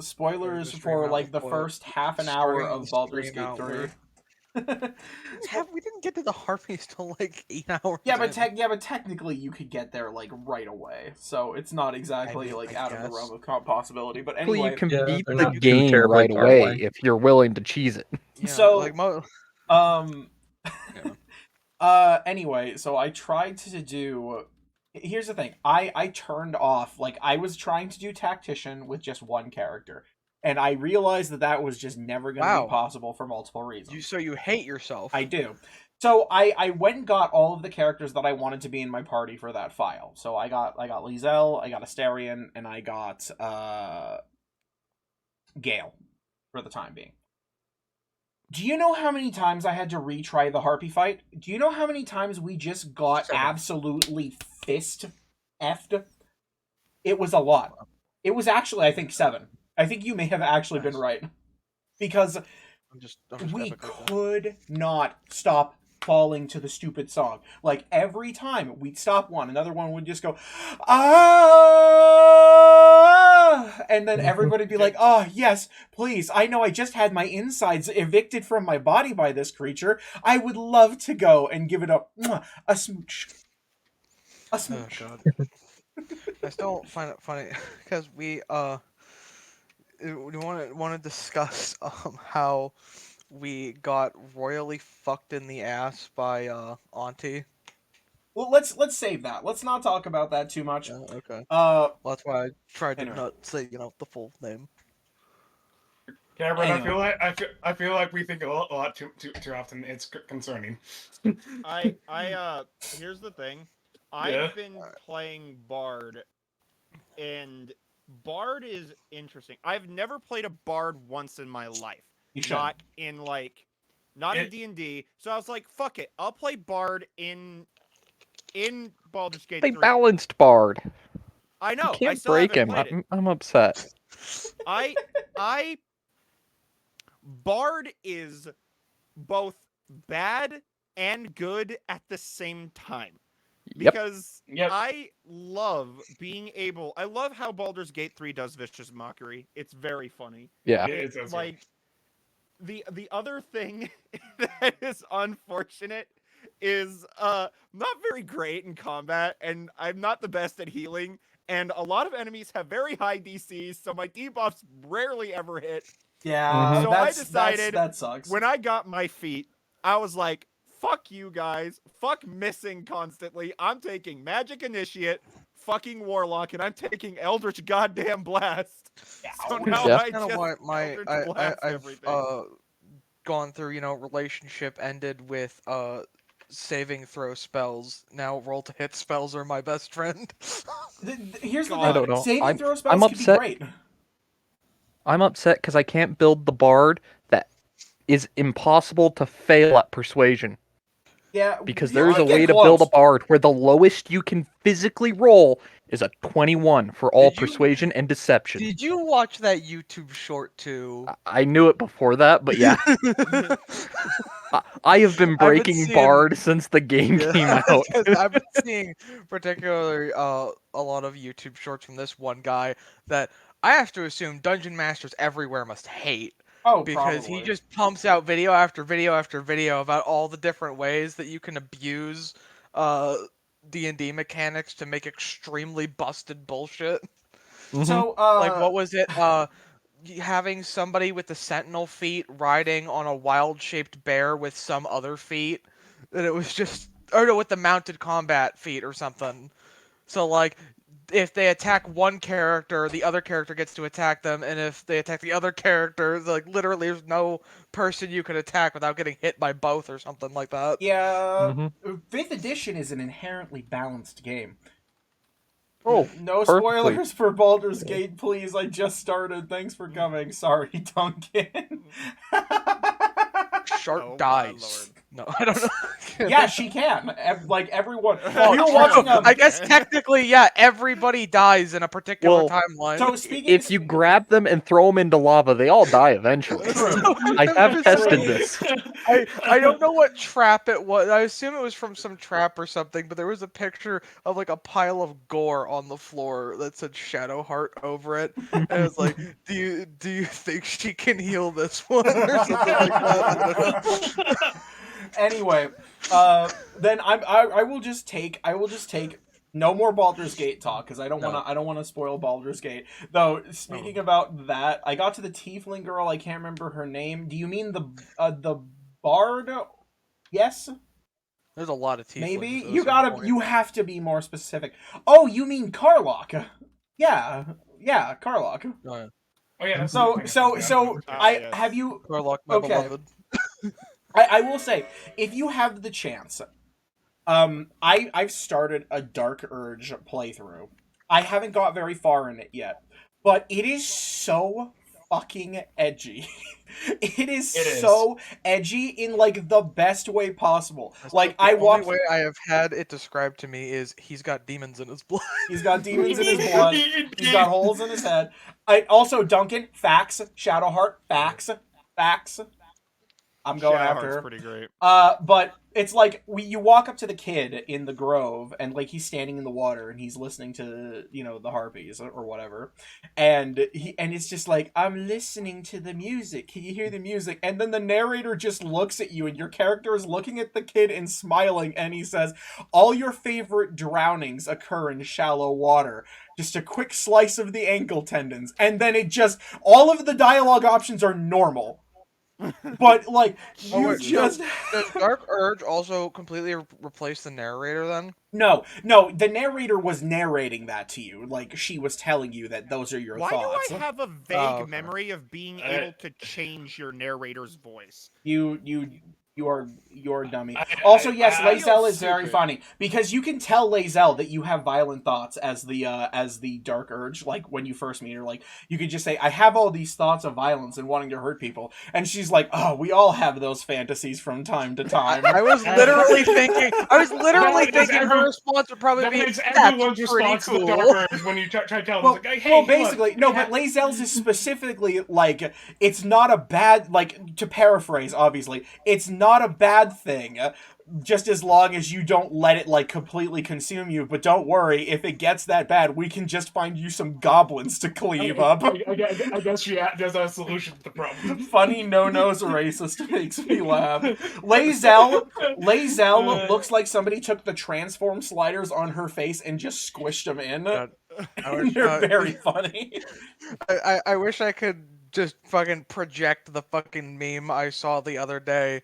spoilers Just for stream like out the with first half an hour starting of the Baldur's stream Gate out 3. We didn't get to the harpies till like 8 hours. Yeah, in. but technically you could get there like right away, so it's not exactly like out of the realm of possibility. But Well, you anyway, can beat they're the not too game terribly right far away away. if you're willing to cheese it. Yeah, so like anyway, so I tried to do. Here's the thing. I turned off, like, I was trying to do tactician with just one character, and I realized that was just never going to be possible for multiple reasons. So you hate yourself. I do. So I went and got all of the characters that I wanted to be in my party for that file. So I got Lizelle, I got Asterion, and I got Gale for the time being. Do you know how many times I had to retry the Harpy fight? Do you know how many times we just got absolutely fist effed? It was a lot. It was actually, I think, 7. I think you may have actually been right. Because we could not stop falling to the stupid song. Like, every time we'd stop one, another one would just go, ah! And then everybody would be like, oh, yes, please. I know I just had my insides evicted from my body by this creature. I would love to go and give it a smooch. A smooch. Oh, God. I still find it funny, because we want to discuss how we got royally fucked in the ass by Auntie. Well, let's save that. Let's not talk about that too much. Okay. Well, that's why I tried to not say the full name. Cameron, anyway. I feel like we think a lot too often. It's concerning. Here's the thing. I've been playing Bard, and Bard is interesting. I've never played a Bard once in my life. Not in D&D. So I was like, fuck it. I'll play Bard in Baldur's Gate 3. They balanced Bard. I know. You can't break him. I'm upset. Bard is both bad and good at the same time. Because I love how Baldur's Gate 3 does vicious mockery. It's very funny. Yeah. It's like the other thing that is unfortunate is not very great in combat, and I'm not the best at healing, and a lot of enemies have very high DCs, so my debuffs rarely ever hit. Yeah, so I decided that sucks. When I got my feet, I was like, fuck you guys. Fuck missing constantly. I'm taking Magic Initiate, fucking Warlock, and I'm taking Eldritch Goddamn Blast. So now I just I've gone through, relationship ended with saving throw spells. Now roll to hit spells are my best friend. Here's the thing. I don't know. Saving throw spells can be great. I'm upset because I can't build the Bard that is impossible to fail at Persuasion. Yeah, because there's a way to build a Bard where the lowest you can physically roll is a 21 for all Persuasion and Deception. Did you watch that YouTube short too? I knew it before that, but yeah. I have been breaking Bard since the game came out. I've been seeing particularly a lot of YouTube shorts from this one guy that I have to assume Dungeon Masters everywhere must hate. Oh, because probably. He just pumps out video after video after video about all the different ways that you can abuse D&D mechanics to make extremely busted bullshit. Mm-hmm. So, like, what was it? Having somebody with the sentinel feat riding on a wild-shaped bear with some other feat. And it was just... Or no, with the mounted combat feat or something. So, like... If they attack one character, the other character gets to attack them, and if they attack the other character, like literally there's no person you can attack without getting hit by both or something like that. Yeah, 5th edition is an inherently balanced game. Oh, no spoilers for Baldur's Gate, please. I just started. Thanks for coming. Sorry, Duncan. Shark dies. No, I don't know. Yeah, she can. Like everyone. Oh, We were true. watching. I guess technically, yeah, everybody dies in a particular Well, timeline. So speaking, If you grab them and throw them into lava, they all die eventually. I have Just tested saying. this. I don't know what trap it was. I assume it was from some trap or something, but there was a picture of like a pile of gore on the floor that said Shadow Heart over it. And it was like, do you think she can heal this one or something like that? I don't know. Anyway, then I will just take no more Baldur's Gate talk because I don't want to spoil Baldur's Gate. Though speaking about that, I got to the Tiefling girl. I can't remember her name. Do you mean the bard? Yes. There's a lot of tieflings. Maybe you you have to be more specific. Oh, you mean Karlach? Yeah, Karlach. Oh, yeah. So yes. have you? Warlock, my Okay. beloved. I will say, if you have the chance, I've started a Dark Urge playthrough. I haven't got very far in it yet, but it is so fucking edgy. It is so edgy in like the best way possible. Like The only way I have had it described to me is he's got demons in his blood. He's got demons in his blood. He's got holes in his head. Also, Duncan, facts, Shadowheart, facts. I'm going after her. Pretty great. But it's like you walk up to the kid in the grove, and like he's standing in the water, and he's listening to the harpies or whatever, and it's just like, I'm listening to the music. Can you hear the music? And then the narrator just looks at you, and your character is looking at the kid and smiling, and he says, "All your favorite drownings occur in shallow water. Just a quick slice of the ankle tendons," and then all of the dialogue options are normal. But like Does Dark Urge also completely replace the narrator then? No, the narrator was narrating that to you. Like, she was telling you that those are your thoughts. Why do I have a vague memory of being able to change your narrator's voice? You're a dummy. Also, yes, Lae'zel is very funny because you can tell Lae'zel that you have violent thoughts as the Dark Urge. Like when you first meet her, like you could just say, "I have all these thoughts of violence and wanting to hurt people," and she's like, "Oh, we all have those fantasies from time to time." I was literally thinking her response would probably be, "That's everyone's response cool." to the Dark Urge when you try to tell them, like, "Hey, basically, no, but Lae'zel's is specifically like, it's not a bad, like, to paraphrase, obviously, it's not a bad thing, just as long as you don't let it like completely consume you. But don't worry, if it gets that bad, we can just find you some goblins to cleave up. I guess she has a solution to the problem. Funny no-nos racist makes me laugh. Lae'zel looks like somebody took the transform sliders on her face and just squished them in. They're very funny. I wish I could just fucking project the fucking meme I saw the other day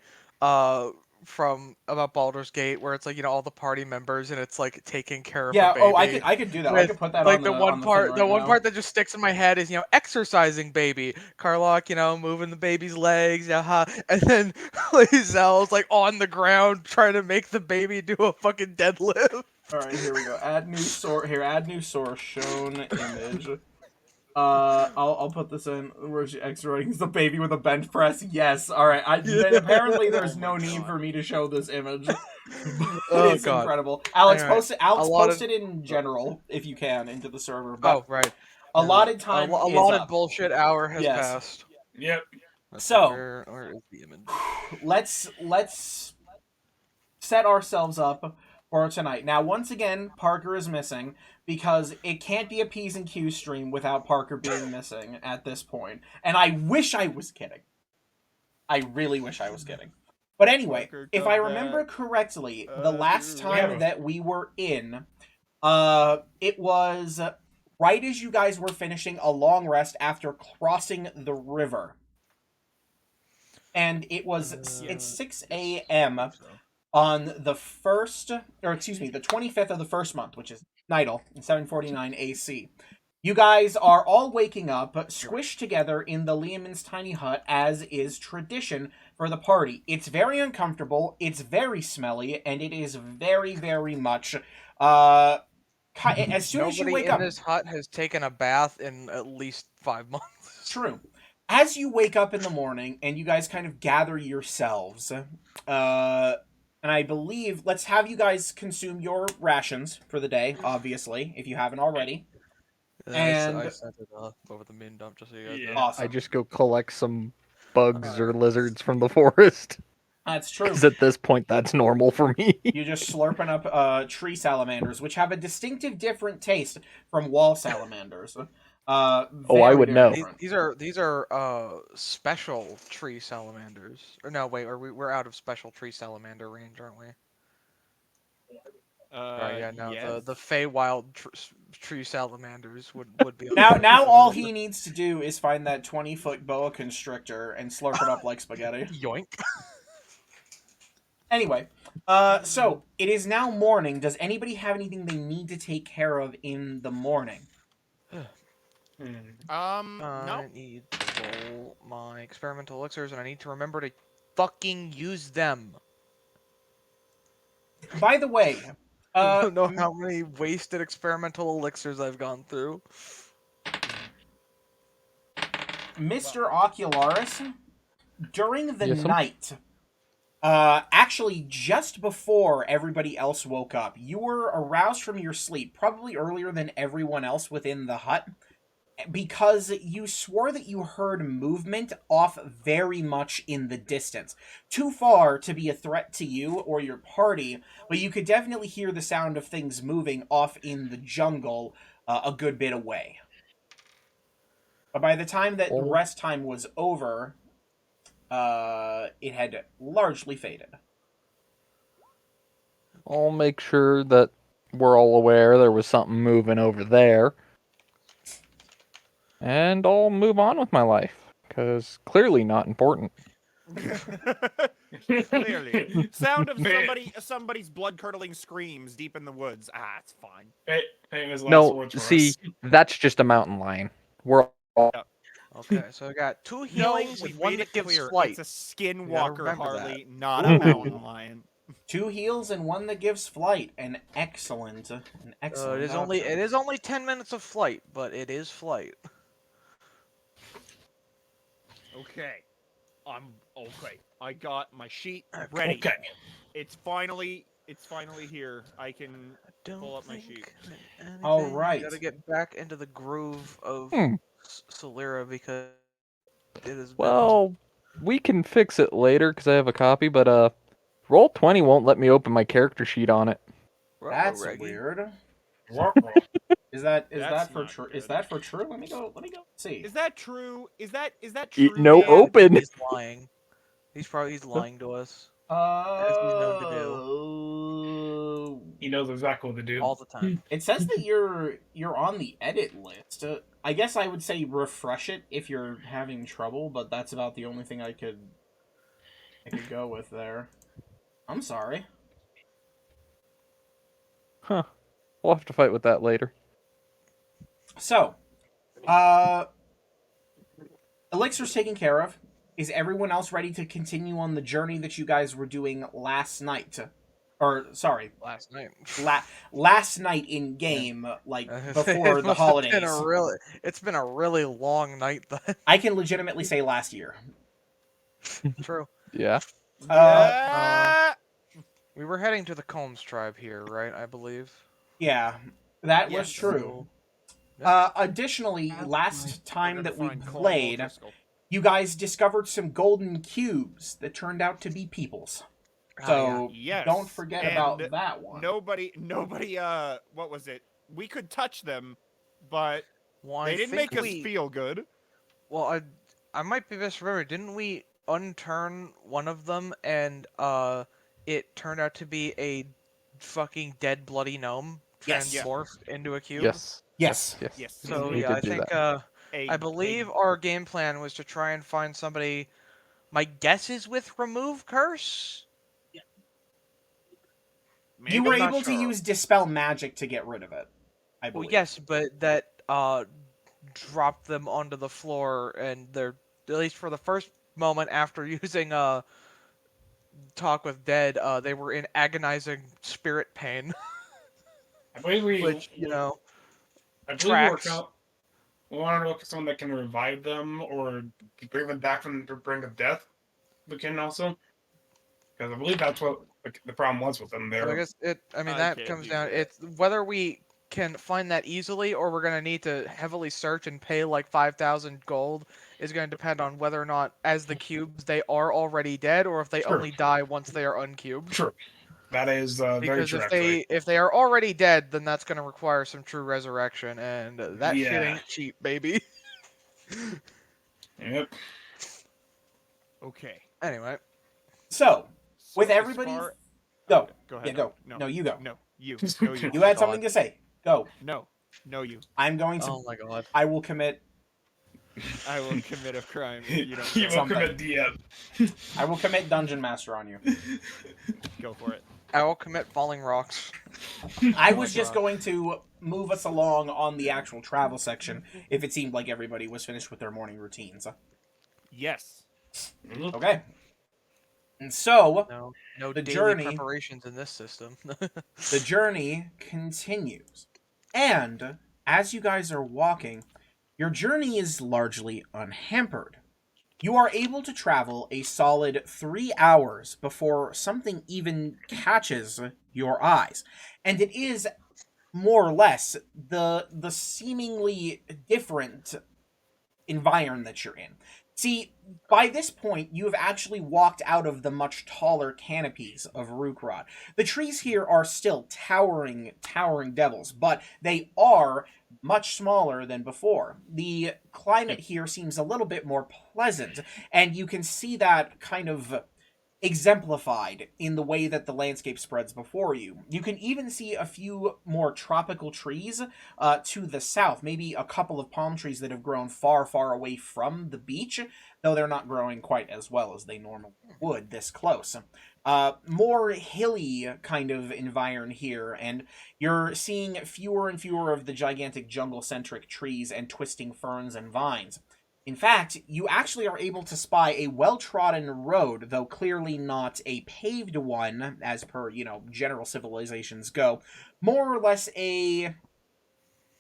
from about Baldur's Gate, where it's like, all the party members and it's like taking care of a baby. I could do that. With, I could put that like on the one part. The one part that just sticks in my head is exercising baby Karlach, moving the baby's legs, and then Lae'zel's like on the ground trying to make the baby do a fucking deadlift. All right, here we go. Add new source. Here, add new source. Shown image. I'll put this in. Where's she exerting the baby with a bench press? Yes. All right. Apparently, there's no need for me to show this image. It's incredible. Alex, post it in general if you can into the server. But right. Allotted time. Allotted bullshit hour has passed. Yep. So where is the image? Let's set ourselves up for tonight. Now, once again, Parker is missing because it can't be a P's and Q's stream without Parker being missing at this point. And I wish I was kidding. I really wish I was kidding. But anyway, if I remember correctly, the last time that we were in, it was right as you guys were finishing a long rest after crossing the river. And it's 6 a.m. on the 25th of the first month, which is Nidal, 7:49 AC. You guys are all waking up, squished together in the Leomund's tiny hut, as is tradition for the party. It's very uncomfortable, it's very smelly, and it is very, very much, as soon as you wake up... Nobody in this hut has taken a bath in at least 5 months. True. as you wake up in the morning and you guys kind of gather yourselves, and I believe let's have you guys consume your rations for the day, obviously, if you haven't already. I And sent it over the main dump just so you guys know. Yeah. I awesome. just go collect some bugs or lizards from the forest. That's true. Because at this point, that's normal for me. You're just slurping up tree salamanders, which have a distinctive different taste from wall salamanders. I Very, would very know. different. These are special tree salamanders. Or no, wait, we're out of special tree salamander range, aren't we? Right, yeah, no, yes. the Feywild tree salamanders would be Now all he needs to do is find that 20-foot boa constrictor and slurp it up like spaghetti. yoink. Anyway, so it is now morning. Does anybody have anything they need to take care of in the morning? No. I need to roll my experimental elixirs, and I need to remember to fucking use them. By the way, I don't know how many wasted experimental elixirs I've gone through. Mr. Ocularis, during the Yes, sir? night, actually just before everybody else woke up, you were aroused from your sleep, probably earlier than everyone else within the hut, because you swore that you heard movement off very much in the distance. Too far to be a threat to you or your party, but you could definitely hear the sound of things moving off in the jungle a good bit away. But by the time that rest time was over, it had largely faded. I'll make sure that we're all aware there was something moving over there. And I'll move on with my life. Because clearly not important. Clearly. Sound of somebody's blood-curdling screams deep in the woods. Ah, it's fine. Famous last No, words for see, us. that's just a mountain lion. We're all... Okay, so I got 2 No, healings we and 1 made that it gives clear. flight. It's a skinwalker, gotta remember Harley, not a mountain lion. 2 heals and 1 that gives flight. An excellent It option. is only 10 minutes of flight, but it is flight. Okay. Okay. I got my sheet ready. Okay. It's finally here. I can pull up my sheet. All right. Gotta get back into the groove of Solera because it is. Well, we can fix it later because I have a copy, but Roll20 won't let me open my character sheet on it. That's weird. Is that for true? Is that for true? Let me go see. Is that true? Is that true? No Dan? open. He's lying. He's lying to us. As he's known to do. He knows exactly what to do. All the time. It says that you're on the edit list. I guess I would say refresh it if you're having trouble, but that's about the only thing I could go with there. I'm sorry. Huh. We'll have to fight with that later. So, Elixir's taken care of. Is everyone else ready to continue on the journey that you guys were doing last night? Or, sorry. Last night. Last night in game, like, before the holidays. It's been a really long night then. I can legitimately say last year. True. Yeah. We were heading to the Combs tribe here, right? I believe. Yeah, that was Yes. true. Additionally, last time that we played, you guys discovered some golden cubes that turned out to be peoples. So don't forget about that one. Nobody, what was it? We could touch them, but they didn't make us feel good. Well, I might be misremembering. Didn't we unturn one of them and it turned out to be a fucking dead bloody gnome transmorphed into a cube? Yes. So We yeah, I did do think that. I believe our game plan was to try and find somebody. My guess is with remove curse. You were able to use dispel magic to get rid of it, I believe. Well, yes, but that dropped them onto the floor, and they're, at least for the first moment after using talk with dead, they were in agonizing spirit pain. I believe we, which, you know, I believe we were tracks. We want to look at someone that can revive them or bring them back from the brink of death. We can also, because I believe that's what the problem was with them. So I There, guess I mean, I that can't comes do down. that. It's whether we can find that easily, or we're gonna need to heavily search and pay like 5,000 gold. Is going to depend on whether or not, as the cubes, they are already dead, or if they Sure. only die once they are uncubed. true. That is very Because true. Actually, if they are already dead, then that's going to require some true resurrection, and that shit Yeah. ain't cheap, baby. Yep. Okay. Anyway, So, So with as everybody, far- go. Go ahead. Yeah, go. No. No, you go. No. You. No, you. You had God. something to say. Go. No. No, you. I'm going to. Oh my god. I will commit. I will commit a crime if you don't You go. will Something. commit DM. I will commit Dungeon Master on you. Go for it. I will commit falling rocks. I was just rock. going to move us along on the actual travel section if it seemed like everybody was finished with their morning routines. Yes. Okay. And so, No The daily journey- preparations in this system. the journey continues. And as you guys are walking, your journey is largely unhampered. You are able to travel a solid 3 hours before something even catches your eyes. And it is more or less the seemingly different environment that you're in. See, by this point, you have actually walked out of the much taller canopies of Rookrod. The trees here are still towering devils, but they are much smaller than before. The climate here seems a little bit more pleasant, and you can see that kind of exemplified in the way that the landscape spreads before you. You can even see a few more tropical trees to the south, maybe a couple of palm trees that have grown far, far away from the beach, though they're not growing quite as well as they normally would this close. More hilly kind of environment here, and you're seeing fewer and fewer of the gigantic jungle-centric trees and twisting ferns and vines. In fact, you actually are able to spy a well-trodden road, though clearly not a paved one, as per, general civilizations go. More or less I'd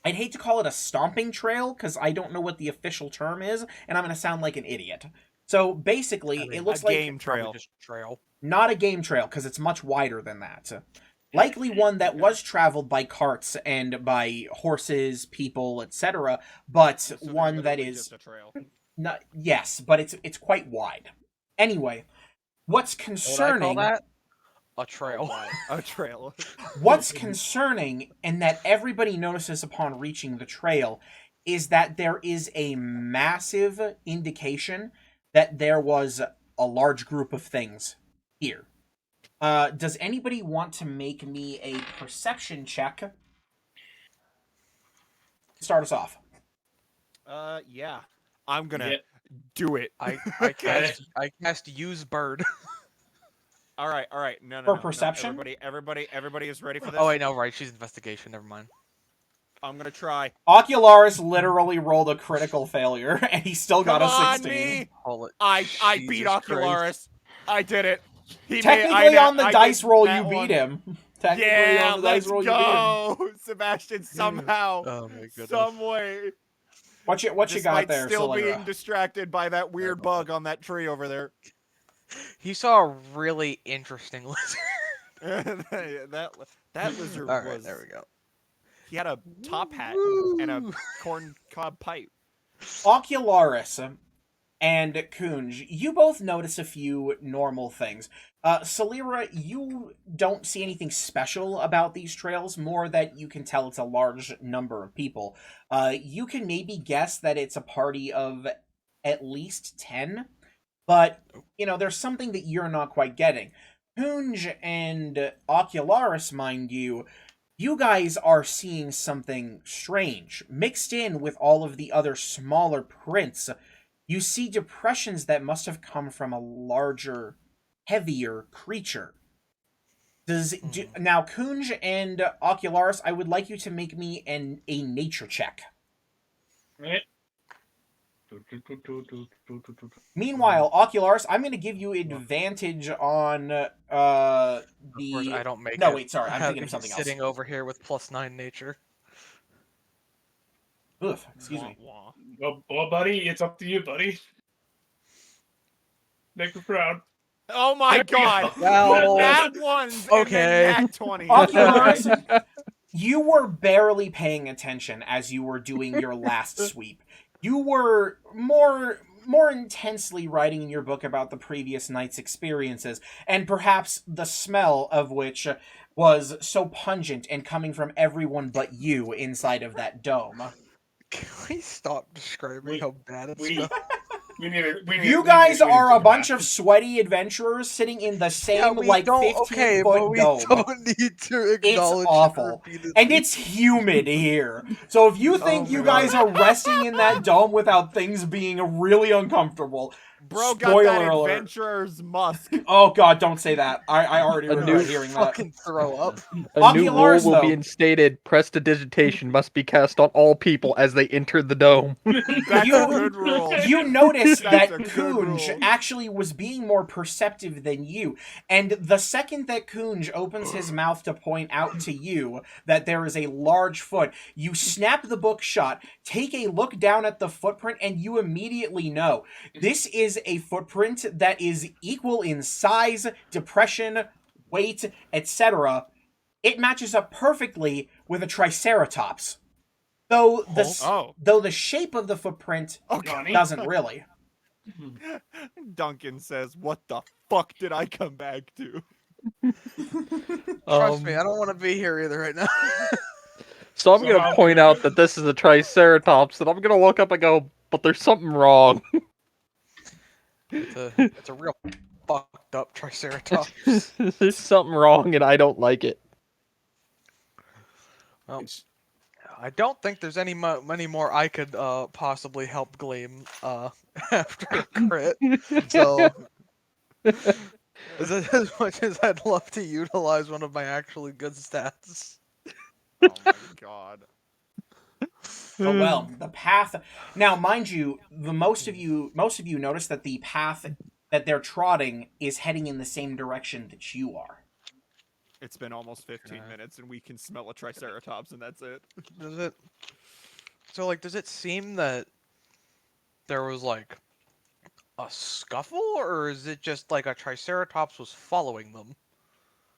hate to call it a stomping trail, because I don't know what the official term is, and I'm going to sound like an idiot. So, basically, it looks a like... game trail. Just trail. Not a game trail, because it's much wider than that. Likely one that was traveled by carts and by horses, people, etc., but So there's one that literally is... just a trail. Not, yes, but it's quite wide. Anyway, what's What would I call concerning... that? A trail. A trail. What's concerning, and that everybody notices upon reaching the trail, is that there is a massive indication that there was a large group of things here. Does anybody want to make me a perception check to start us off? Yeah. I'm gonna Yeah. do it. I cast use bird. All right. No. For no. perception? Everybody is ready for this. Oh wait, no, right. She's investigation. Never mind. I'm gonna try. Ocularis literally rolled a critical failure, and he still got Come a on, 16. me! Hold it. I Jesus beat Christ. Ocularis. I did it. Technically, on the dice roll, you beat beat him. Technically, Yeah, on the dice let's roll, you beat him. go, Sebastian. Somehow, Oh my goodness. some way. What you got Despite there, still Solera? being distracted by that weird bug on that tree over there. He saw a really interesting lizard. that lizard All right, was. there we go. He had a top hat and a corn cob pipe. Ocularis and Kunj, you both notice a few normal things. Solera, you don't see anything special about these trails, more that you can tell it's a large number of people. You can maybe guess that it's a party of at least 10, but, there's something that you're not quite getting. Kunj and Ocularis, mind you, you guys are seeing something strange. Mixed in with all of the other smaller prints, you see depressions that must have come from a larger, heavier creature. Now, Kunj and Ocularis, I would like you to make me a nature check. Meanwhile, Ocularis, I'm going to give you advantage on Of course, I don't make it. No, wait, sorry, I'm thinking of something else. Sitting over here with +9 nature. Oof, excuse me. Wah, Well, buddy, it's up to you, buddy. Make her proud. Oh my god! Well, Nat ones okay. and then nat 20. Oculars, you were barely paying attention as you were doing your last sweep. You were more intensely writing in your book about the previous night's experiences, and perhaps the smell of which was so pungent and coming from everyone but you inside of that dome. Can we stop describing We- how bad it we- smells? You guys are a bunch of sweaty adventurers sitting in the same, like, 15-foot we dome. don't need to acknowledge it awful. repeatedly. And it's humid here. So if you think Oh, you man. guys are resting in that dome without things being really uncomfortable, Bro got spoiler that alert. adventurer's musk. Oh god, don't say that. I already A regret new hearing that. Fucking throw up. A new rule Oculars, will though. be instated. Prestidigitation must be cast on all people as they enter the dome. That's You- a good rule. You notice that That's a good Kunj rule. actually was being more perceptive than you. And the second that Kunj opens his mouth to point out to you that there is a large foot, you snap the book shut, take a look down at the footprint, and you immediately know this is a footprint that is equal in size, depression, weight, etc. It matches up perfectly with a Triceratops. Though the shape of the footprint Okay. doesn't really. Duncan says, "What the fuck did I come back to?" Trust me, I don't want to be here either right now. So I'm gonna point out that this is a Triceratops, and I'm gonna look up and go, but there's something wrong. It's a real fucked up Triceratops. There's something wrong, and I don't like it. Well, I don't think there's many more I could possibly help glean after a crit. So, as much as I'd love to utilize one of my actually good stats. Oh my god. But well, the path. Now, mind you, most of you notice that the path that they're trotting is heading in the same direction that you are. It's been almost 15 minutes and we can smell a Triceratops and that's it. Does it? So, like, does it seem that there was like a scuffle, or is it just like a Triceratops was following them?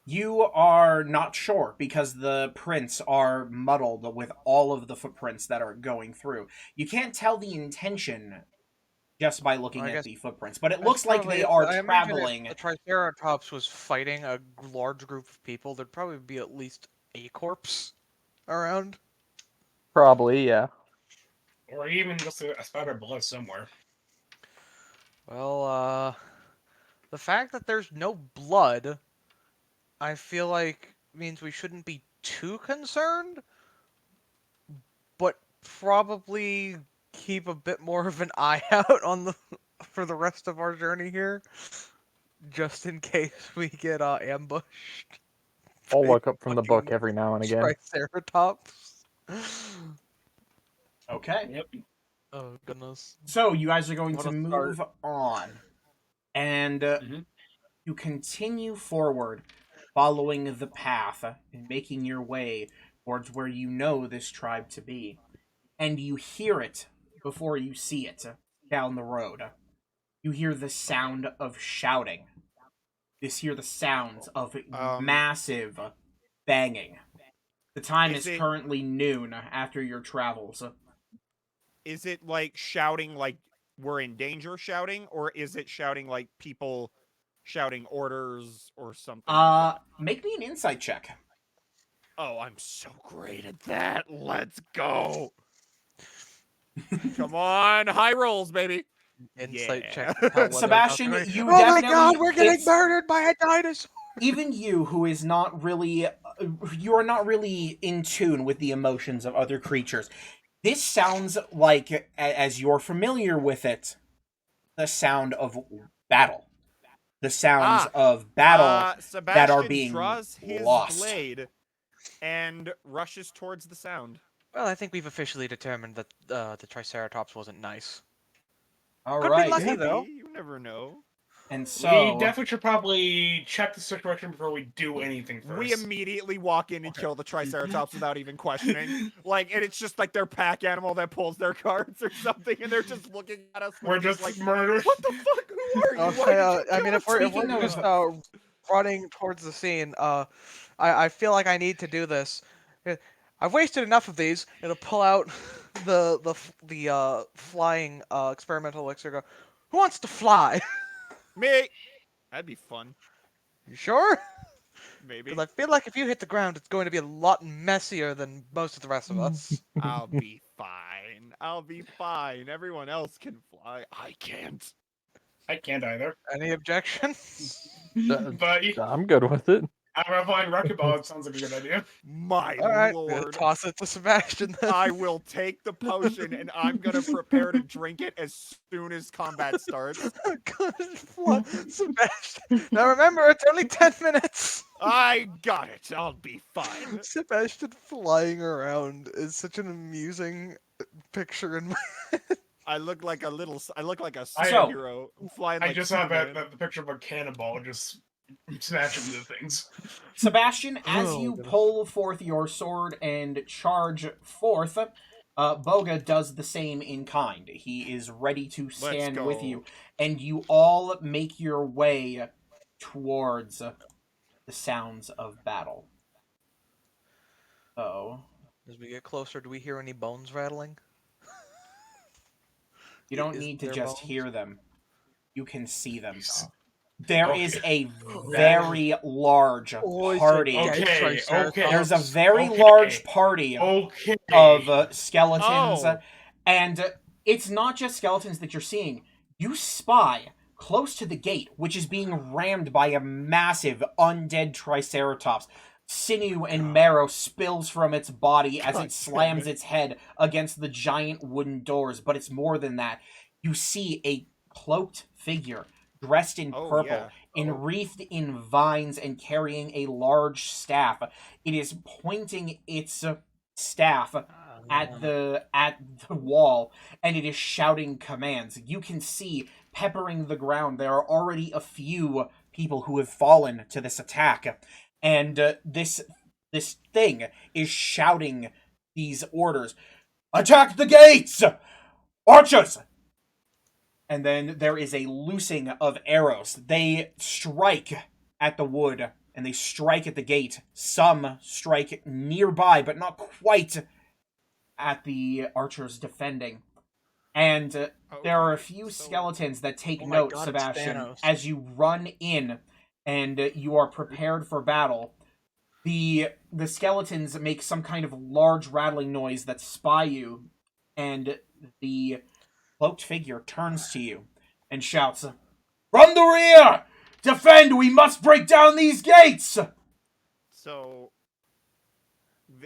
You are not sure because the prints are muddled with all of the footprints that are going through. You can't tell the intention just by looking at the footprints, but it looks like they are traveling. If the Triceratops was fighting a large group of people, there'd probably be at least a corpse around. Probably, yeah. Or even just a spatter of blood somewhere. Well, the fact that there's no blood, I feel like means we shouldn't be too concerned, but probably keep a bit more of an eye out on for the rest of our journey here, just in case we get ambushed. I'll look up from the book every now and again. Triceratops. Okay. Yep. Oh goodness. So you guys are going to Wanna move on, and you continue forward, following the path and making your way towards where you know this tribe to be, and you hear it before you see it down the road. You hear the sound of shouting. You hear the sounds of massive banging. The time is currently noon after your travels. Is it like shouting like we're in danger shouting, or is it shouting like people shouting orders or something? Make me an insight check. Oh, I'm so great at that. Let's go. Come on, high rolls, baby. Insight Yeah. check. Sebastian, you Oh my definitely. god, we're getting murdered by a dinosaur. Even you, who is not really, you are not really in tune with the emotions of other creatures. This sounds like, as you're familiar with it, the sound of battle. The sounds of battle that are being draws his lost. blade and rushes towards the sound. Well, I think we've officially determined that the Triceratops wasn't nice. All Could right. be lucky, Maybe, though. you never know. And so we definitely should probably check the situation before we do anything first. We immediately walk in and kill the Triceratops without even questioning. Like, and it's just like their pack animal that pulls their cards or something, and they're just looking at us. We're just like, murdered. what the fuck? Who are you? I'll Why say, did you I kill mean, us? if we're Speaking of- just running towards the scene, I feel like I need to do this. I've wasted enough of these. It'll pull out the flying experimental elixir. Go, who wants to fly? Me. That'd be fun. You sure? Maybe. Because I feel like if you hit the ground, it's going to be a lot messier than most of the rest of us. I'll be fine. I'll be fine. Everyone else can fly. I can't. I can't either. Any objections? But I'm good with it. after I find Wrecking Ball, it sounds like a good idea. My All right, lord. toss it to Sebastian. Then. I will take the potion and I'm gonna prepare to drink it as soon as combat starts. Sebastian. Now remember, it's only 10 minutes. I got it. I'll be fine. Sebastian flying around is such an amusing picture in my I look like a So, superhero flying. I like just have Superman. the picture of a cannonball just smashing into things. Sebastian, as Oh, you goodness. pull forth your sword and charge forth, Boga does the same in kind. He is ready to stand with go. you, and you all make your way towards the sounds of battle. So, As we get closer, do we hear any bones rattling? you don't Is need to there just bones? hear them. You can see them. Okay. There is a very large party. Okay, okay. There's a very Okay. large party Okay. of skeletons, Oh. and it's not just skeletons that you're seeing. You spy close to the gate, which is being rammed by a massive undead Triceratops. Sinew and marrow spills from its body as it slams its head against the giant wooden doors, but it's more than that. You see a cloaked figure dressed in Oh, purple, yeah. enwreathed in vines and carrying a large staff. It is pointing its staff at the wall, and it is shouting commands. You can see peppering the ground. There are already a few people who have fallen to this attack, and this thing is shouting these orders: "Attack the gates, archers!" And then there is a loosing of arrows. They strike at the wood, and they strike at the gate. Some strike nearby, but not quite at the archers defending. And there are a few skeletons that take Oh my note, God, it's Sebastian, Thanos. as you run in and you are prepared for battle. The skeletons make some kind of large rattling noise that spy you, and the cloaked figure turns to you and shouts, "From the rear! Defend! We must break down these gates!" So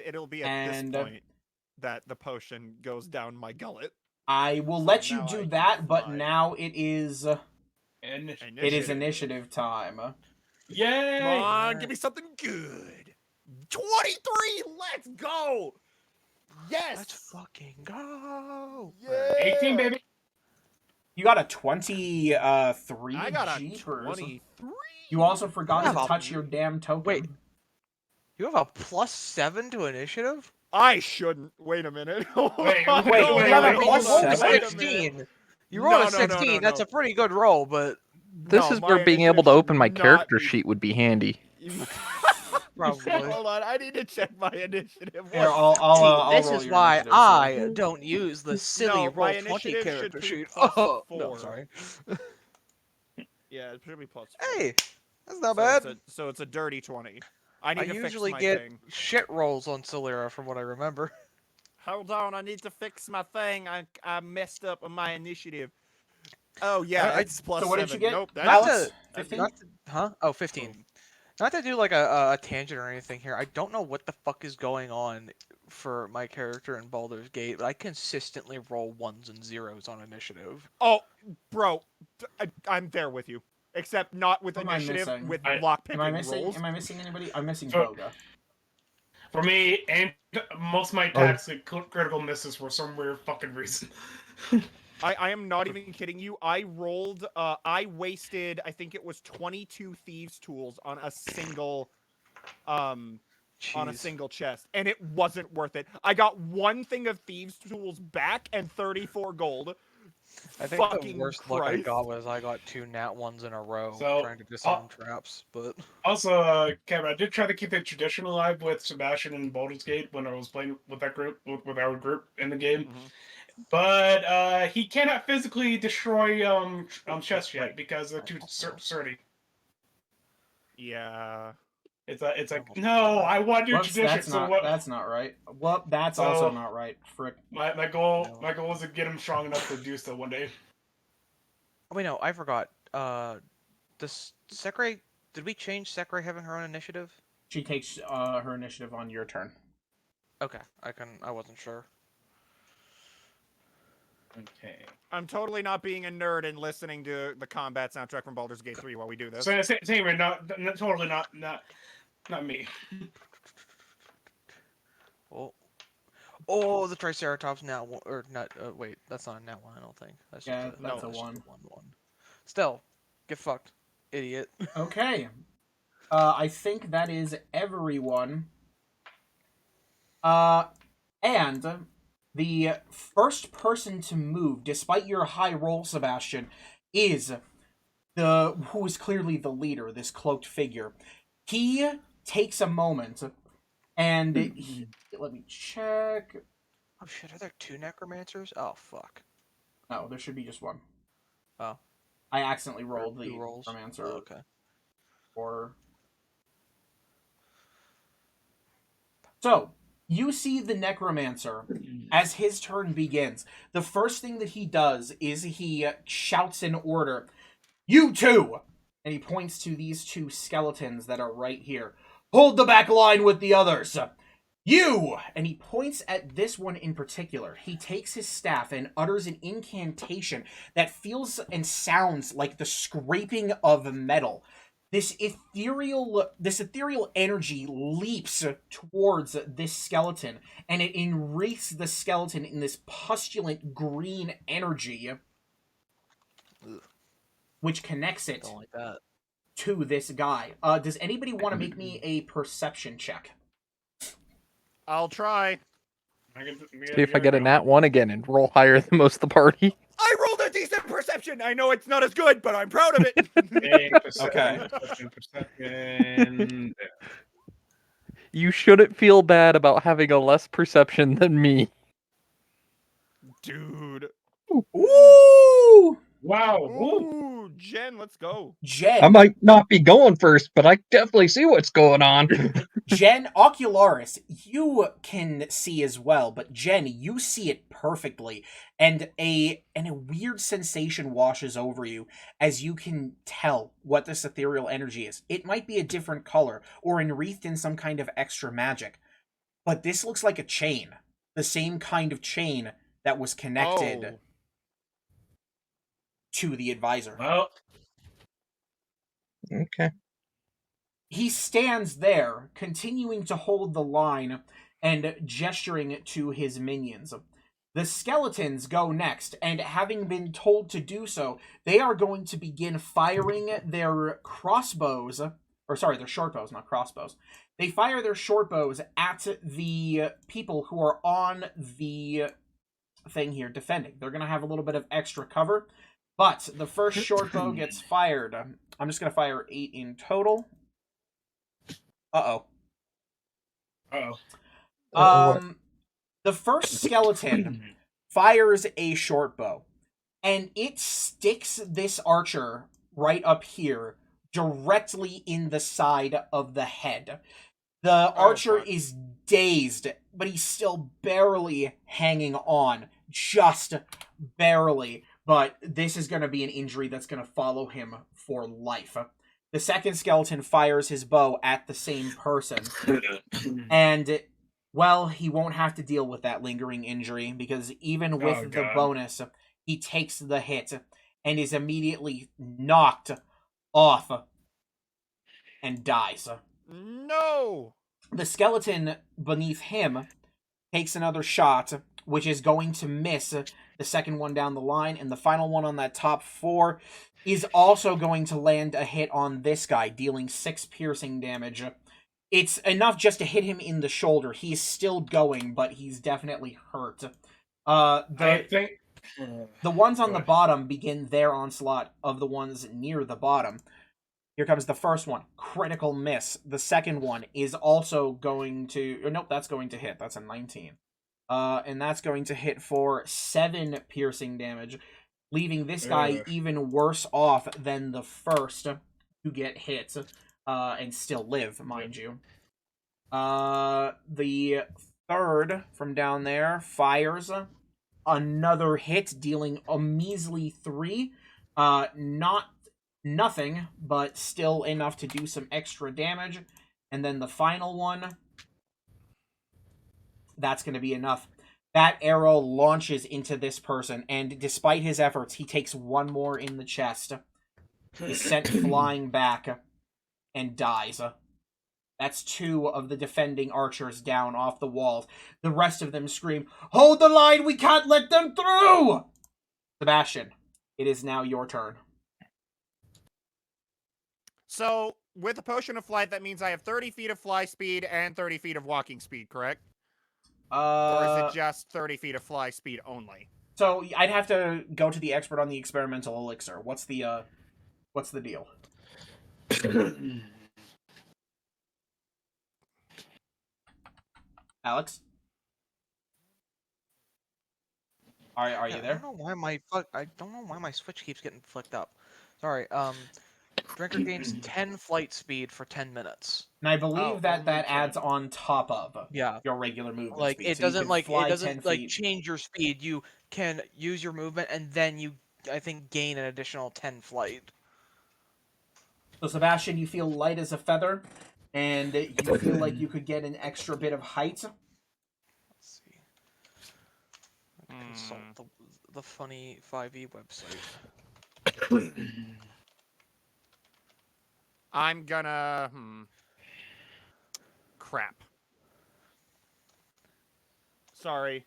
it'll be at And, this point that the potion goes down my gullet. I will So let you now I do can that, but fly. now it is Initiative. initiative time. Yay! Come on, give me something good. 23. Let's go. Yes. Let's fucking go. Yeah. 18, baby. You got a 23. I got a Jeepers. 23. You also forgot Wow. to touch your damn token. Wait. You have a +7 to initiative? I shouldn't. Wait a minute. Wait, wait, Hold you on, have a hold plus on, seven? wait a minute. 16. You No, rolled no, a no, 16. no, That's no. a pretty good roll, but This No, is my where being able to initiative open my should not character be- sheet would be handy. probably. Hold on, I need to check my initiative. Here, I'll See, this roll is your why initiative, so- I don't use the silly No, my roll 20 initiative character should be sheet. plus Oh, no, 4. sorry. Yeah, it should be plus. Hey, that's not So bad. so it's a dirty 20. I need I to usually fix my get thing. shit rolls on Solera from what I remember. Hold on, I need to fix my thing. I messed up on my initiative. Oh yeah, it's plus So what 7. did you get? Nope, that's Alex? to- 15? Not to, huh? Oh, 15. Boom. Not to do like a tangent or anything here. I don't know what the fuck is going on for my character in Baldur's Gate, but I consistently roll 1s and 0s on initiative. Oh, bro, I'm there with you. Except not with What am I initiative, missing? with I- lockpicking Am I missing? rolls. Am I missing anybody? I'm missing So- Boga. For me, and most of my attacks, like critical misses for some weird fucking reason. I am not even kidding you. I wasted, I think it was 22 thieves tools on a single Jeez. chest, and it wasn't worth it. I got one thing of thieves tools back and 34 gold. I think the Fucking worst luck I Christ. got was I got 2 nat ones in a row So, trying to disarm traps, but Also, Kevin, I did try to keep the tradition alive with Sebastian and Baldur's Gate when I was playing with that group, with our group in the game. But he cannot physically destroy chests yet because they're too sturdy. Yeah. It's like no, I want your Whoops, tradition. that's So not what? that's not right. Well, that's So- also not right. Frick. My goal is to get him strong enough to do so one day. wait, no, I forgot. Does Sekre? Did we change Sekre having her own initiative? She takes her initiative on your turn. Okay, I wasn't sure. Okay. I'm totally not being a nerd and listening to the combat soundtrack from Baldur's Gate 3 while we do this. So same way, totally not me. Oh, the Triceratops now, or not? Wait, that's not a nat one. I don't think. That's Yeah, just that's a just one. 1/1. Still, get fucked, idiot. Okay. I think that is everyone. And the first person to move, despite your high roll, Sebastian, is who is clearly the leader, this cloaked figure. He takes a moment and let me check. Oh shit, are there 2 necromancers? Oh fuck. No, there should be just one. Oh. I accidentally rolled the 2 rolls. necromancer. Oh, okay. So, you see the necromancer as his turn begins. The first thing that he does is he shouts an order, "You two!" And he points to these 2 skeletons that are right here. "Hold the back line with the others! You!" And he points at this one in particular. He takes his staff and utters an incantation that feels and sounds like the scraping of metal. This ethereal energy leaps towards this skeleton, and it enwreaths the skeleton in this pustulant green energy, which connects it Don't like that. to this guy. Does anybody want to make me a perception check? I'll try. See if I get a nat 1 again and roll higher than most of the party. I rolled a decent perception. I know it's not as good, but I'm proud of it. Okay. Perception. You shouldn't feel bad about having a less perception than me. Dude. Ooh! Wow. Ooh, Jen, let's go. Jen. I might not be going first, but I definitely see what's going on. Jen, Ocularis, you can see as well, but Jen, you see it perfectly, and a weird sensation washes over you as you can tell what this ethereal energy is. It might be a different color, or enwreathed in some kind of extra magic, but this looks like a chain. The same kind of chain that was connected to the advisor. Well, Okay. He stands there, continuing to hold the line and gesturing to his minions. The skeletons go next, and having been told to do so, they are going to begin firing their crossbows, or sorry, their short bows, not crossbows. They fire their short bows at the people who are on the thing here defending. They're going to have a little bit of extra cover, but the first short bow gets fired. I'm just going to fire 8 in total. Uh-oh. The first skeleton fires a short bow, and it sticks this archer right up here, directly in the side of the head. The archer is dazed, but he's still barely hanging on. Just barely. But this is going to be an injury that's going to follow him for life. The second skeleton fires his bow at the same person. And, well, he won't have to deal with that lingering injury, because even with the bonus, he takes the hit and is immediately knocked off and dies. No! The skeleton beneath him takes another shot which is going to miss the second one down the line, and the final one on that top 4 is also going to land a hit on this guy, dealing 6 piercing damage. It's enough just to hit him in the shoulder. He's still going, but he's definitely hurt. I think the ones on the bottom begin their onslaught of the ones near the bottom. Here comes the first one. Critical miss. The second one is also going to... nope, that's going to hit. That's a 19. And that's going to hit for 7 piercing damage, leaving this guy even worse off than the first to get hit and still live, mind you. The third from down there fires another hit, dealing a measly 3. Nothing, but still enough to do some extra damage. And then the final one, that's going to be enough. That arrow launches into this person, and despite his efforts, he takes one more in the chest, is sent flying back, and dies. That's 2 of the defending archers down off the walls. The rest of them scream, "Hold the line! We can't let them through!" Sebastian, it is now your turn. So, with a potion of flight, that means I have 30 feet of fly speed and 30 feet of walking speed, correct? Or is it just 30 feet of fly speed only? So I'd have to go to the expert on the experimental elixir. What's the deal? Alex? Are you there? I don't know why my switch keeps getting flicked up. Sorry. Drinker gains 10 flight speed for 10 minutes. And I believe that only 10. adds on top of Yeah. your regular movement Like speed. it So you doesn't can like fly it 10 doesn't like feet. change your speed. You can use your movement and then you, I think, gain an additional 10 flight. So Sebastian, you feel light as a feather, and you feel like you could get an extra bit of height. Let's see. Consult the funny 5e website. I'm gonna... Crap. Sorry.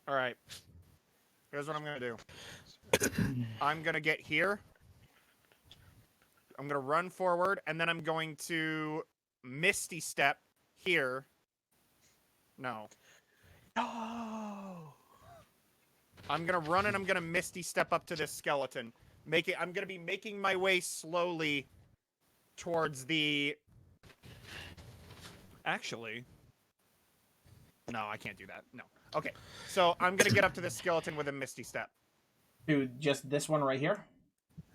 Alright. Here's what I'm gonna do. I'm gonna get here. I'm gonna run forward, and then I'm going to Misty Step here. No. No. I'm gonna run and I'm gonna Misty Step up to this skeleton. I'm gonna be making my way slowly towards the... Actually... No, I can't do that. No. Okay. So I'm gonna get up to this skeleton with a Misty Step. Dude, just this one right here?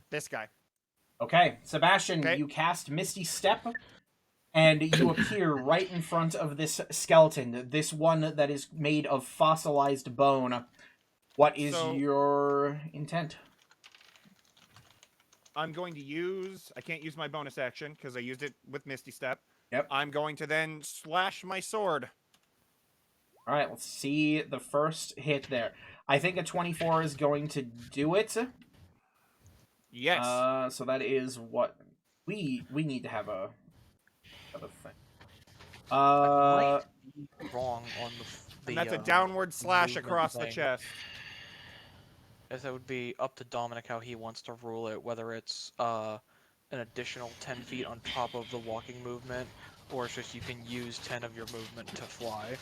This guy. Okay, Sebastian, Okay. you cast Misty Step, and you appear right in front of this skeleton, this one that is made of fossilized bone. What is your intent? I'm going to use... I can't use my bonus action, because I used it with Misty Step. Yep. I'm going to then slash my sword. Alright, let's see the first hit there. I think a 24 is going to do it. Yes. So that is what... We need to have a thing. Wrong on the and that's a downward slash movement across the thing. chest. Guess that would be up to Dominic how he wants to rule it, whether it's an additional 10 feet on top of the walking movement, or it's just you can use 10 of your movement to fly.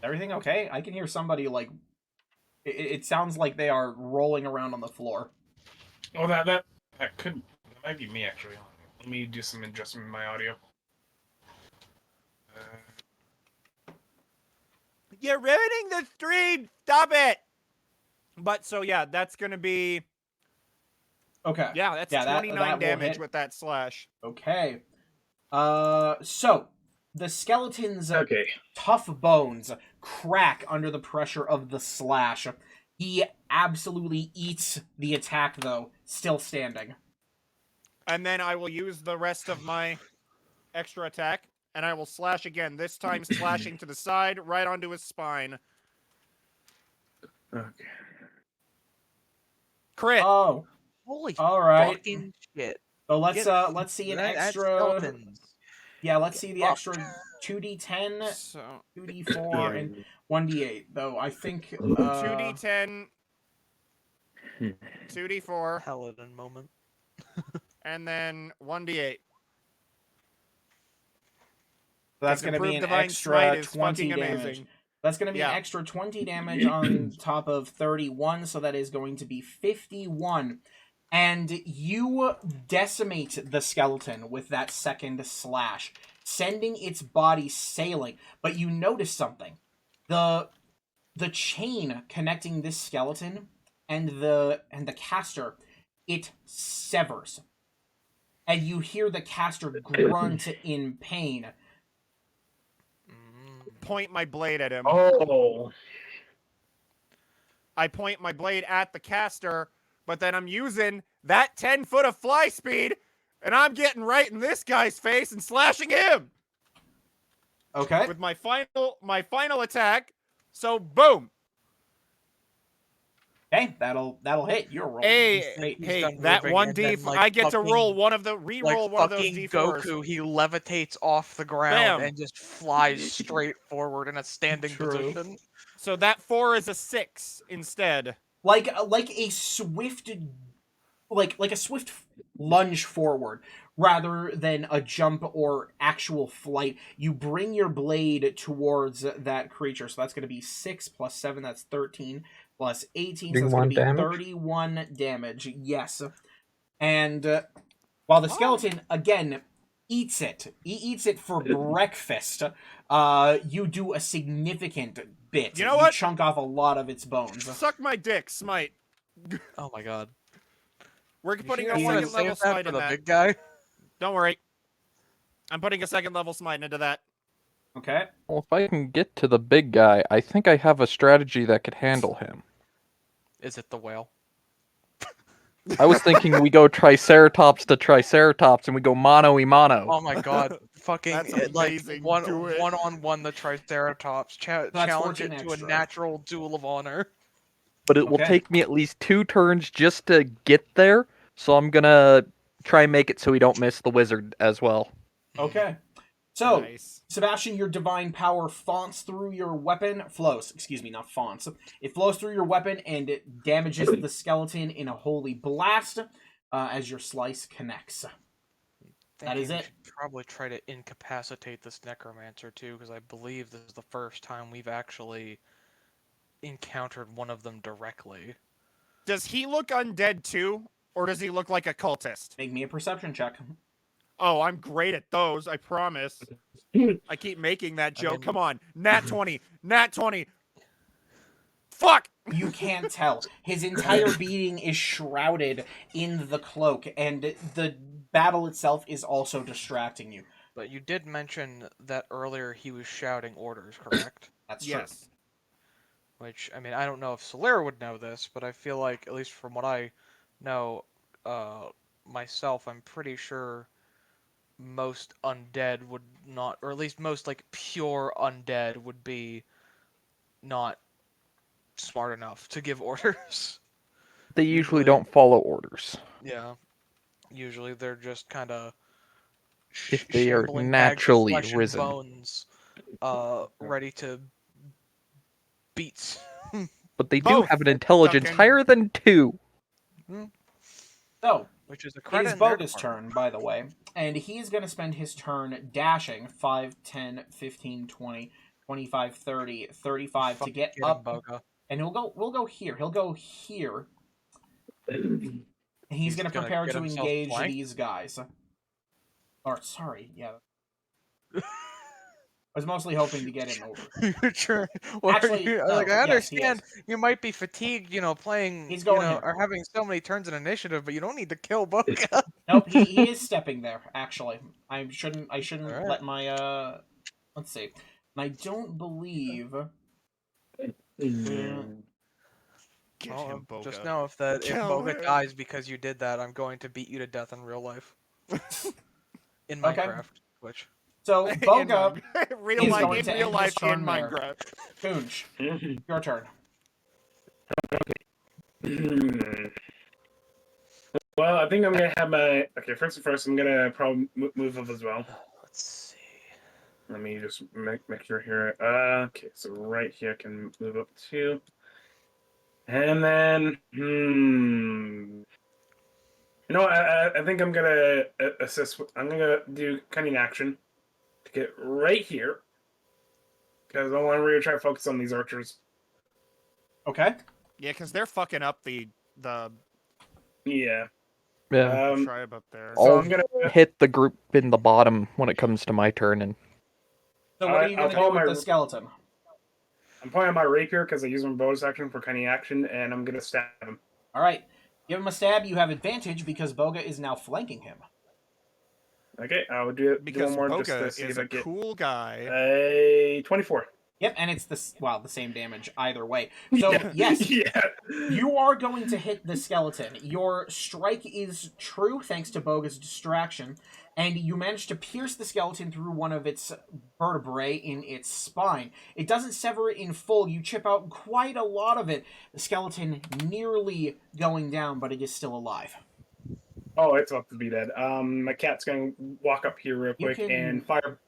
Everything okay? I can hear somebody, like... It sounds like they are rolling around on the floor. Oh, that might be me, actually. Let me do some adjustment in my audio. You're ruining the stream! Stop it! But, so yeah, that's gonna be... Okay. Yeah, that's that 29 will damage hit. with that slash. Okay. So, the skeleton's Okay. tough bones crack under the pressure of the slash. He absolutely eats the attack, though, still standing. And then I will use the rest of my extra attack, and I will slash again, this time slashing to the side, right onto his spine. Okay. Crit! Oh, Holy all right. fucking shit. So let's see an Add extra. skeletons. Yeah, let's see the Up. extra 2d10, So 2d4, and 1d8. Though I think 2d10, 2d4, Paladin moment. and then 1d8. that's Because going to be improved an divine extra smite is 20 fucking damage. amazing. That's going to be an Yeah. extra 20 damage on top of 31, so that is going to be 51. And you decimate the skeleton with that second slash, sending its body sailing. But you notice something. The chain connecting this skeleton and the caster, it severs. And you hear the caster grunt in pain. Point my blade at him. Oh. I point my blade at the caster, but then I'm using that 10 foot of fly speed, and I'm getting right in this guy's face and slashing him Okay. with my final attack. So boom. Okay, that'll hit. You're rolling. Hey, that moving, one and D. then, like, I get to roll fucking- one of the re-roll Like one of those fucking D4s. Goku, he levitates off the ground Bam. and just flies straight forward in a standing True. position. So that 4 is a 6 instead. Like a swift, like a swift lunge forward rather than a jump or actual flight. You bring your blade towards that creature, so that's going to be 6 plus 7. That's 13 plus 18. So that's going to be 31 damage. Yes, and while the skeleton again eats it, he eats it for breakfast. You do a significant bit. You know what? Chunk off a lot of its bones. Suck my dick, smite. Oh my god. We're putting You a sure you wanna second level save that smite for in the that. big guy? Don't worry. I'm putting a second level smite into that. Okay. Well, if I can get to the big guy, I think I have a strategy that could handle him. Is it the whale? I was thinking we go Triceratops to Triceratops and we go mano y mano. Oh my god. Fucking That's like amazing. one Do it. on one the Triceratops. That's Challenge 14 it to a extra. natural duel of honor. But it will Okay. take me at least 2 turns just to get there, so I'm gonna try and make it so we don't miss the wizard as well. Okay. So, Nice. Sebastian, your divine power fonts through your weapon. Excuse me, not fonts. It flows through your weapon and it damages the skeleton in a holy blast as your slice connects. That is We it. should probably try to incapacitate this necromancer too, because I believe this is the first time we've actually encountered one of them directly. Does he look undead too, or does he look like a cultist? Make me a perception check. Oh, I'm great at those, I promise. I keep making that joke. mean- Come on. Nat 20. Nat 20. Fuck! You can't tell. His entire being is shrouded in the cloak, and the battle itself is also distracting you. But you did mention that earlier he was shouting orders, correct? That's true. Yes. Which, I mean, I don't know if Solera would know this, but I feel like, at least from what I know myself, I'm pretty sure most undead would not, or at least most, like, pure undead would be not smart enough to give orders. They usually don't follow orders. Yeah. Usually they're just kind of If they are shambling naturally bags of flesh and risen. bones, ready to beat. But they do Both, have an intelligence Duncan. higher than 2. So, Which is a it credit is in their Boga's department. turn, by the way, and he is going to spend his turn dashing 5, 10, 15, 20, 25, 30, 35 to Fucking get him, up, Boga. and we'll go here. He'll go here. And he's going to gonna prepare get to himself engage flanked? these guys. Or, sorry, yeah. I was mostly hoping to get him over. You're trying. Well, Actually, you, no, like I yes, he understand you might be fatigued, playing, He's going here. or having so many turns in initiative, but you don't need to kill Boga. Nope, he is stepping there, actually. I shouldn't Alright. let my, let's see. And I don't believe... Get Well, him, Boga. just know if Kill Boga him. dies because you did that, I'm going to beat you to death in real life. In Okay. Minecraft, which So, In Boga, real is life, going in to real end life, his turn in there. Minecraft. Coonch, your turn. Well, I think I'm gonna have my. Okay, first and first, I'm gonna probably move up as well. Let's see. Let me just make sure here. Okay, so right here I can move up too. And then, you know, I think I'm gonna assist. I'm gonna do cunning action to get right here because I want to really try to focus on these archers. Okay. Yeah, because they're fucking up the Yeah. Yeah. tribe up there. So I'll I'm gonna. hit the group in the bottom when it comes to my turn, and So what are you I'll going to do pull with my- the skeleton? I'm pulling out my rapier because I use my bonus action for cunning action, and I'm gonna stab him. All right. Give him a stab. You have advantage because Boga is now flanking him. Okay, I would do Because one more just to Boga see is if I a get cool guy. a 24. Yep, and it's the same damage either way. So yes, Yeah. you are going to hit the skeleton. Your strike is true thanks to Boga's distraction, and you manage to pierce the skeleton through one of its vertebrae in its spine. It doesn't sever it in full. You chip out quite a lot of it. The skeleton nearly going down, but it is still alive. Oh, it's about to be dead. My cat's gonna walk up here real You quick can- and fire.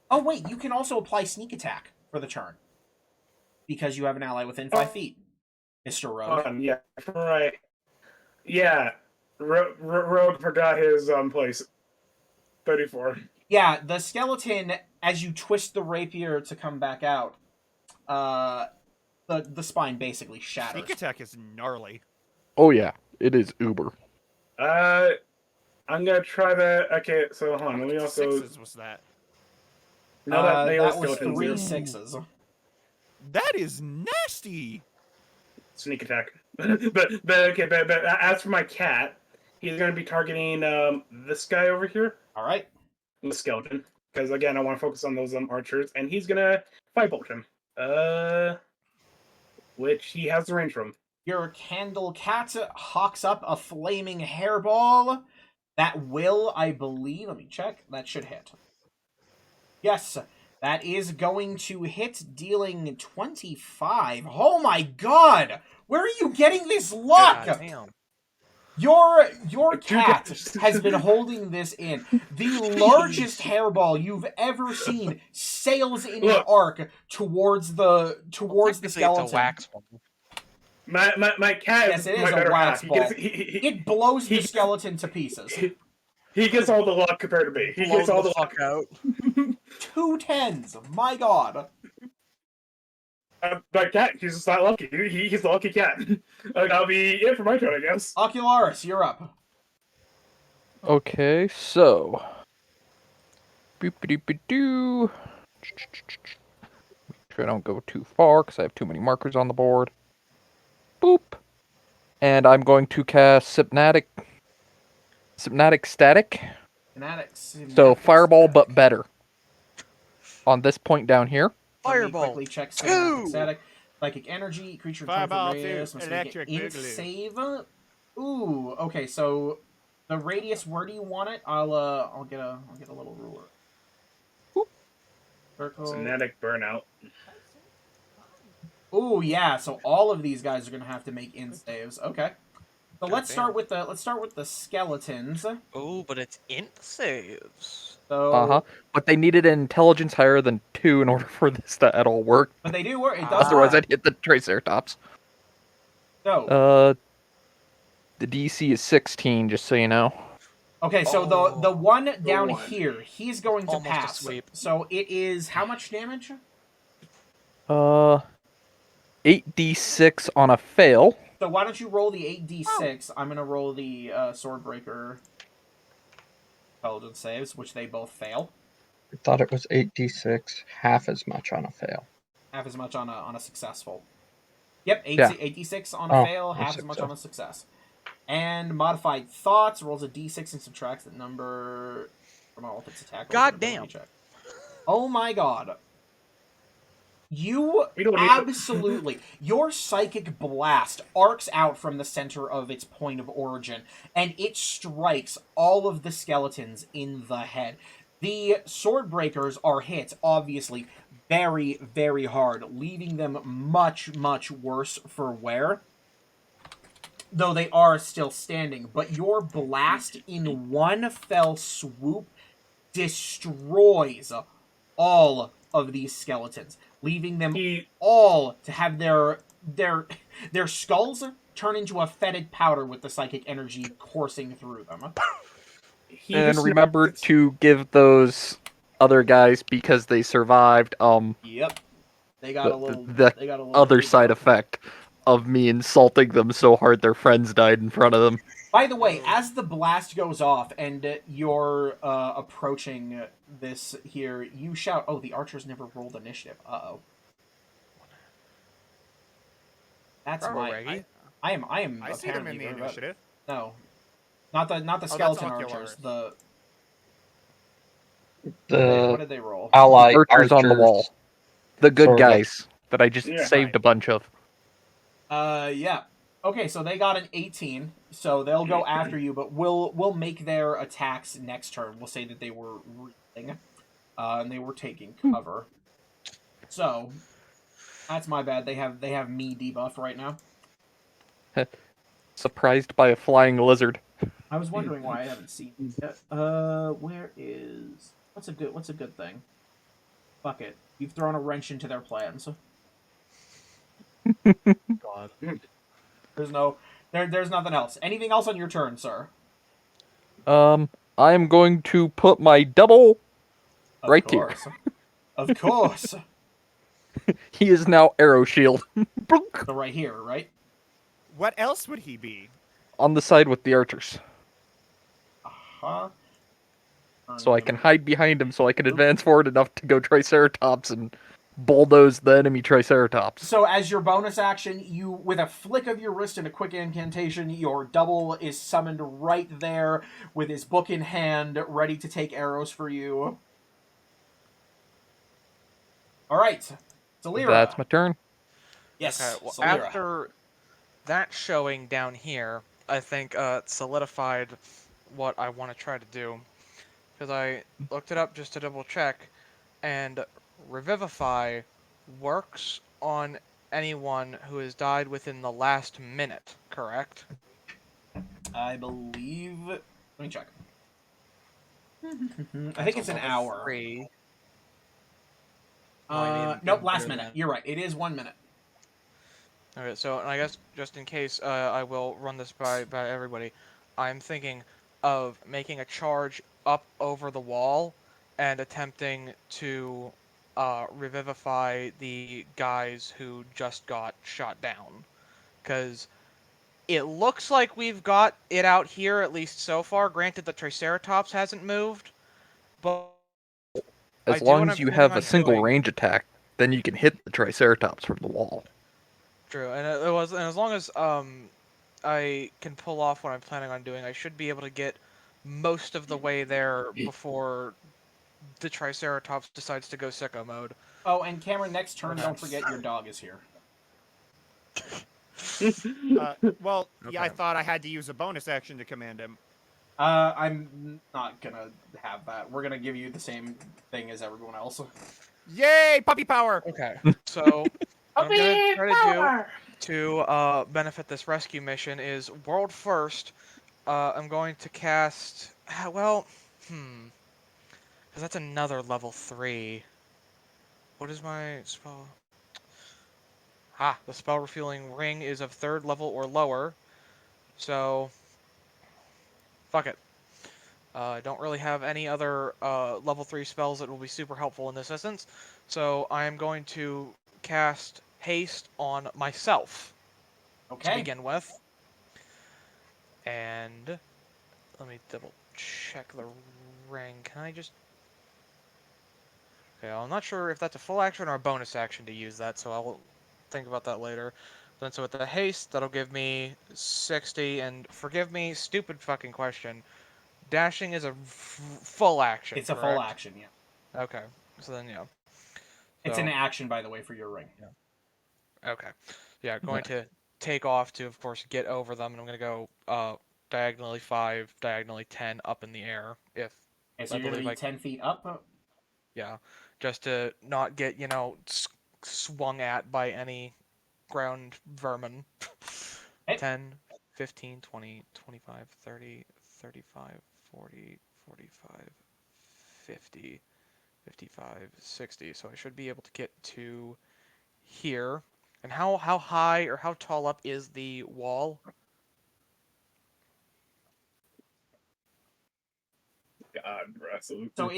Oh wait, you can also apply sneak attack for the turn because you have an ally within 5 feet, Mr. Rogue. Yeah, right. Yeah, Rogue forgot his place. 34. Yeah, the skeleton, as you twist the rapier to come back out, the spine basically shatters. Sneak attack is gnarly. oh yeah, it is uber. I'm gonna try that. Okay, so hold on. Let me also. Sixes was that? No, that they that were was skeletons 3 here. 6s. That is nasty. Sneak attack. but as for my cat, he's gonna be targeting this guy over here, All right. the skeleton, because again I want to focus on those archers, and he's gonna firebolt him. Which he has the range from. Your candle cat hawks up a flaming hairball. That will, I believe, let me check. That should hit. Yes, that is going to hit, dealing 25. Oh my god! Where are you getting this luck? God damn. Your cat has been holding this in. The largest hairball you've ever seen sails in an arc towards the Technically, skeleton. it's a wax one. My cat Yes, is it my is a better wax half. ball. He It blows the he- skeleton to pieces. he gets all the luck compared to me. He Blow gets all the fuck luck. out. 2 10s. My god. My cat, he's just not lucky. He's the lucky cat. That'll be it for my turn, I guess. Ocularis, you're up. Okay, so boop-a-doop-a-doo. Make sure I don't go too far because I have too many markers on the board. Boop. And I'm going to cast Hypnotic Static. Fanatics. So Fireball, but better. On this point down here. Fireball. Quickly check Two. static. Psychic energy. Creature Fireball, radius. two. Must make Electric an int boogaloo. save. Ooh. Okay. So the radius. Where do you want it? I'll get a little ruler. Boop. Circle. Kinetic burnout. Ooh, yeah. So all of these guys are gonna have to make int saves. Okay. So let's start with the skeletons. Oh, but it's int saves. So But they needed an intelligence higher than 2 in order for this to at all work. but they do work. It does Otherwise, work. I'd hit the Triceratops. So The DC is 16, just so you know. okay, so the one down one. here, he's going to Almost a pass. sweep. So it is how much damage? 8d6 on a fail. So why don't you roll the 8d6? I'm gonna roll the Swordbreaker intelligence saves, which they both fail. I thought it was 8d6, half as much on a fail. Half as much on a successful. Yep, 8d6 on a Oh, fail, a half as much success. on a success. And modified thoughts rolls a d6 and subtracts the number from all of its attack. rolls God and ability damn. check. Oh my god. You We don't need absolutely, your psychic blast arcs out from the center of its point of origin, and it strikes all of the skeletons in the head. The Swordbreakers are hit, obviously, very, very hard, leaving them much, much worse for wear. though they are still standing. But your blast in one fell swoop destroys all of these skeletons, leaving them all to have their skulls turn into a fetid powder with the psychic energy coursing through them. And remember to give those other guys, because they survived, Yep. They got a little. the They got a little other side up. effect of me insulting them so hard their friends died in front of them. By the way, as the blast goes off and you're approaching this here, you shout, "Oh, the archers never rolled initiative." Uh-oh. That's my. I am. I see them in the initiative. No, not the skeleton archers. What did they roll? Ally Archers on the wall. The good guys that I just saved a bunch of. Yeah. Okay, so they got an 18, so they'll go after you, but we'll make their attacks next turn. We'll say that they were reeling, and they were taking cover. So that's my bad. They have me debuff right now. Surprised by a flying lizard. I was wondering why I haven't seen it yet. Where is what's a good thing? Fuck it. You've thrown a wrench into their plans. God. There's nothing else. Anything else on your turn, sir? I am going to put my double right here. Of course. He is now arrow shield. So right here, right? What else would he be? On the side with the archers. Uh-huh. So I can hide behind him, so I can advance forward enough to go Triceratops and bulldoze the enemy Triceratops. So as your bonus action, you, with a flick of your wrist and a quick incantation, your double is summoned right there with his book in hand, ready to take arrows for you. Alright. Salira. That's my turn. Yes. Okay, well, Salira. after that showing down here, I think solidified what I want to try to do. Because I looked it up just to double check, and Revivify works on anyone who has died within the last minute, correct? I believe... Let me check. I think it's an hour. 3. Nope, last minute. You're right. It is 1 minute. Okay, so I guess just in case I will run this by everybody, I'm thinking of making a charge up over the wall and attempting to revivify the guys who just got shot down. Because it looks like we've got it out here, at least so far. Granted, the Triceratops hasn't moved, but as long as you have a single range attack, then you can hit the Triceratops from the wall. True, and as long as I can pull off what I'm planning on doing, I should be able to get most of the way there before the Triceratops decides to go sicko mode. Oh, and Cameron, next turn, don't forget your dog is here. Yeah, I thought I had to use a bonus action to command him. I'm not gonna have that. We're gonna give you the same thing as everyone else. Yay, puppy power! Okay, so what I'm gonna try to do to benefit this rescue mission is world first. I'm going to cast. Well, because that's another level 3. What is my spell? The spell refueling ring is of 3rd level or lower. So, fuck it. I don't really have any other level 3 spells that will be super helpful in this instance. So I am going to cast haste on myself to begin with. And let me double check the ring. Can I just... Okay, I'm not sure if that's a full action or a bonus action to use that, so I'll think about that later. Then so with the haste, that'll give me 60, and forgive me, stupid fucking question. Dashing is a full action, It's a full action, yeah. Okay, so then, yeah. It's an action, by the way, for your ring. Yeah. Okay. Yeah, going to take off to, of course, get over them, and I'm going to go diagonally 5, diagonally 10 up in the air. If so you're going to be 10 feet up? Yeah, just to not get, swung at by any ground vermin. 10, 15, 20, 25, 30, 35, 40, 45, 50, 55, 60. So I should be able to get to here. And how high or how tall up is the wall? God, absolutely. So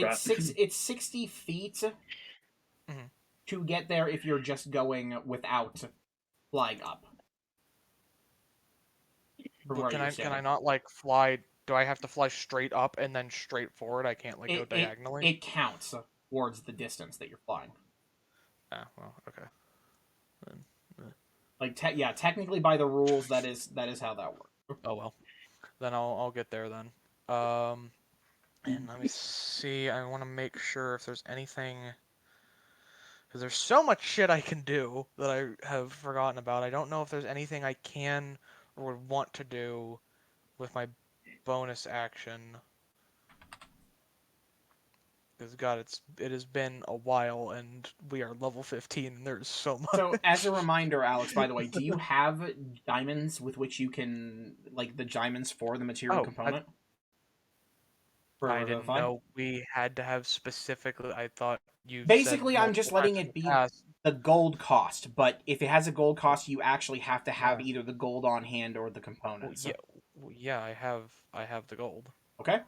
it's 60 feet to get there if you're just going without flying up. But can I not like fly? Do I have to fly straight up and then straight forward? I can't like go diagonally. It counts towards the distance that you're flying. Ah, well, okay. Like technically by the rules, that is how that works. Oh well, then I'll get there then. And let me see. I want to make sure if there's anything, because there's so much shit I can do that I have forgotten about. I don't know if there's anything I can or would want to do with my bonus action. Because God, it has been a while, and we are level 15, and there's so much. So, as a reminder, Alex, by the way, do you have diamonds with which you can, like, the diamonds for the material component? I didn't know we had to have specifically. I thought you basically, said I'm just letting it be the gold cost, but if it has a gold cost, you actually have to have either the gold on hand or the components. Yeah, I have the gold. Okay,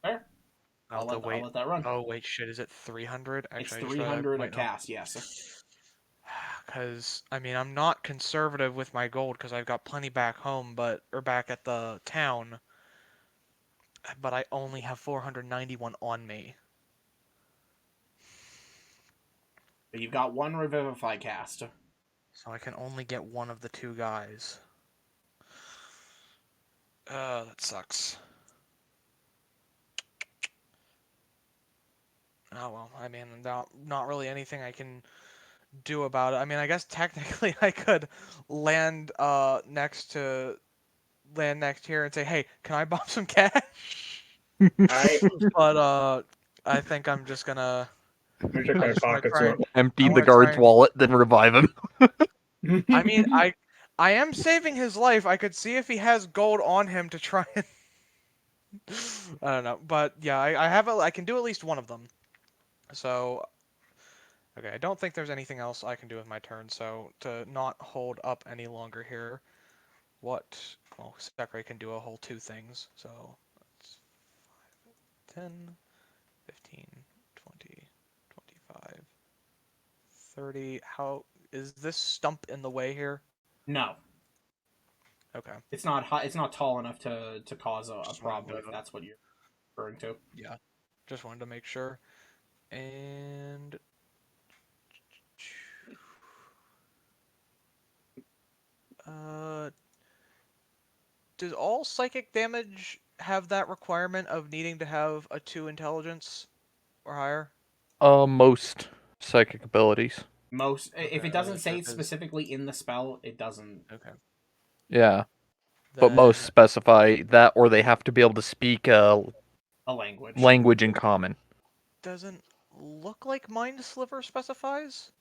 fair. I'll let that run. Oh wait, shit! Is it 300? Actually, it's 300 a cast. Yes. Because I mean, I'm not conservative with my gold because I've got plenty back home, or back at the town. But I only have 491 on me. But you've got one Revivify cast. So I can only get one of the two guys. That sucks. Oh well, I mean, not really anything I can do about it. I mean, I guess technically I could land next here and say, "Hey, can I bomb some cash?" But I think I'm just gonna check my pockets. Empty the guard's wallet, then revive him. I mean, I am saving his life. I could see if he has gold on him to try and I don't know, but yeah, I can do at least one of them. So, okay, I don't think there's anything else I can do with my turn, so to not hold up any longer here, well, Sakura can do a whole 2 things, so that's 5, 10, 15, 20, 25, 30, is this stump in the way here? No. Okay. It's not high, it's not tall enough to cause a problem if that's what you're referring to. Yeah. Just wanted to make sure. And does all psychic damage have that requirement of needing to have a 2 intelligence or higher? Most psychic abilities. Most, if it doesn't say it specifically in the spell, it doesn't. Okay. Yeah. But most specify that, or they have to be able to speak a language. Language in common. Doesn't look like Mind Sliver specifies?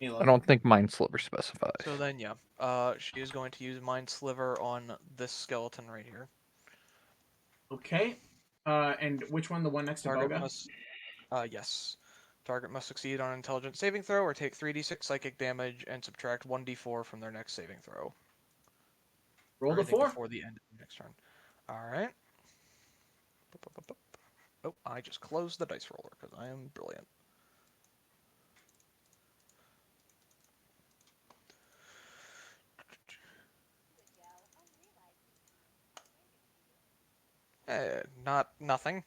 I don't think Mind Sliver specifies. So then, yeah. She is going to use Mind Sliver on this skeleton right here. Okay. And which one? The one next to Boga? Yes. Target must succeed on an intelligence saving throw or take 3d6 psychic damage and subtract 1d4 from their next saving throw. Roll the 4. Before the end of the next turn. Alright. Oh, I just closed the dice roller because I am brilliant. Nothing.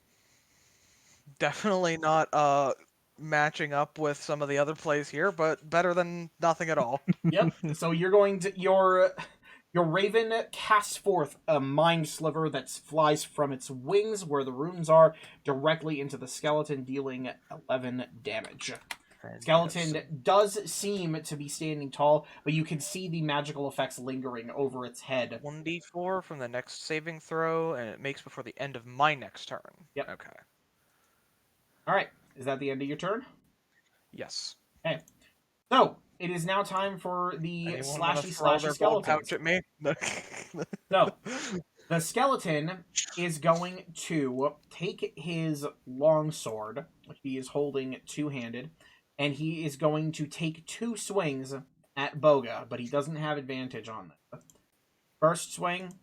Definitely not matching up with some of the other plays here, but better than nothing at all. Yep. So you're going to your raven casts forth a mind sliver that flies from its wings where the runes are directly into the skeleton, dealing 11 damage. Skeleton does seem to be standing tall, but you can see the magical effects lingering over its head. 1d4 from the next saving throw, and it makes before the end of my next turn. Yep. Okay. Alright. Is that the end of your turn? Yes. Okay. So, it is now time for the slashy skeletons. Pouch at me? So, the skeleton is going to take his longsword, which he is holding two-handed, and he is going to take 2 swings at Boga, but he doesn't have advantage on them. First swing,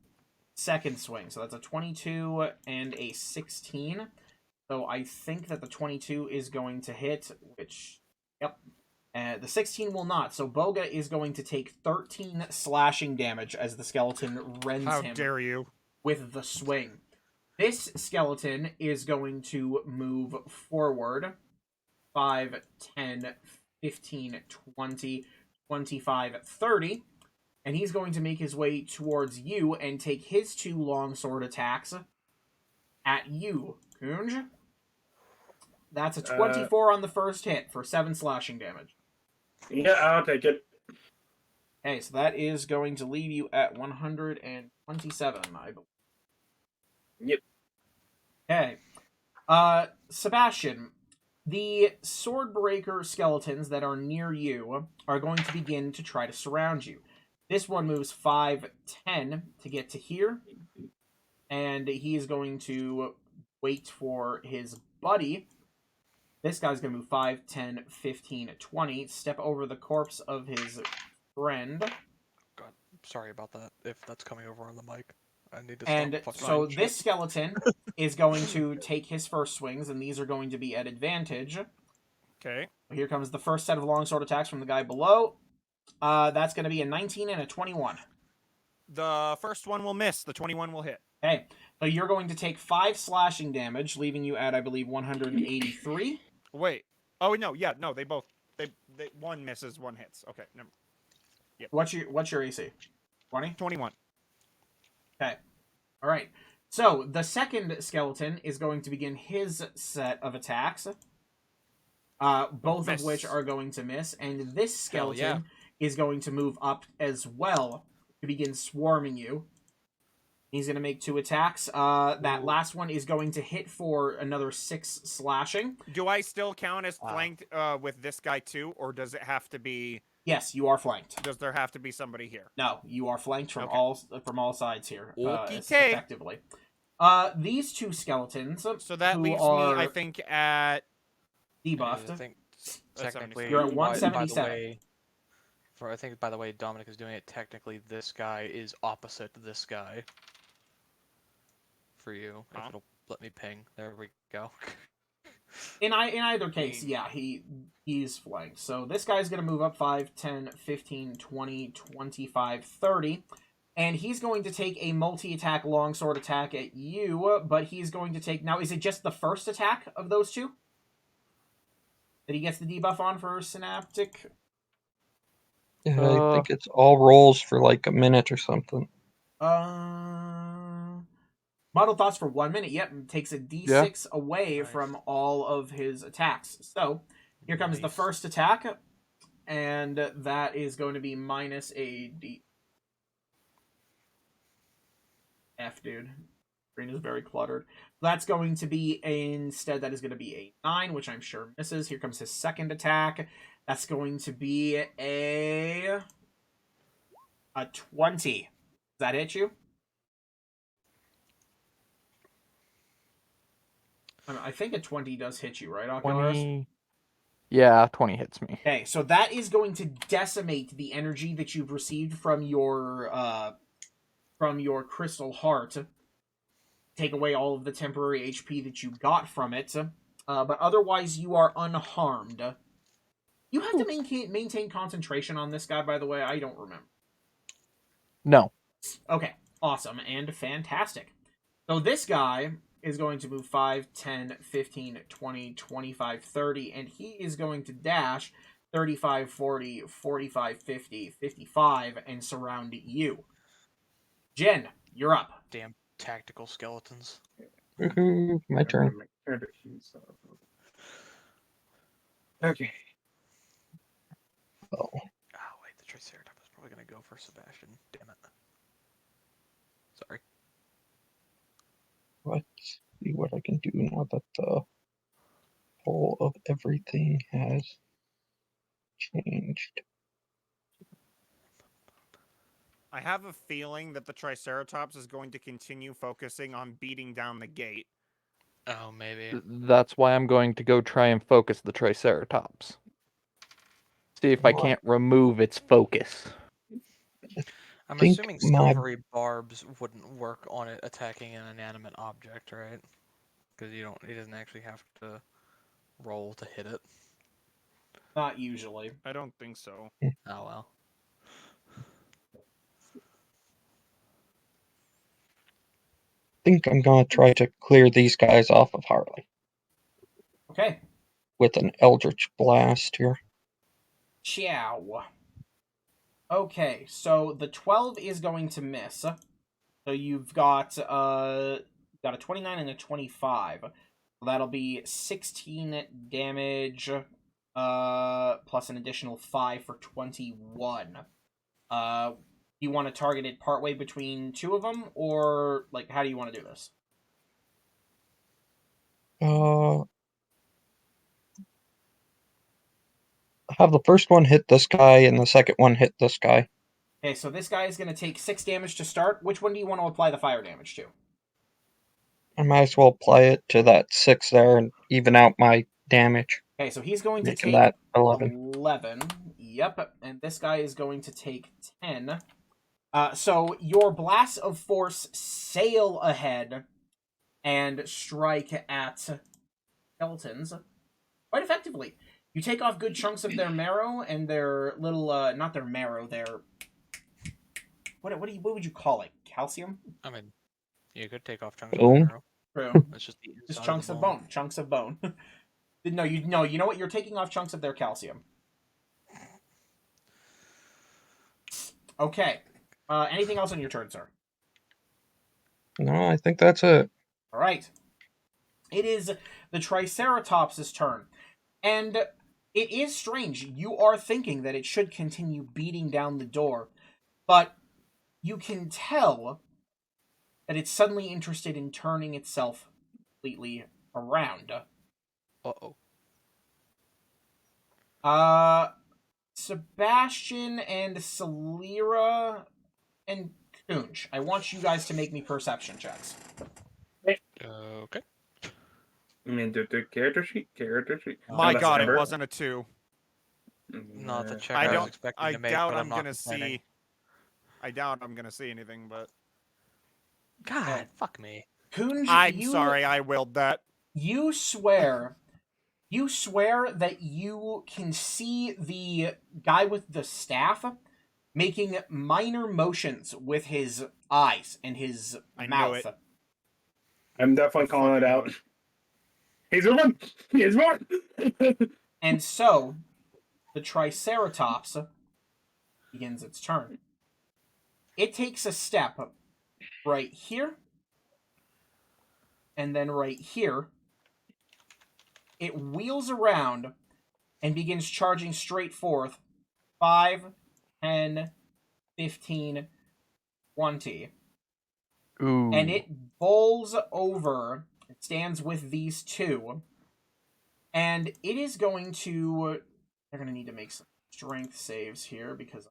second swing. So that's a 22 and a 16. So I think that the 22 is going to hit, which, yep. The 16 will not. So Boga is going to take 13 slashing damage as the skeleton rends How him dare you? with the swing. This skeleton is going to move forward 5, 10, 15, 20, 25, 30. And he's going to make his way towards you and take his 2 longsword attacks at you, Kunj. That's a 24 on the first hit for 7 slashing damage. Yeah, I'll take it. Okay, so that is going to leave you at 127, I believe. Yep. Okay. Sebastian, the Swordbreaker skeletons that are near you are going to begin to try to surround you. This one moves 5, 10 to get to here. And he is going to wait for his buddy. This guy's going to move 5, 10, 15, 20. Step over the corpse of his friend. God, sorry about that. If that's coming over on the mic, I need to And stop fucking so with this shit. skeleton is going to take his first swings, and these are going to be at advantage. Okay. Here comes the first set of longsword attacks from the guy below. That's going to be a 19 and a 21. The first one will miss. The 21 will hit. Okay, so you're going to take 5 slashing damage, leaving you at, I believe, 183. Wait. Oh no. Yeah. No. They both. They one misses. One hits. Okay. Never. Yep. What's your AC? 20? 21. Okay. All right. So the second skeleton is going to begin his set of attacks, both of which are going to miss, and this skeleton is going to move up as well to begin swarming you. He's going to make 2 attacks. That last one is going to hit for another 6 slashing. Do I still count as flanked with this guy too, or does it have to be? Yes, you are flanked. Does there have to be somebody here? No, you are flanked from Okay. all sides here. Okay. Effectively. These 2 skeletons. So that who leaves me, are I think, at debuffed. I think That's technically, You're at by the 177. way, I think by the way Dominic is doing it, technically this guy is opposite to this guy. For you, if it'll let me ping. There we go. In either case, yeah, he's flanked. So this guy's going to move up 5, 10, 15, 20, 25, 30. And he's going to take a multi-attack longsword attack at you, but he's going to take... Now, is it just the first attack of those 2? That he gets the debuff on for Synaptic? Yeah, I think it's all rolls for like a minute or something. Model thoughts for 1 minute. Yep, takes a d6 away from all of his attacks. So, here comes the first attack, and that is going to be minus a d... F, dude. Screen is very cluttered. That's going to be, instead, that is going to be a 9, which I'm sure misses. Here comes his second attack. That's going to be a 20. Does that hit you? I think a 20 does hit you, right, Oculus? 20. Yeah, 20 hits me. Okay, so that is going to decimate the energy that you've received from your crystal heart. Take away all of the temporary HP that you got from it. But otherwise, you are unharmed. You have to maintain concentration on this guy, by the way. I don't remember. No. Okay, awesome and fantastic. So this guy is going to move 5, 10, 15, 20, 25, 30, and he is going to dash 35, 40, 45, 50, 55, and surround you. Jen, you're up. Damn tactical skeletons. Woohoo, my turn. Okay. Oh, Oh wait, the Triceratops is probably gonna go for Sebastian. Damn it. Sorry. let's see what I can do now that the whole of everything has changed. I have a feeling that the Triceratops is going to continue focusing on beating down the gate. Oh, maybe. That's why I'm going to go try and focus the Triceratops. See if I can't remove its focus. I'm think assuming my- silvery barbs wouldn't work on it attacking an inanimate object, right? Because he doesn't actually have to roll to hit it. Not usually. I don't think so. Oh well. think I'm gonna try to clear these guys off of Harley Okay. with an Eldritch Blast here. Ciao. Okay, so the 12 is going to miss. So you've got a 29 and a 25. That'll be 16 damage, plus an additional 5 for 21. You want to target it partway between two of them, or like how do you want to do this? Have the first one hit this guy and the second one hit this guy. Okay, so this guy is going to take 6 damage to start. Which one do you want to apply the fire damage to? I might as well apply it to that 6 there and even out my damage. Okay, so he's going to Making take that 11. 11. Yep, and this guy is going to take 10. So your blasts of force sail ahead and strike at skeletons quite effectively. You take off good chunks of their marrow and their little, not their marrow, their... What would you call it? Calcium? I mean, you could take off chunks Bone? of marrow. True. That's just the Just inside chunks the of bone. Chunks of bone. No, you know what? You're taking off chunks of their calcium. Okay. Anything else on your turn, sir? No, I think that's it. All right. It is the Triceratops' turn. And it is strange. You are thinking that it should continue beating down the door, but you can tell that it's suddenly interested in turning itself completely around. Uh-oh. Sebastian and Celira and Kunj, I want you guys to make me perception checks. Okay. I mean, the character sheet? Character sheet? My Not a god, it cyber? wasn't a 2. Not the check I I, was don't- expecting I to make, doubt but I'm not gonna complaining. see. I doubt I'm gonna see anything, but God, fuck me. Kunj, I'm sorry I willed that. You swear that you can see the guy with the staff making minor motions with his eyes and his I knew mouth. it. I'm definitely calling it fucking out. knew He's one! He's one! And so, the Triceratops begins its turn. It takes a step right here, and then right here. It wheels around and begins charging straight forth 5, 10, 15, 20. Ooh. And it bowls over, it stands with these two, and it is going to... They're going to need to make some strength saves here because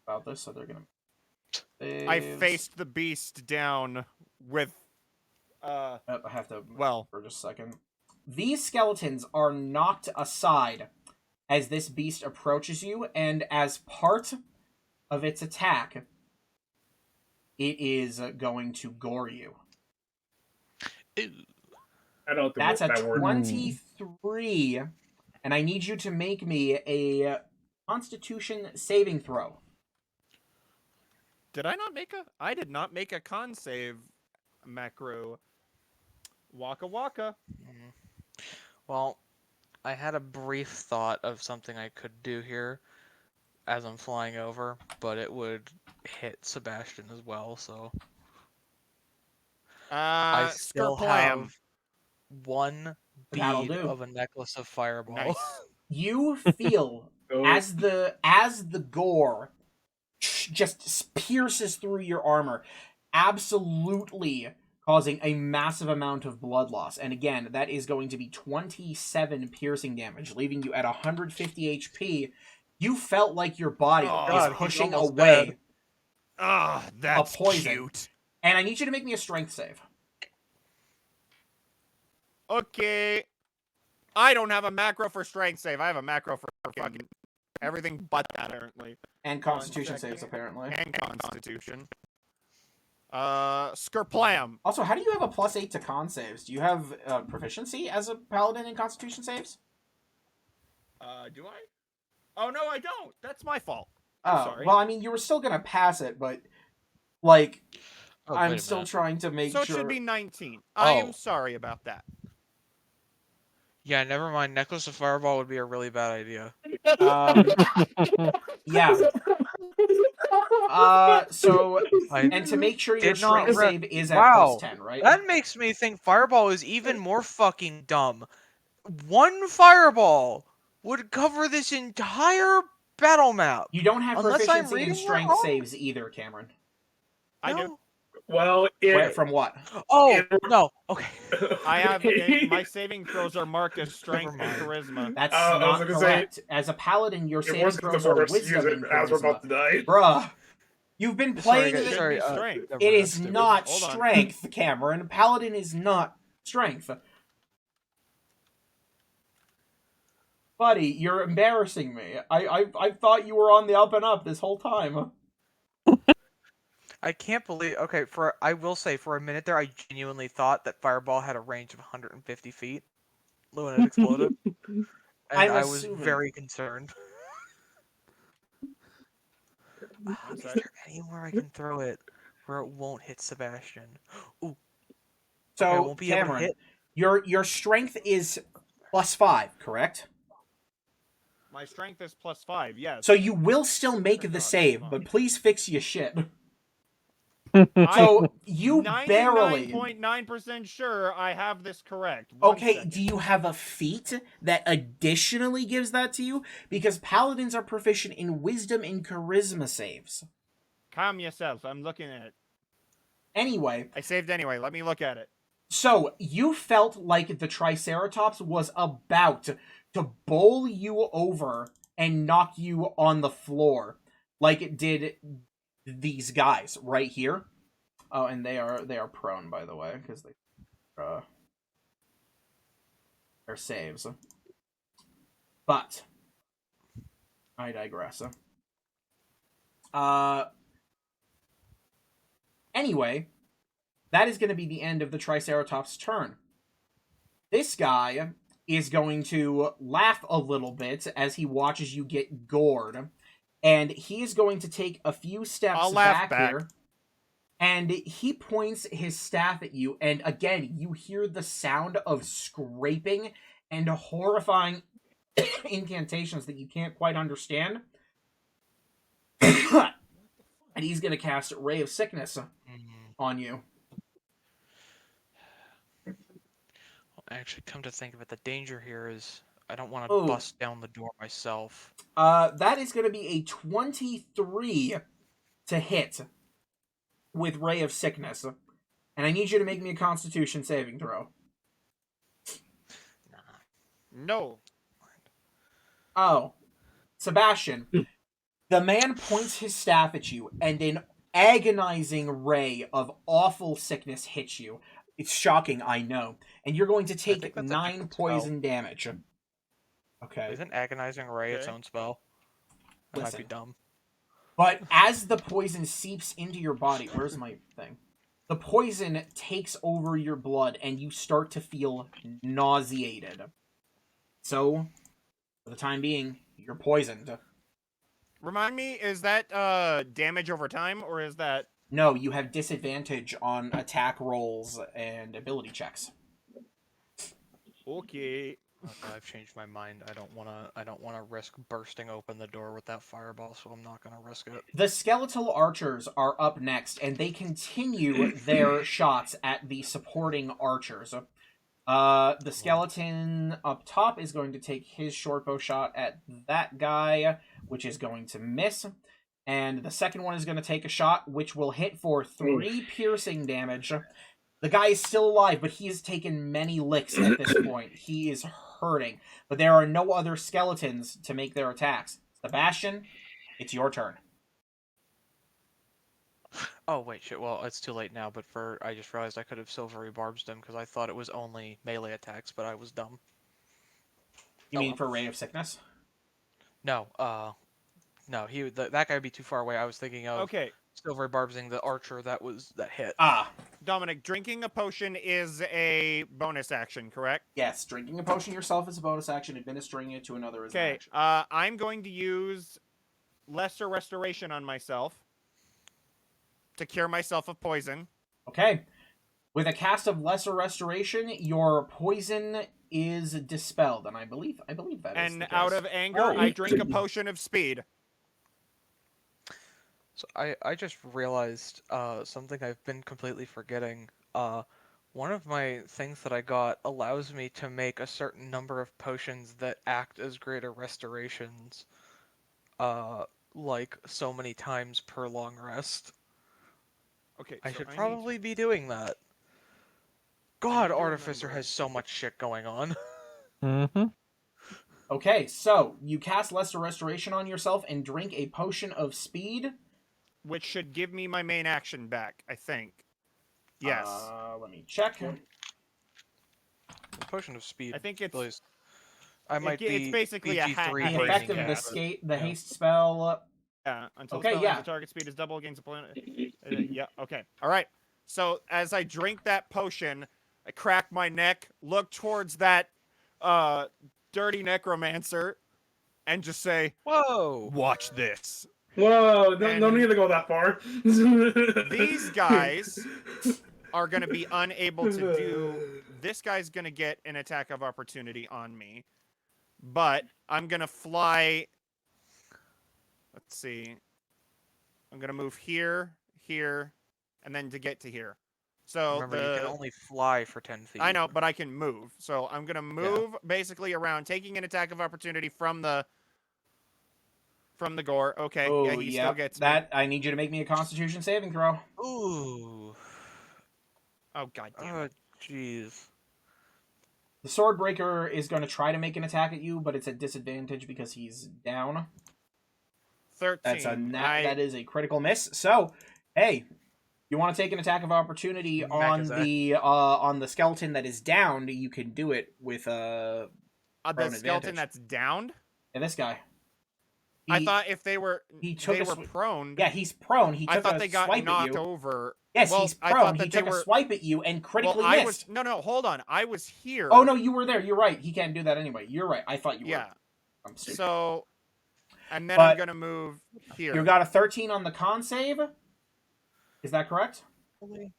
about this, so they're going to... I faced the beast down with. I have to... Well. For just a second. These skeletons are knocked aside as this beast approaches you, and as part of its attack, it is going to gore you. Ew. I don't think That's a that word. 23, and I need you to make me a Constitution saving throw. Did I not make a? I did not make a con save, macro. Waka waka. Well, I had a brief thought of something I could do here as I'm flying over, but it would hit Sebastian as well, so I still have one That'll bead do. of a necklace of fireball. Nice. You feel as the gore just pierces through your armor, absolutely causing a massive amount of blood loss. And again, that is going to be 27 piercing damage, leaving you at 150 HP. You felt like your body is pushing away. Ah, that's poison. cute. And I need you to make me a strength save. Okay. I don't have a macro for strength save. I have a macro for fucking everything but that, apparently. And constitution saves, second. apparently. And constitution. Skerplam. Also, how do you have a +8 to con saves? Do you have proficiency as a paladin in constitution saves? Do I? Oh, no, I don't. That's my fault. Oh, I'm sorry. well, I mean, you were still gonna pass it, but, like, Oh, I'm wait a still minute. trying to make So sure... it should be 19. I am Oh. sorry about that. Yeah, never mind. Necklace of Fireball would be a really bad idea. Yeah. So, and to make sure your did not strength re- save is at Wow. +10, right? That makes me think Fireball is even more fucking dumb. One Fireball would cover this entire battle map. You don't have Unless I'm proficiency in reading that strength wrong? saves either, Cameron. I No. do. Well, Wait, from what? Oh, no. Okay. I have my saving throws are marked as strength and mind. charisma. That's I was not gonna say, correct. As a paladin, your If saving worse comes throws to are worse, use wisdom it and as we're about charisma. to die. Bruh. You've been playing Sorry, this... sorry, It should be strength. never It mind, is that's stupid. not Hold on. strength, Cameron. Paladin is not strength. Buddy, you're embarrassing me. I thought you were on the up and up this whole time. I can't believe. Okay, I will say, for a minute there, I genuinely thought that Fireball had a range of 150 feet when it exploded, and I'm I was assuming. very concerned. Is there anywhere I can throw it where it won't hit Sebastian? Ooh. So, okay, I won't be able to Cameron, hit. your strength is +5, correct? My strength is +5, yes. So you will still make the God, save, fine. but please fix your shit. I'm So you barely... 99.9% sure I have this correct. Okay, do you have a feat that additionally gives that to you? Because paladins are proficient in wisdom and charisma saves. Calm yourself. I'm looking at it. Anyway, I saved anyway. Let me look at it. so you felt like the Triceratops was about to bowl you over and knock you on the floor, like it did these guys right here. Oh, and they are prone, by the way, because they're saves. But I digress. Anyway, that is going to be the end of the Triceratops' turn. This guy is going to laugh a little bit as he watches you get gored, and he is going to take a few steps I'll laugh back. here, and he points his staff at you, and again, you hear the sound of scraping and horrifying incantations that you can't quite understand. And he's going to cast Ray of Sickness on you. Actually, come to think of it, the danger here is I don't want to bust down the door myself. That is going to be a 23 to hit with Ray of Sickness. And I need you to make me a Constitution saving throw. No. Oh. Sebastian. The man points his staff at you, and an agonizing ray of awful sickness hits you. It's shocking, I know. And you're going to take 9 poison damage. Okay. Isn't Agonizing Ray its own spell? That might be dumb. But as the poison seeps into your body... Where's my thing? The poison takes over your blood, and you start to feel nauseated. So, for the time being, you're poisoned. Remind me, is that damage over time, or is that... No, you have disadvantage on attack rolls and ability checks. Okay. Okay, I've changed my mind. I don't wanna risk bursting open the door with that fireball, so I'm not gonna risk it. The skeletal archers are up next, and they continue their shots at the supporting archers. The skeleton up top is going to take his shortbow shot at that guy, which is going to miss. And the second one is going to take a shot, which will hit for 3 piercing damage. The guy is still alive, but he has taken many licks at this point. He is hurting. But there are no other skeletons to make their attacks. Sebastian, it's your turn. Oh wait, shit. Well, it's too late now. But I just realized I could have silvery barbs him because I thought it was only melee attacks, but I was dumb. You mean for Ray of Sickness? No, no. That guy would be too far away. I was thinking of Okay, silvery barbsing the archer that hit. Ah, Dominic, drinking a potion is a bonus action, correct? yes. Drinking a potion yourself is a bonus action. Administering it to another is an Okay, action. I'm going to use Lesser Restoration on myself to cure myself of poison. Okay. With a cast of Lesser Restoration, your poison is dispelled, and I believe that is the And case. out of anger, Oh. I drink a potion of speed. So I just realized something I've been completely forgetting. One of my things that I got allows me to make a certain number of potions that act as greater restorations, like so many times per long rest. Okay, I so should need probably be doing that. God, need to Artificer remember- has so much shit going on. Mm-hmm. Okay, so you cast Lesser Restoration on yourself and drink a potion of speed. which should give me my main action back, I think. Yes. Let me check. The potion of speed. I think it's- really I might it's be basically a BG3 The haste effect braining of the it, but- the haste spell. Yeah, until Okay, spell yeah. ends, the target speed is double against opponent. Yeah, okay. All right. So as I drink that potion, I crack my neck, look towards that dirty necromancer, and just say, Whoa! "Watch this." Whoa! No And- need to go that far. These guys are going to be unable to do. This guy's going to get an attack of opportunity on me, but I'm going to fly. Let's see. I'm going to move here, here, and then to get to here. So Remember, you can only fly for 10 feet. I know, but I can move. So I'm going to move basically around, taking an attack of opportunity from the gore. Okay, Oh, yeah, he still gets me. that. I need you to make me a Constitution saving throw. Ooh. Oh, god damn Oh, it. jeez. The Swordbreaker is going to try to make an attack at you, but it's at disadvantage because he's down. 13. That's that is a critical miss. So, hey, you want to take an attack of opportunity on the skeleton that is downed? You can do it with the prone skeleton advantage. that's downed? And this guy. I thought if they were took they a were sw- prone. Yeah, he's prone. He took I thought a they got swipe at knocked you. over. Yes, Well, he's I prone. thought He that took they a were- swipe at you and critically I missed. was no, hold on. I was here. Oh no, you were there. You're right. He can't do that anyway. You're right. I thought you were. Yeah. I'm stupid. So, and then But I'm gonna move here. You got a 13 on the con save. Is that correct?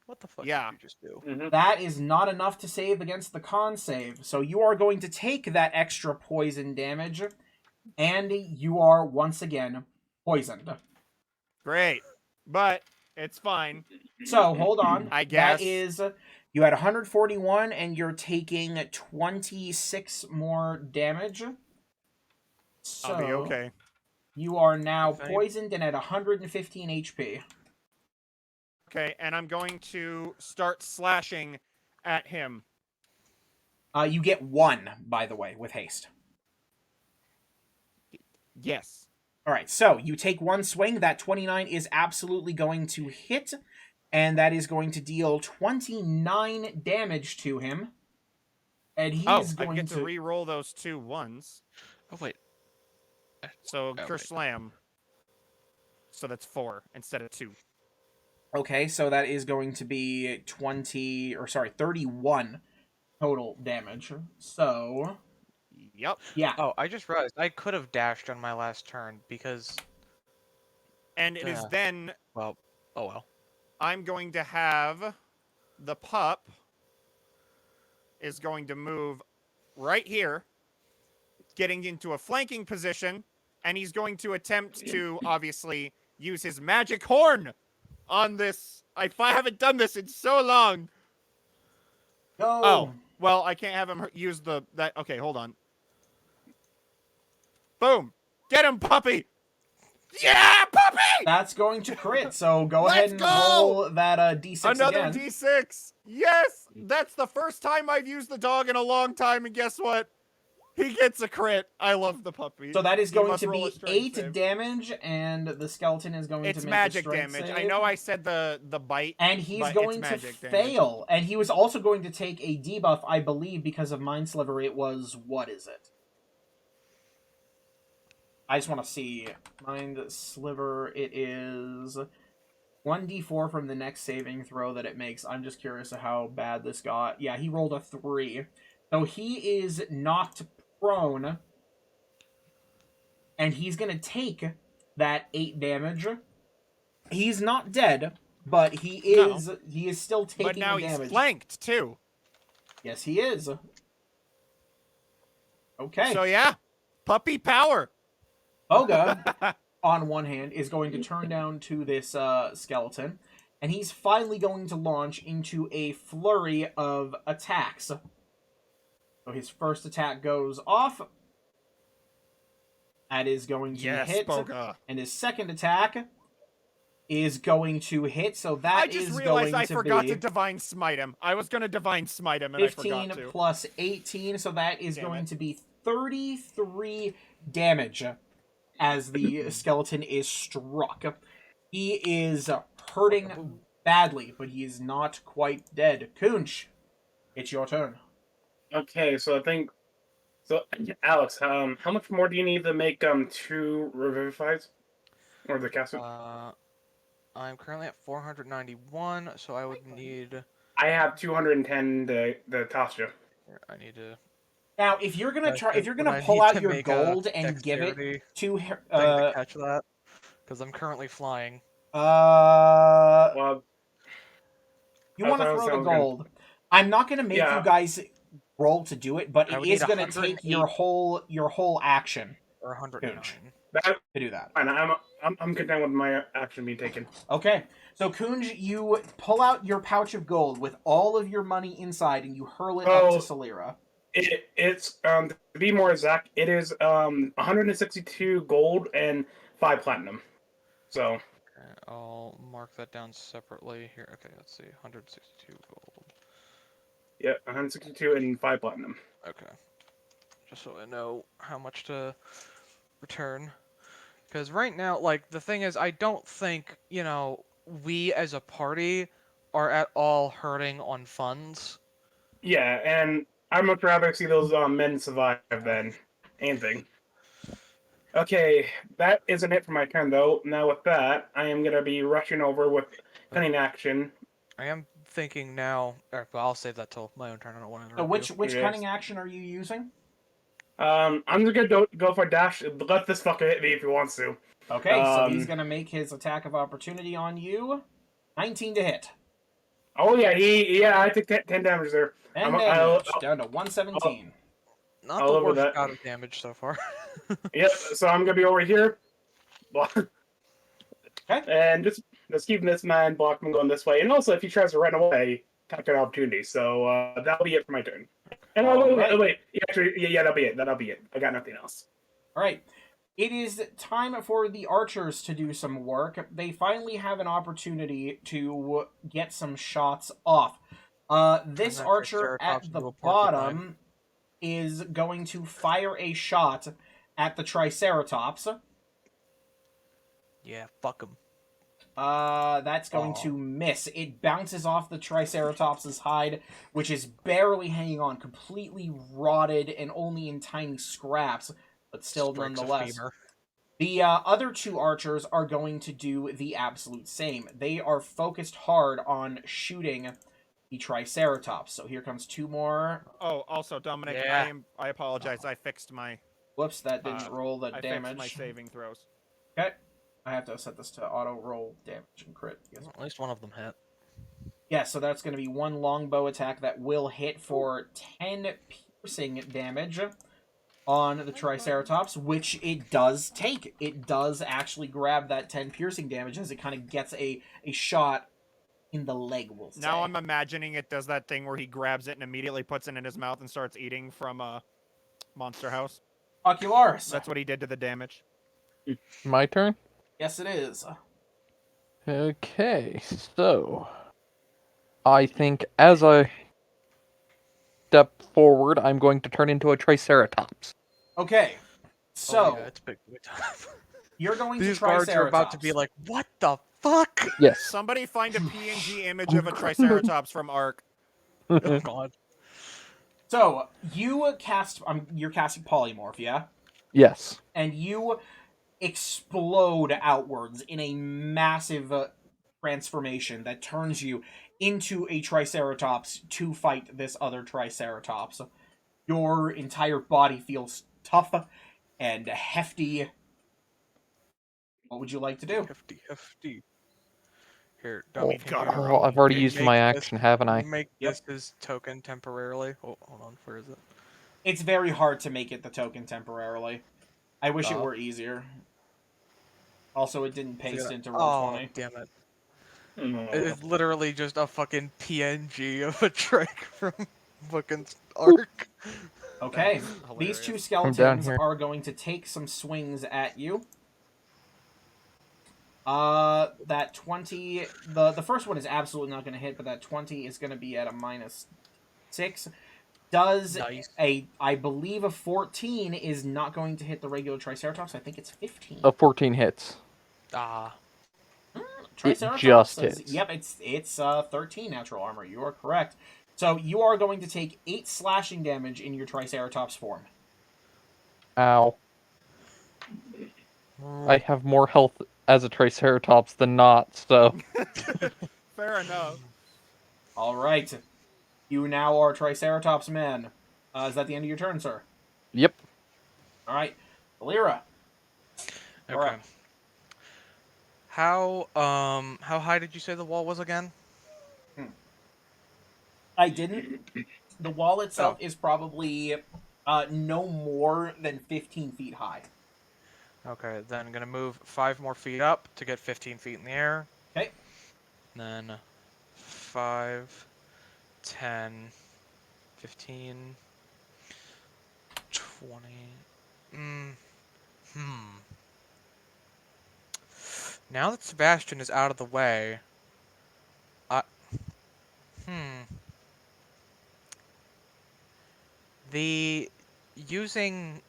What the fuck Yeah. did you just do? That is not enough to save against the con save. So you are going to take that extra poison damage, and you are once again poisoned. Great, but it's fine. So hold on. I guess. That is, you had 141, and you're taking 26 more damage. So I'll be okay. You are now If I- poisoned and at 115 HP. Okay, and I'm going to start slashing at him. You get 1, by the way, with haste. Yes. All right, so you take 1 swing. That 29 is absolutely going to hit, and that is going to deal 29 damage to him. And he's I going get to re-roll those 2 ones. Oh, wait. So Oh, curse wait. slam. So that's 4 instead of 2. Okay, so that is going to be 31 total damage. So, Yep. yeah. Oh, I just realized I could have dashed on my last turn because, And it is Yeah. then well, oh well. I'm going to have the pup is going to move right here, getting into a flanking position, and he's going to attempt to obviously use his magic horn on this. I haven't done this in so long. Go. Oh, well, I can't have him use that. Okay, hold on. Boom. Get him, puppy. Yeah, puppy. That's going to crit, so go Let's ahead and go! roll that D6 Another again. D6. Yes, that's the first time I've used the dog in a long time, and guess what? He gets a crit. I love the puppy. So that is He going must to roll a be strength 8 save. damage, and the skeleton is going It's to make magic a strength damage. save. I know I said the bite, And he's but going it's to magic fail. And he was also going to take a debuff, I believe, because of Mind Sliver. It was, what is it? I just want to see. Mind Sliver, it is 1d4 from the next saving throw that it makes. I'm just curious of how bad this got. Yeah, he rolled a 3. So he is knocked prone. And he's going to take that 8 damage. He's not dead, but he is still taking But now the damage. he's flanked too. Yes, he is. Okay. So yeah, puppy power. Boga, on one hand, is going to turn down to this skeleton, and he's finally going to launch into a flurry of attacks. So his first attack goes off. That is going to hit. Boga. And his second attack is going to hit, so that I just is realized going I to forgot be to divine smite him. I was gonna divine smite him and 15 I forgot to. plus 18, so that is Damn going it. to be 33 damage as the skeleton is struck. He is hurting badly, but he is not quite dead. Kunch, it's your turn. Okay, so I think. So, Alex, how much more do you need to make 2 revivifies? Or the cast? I'm currently at 491, so I would need. I have 210 the toss you. I need to. Now, if you're gonna try, if you're Would gonna I pull need out to your make a gold and give it dexterity to thing to catch that, because I'm currently flying. Well, you want to that's what I throw the was gonna- gold. I'm not gonna make Yeah. you guys roll to do it, but I it would is need gonna take your 108. whole action Or 109. Kunch. That, to do that. fine, I'm content with my action being taken. Okay, so Kunj, you pull out your pouch of gold with all of your money inside, and you hurl it up to Salira. It's to be more exact, it is 162 gold and 5 platinum. So Okay, I'll mark that down separately here. Okay, let's see. 162 gold. yeah, 162 and 5 platinum. Okay. Just so I know how much to return. Because right now, like, the thing is, I don't think, we as a party are at all hurting on funds. Yeah, and I'd much rather see those men survive than anything. Okay, that isn't it for my turn though. Now with that, I am gonna be rushing over with cunning action. I am thinking now, well, I'll save that till my own turn. I don't want to So interrupt which Yes. cunning action are you using? I'm just gonna go for a dash. Let this fucker hit me if he wants to. Okay, so he's gonna make his attack of opportunity on you. 19 to hit. Oh yeah, I took 10 damage there. 10 damage, down to 117. Not I'll the live with worst that. bout of damage so far. Yep. So I'm gonna be over here. Okay. And just keeping this man blocked from going this way. And also, if he tries to run away, take an opportunity. So that'll be it for my turn. And wait. Actually, yeah, that'll be it. That'll be it. I got nothing else. All right. It is time for the archers to do some work. They finally have an opportunity to get some shots off. This that archer Triceratops at the into a porcupine. bottom is going to fire a shot at the Triceratops. Yeah, fuck him. That's going to miss. It bounces off the Triceratops' hide, which is barely hanging on, completely rotted and only in tiny scraps, but still Strikes a nonetheless. femur. The other 2 archers are going to do the absolute same. They are focused hard on shooting the Triceratops. So here comes 2 more. Oh, also Dominic, Yeah. I apologize. I fixed my Whoops, that didn't roll the I damage. fixed my saving throws. Okay. I have to set this to auto roll damage and crit. Yes. At least one of them hit. Yeah, so that's going to be 1 longbow attack that will hit for 10 piercing damage on the Triceratops, which it does take. It does actually grab that 10 piercing damage as it kind of gets a shot in the leg, we'll say. Now I'm imagining it does that thing where he grabs it and immediately puts it in his mouth and starts eating from a Monster House. Ocularis. That's what he did to the damage. My turn? Yes, it is. Okay, so I think as I step forward, I'm going to turn into a Triceratops. Okay. So, Oh, yeah, it's big boy time. you're going to These guards are about to be Triceratops. like, what the fuck? Yes. Somebody find a PNG image of a Triceratops from Ark. Oh god. So, you cast... you're casting Polymorph, yeah? Yes. And you explode outwards in a massive transformation that turns you into a Triceratops to fight this other Triceratops. Your entire body feels tough and hefty. What would you like to do? Hefty. Here, Oh, We've got our oh, I've own already big used make my this- action, haven't I? Make Yep. this his token temporarily. Oh, hold on, where is it? It's very hard to make it the token temporarily. I wish it Oh. were easier. Also, it didn't paste So, into oh, Roll20. damn it. No. It's literally just a fucking PNG of a Drake from fucking Ark. Okay, That's these two hilarious. down skeletons here. are going to take some swings at you. That 20... The first one is absolutely not going to hit, but that 20 is going to be at a -6. Does Nice. I believe a 14 is not going to hit the regular Triceratops. I think it's 15. A 14 hits. Ah. Triceratops just says, hits. yep, it's 13 natural armor. You are correct. So you are going to take 8 slashing damage in your Triceratops form. Ow. I have more health as a Triceratops than not, so... Fair enough. All right. You now are Triceratops man. Is that the end of your turn, sir? Yep. All right. Valera. Okay. You're up. How high did you say the wall was again? I didn't. The wall itself Oh. is probably no more than 15 feet high. Okay, then I'm gonna move 5 more feet up to get 15 feet in the air. Okay. Then 5, 10, 15, 20. Now that Sebastian is out of the way, the using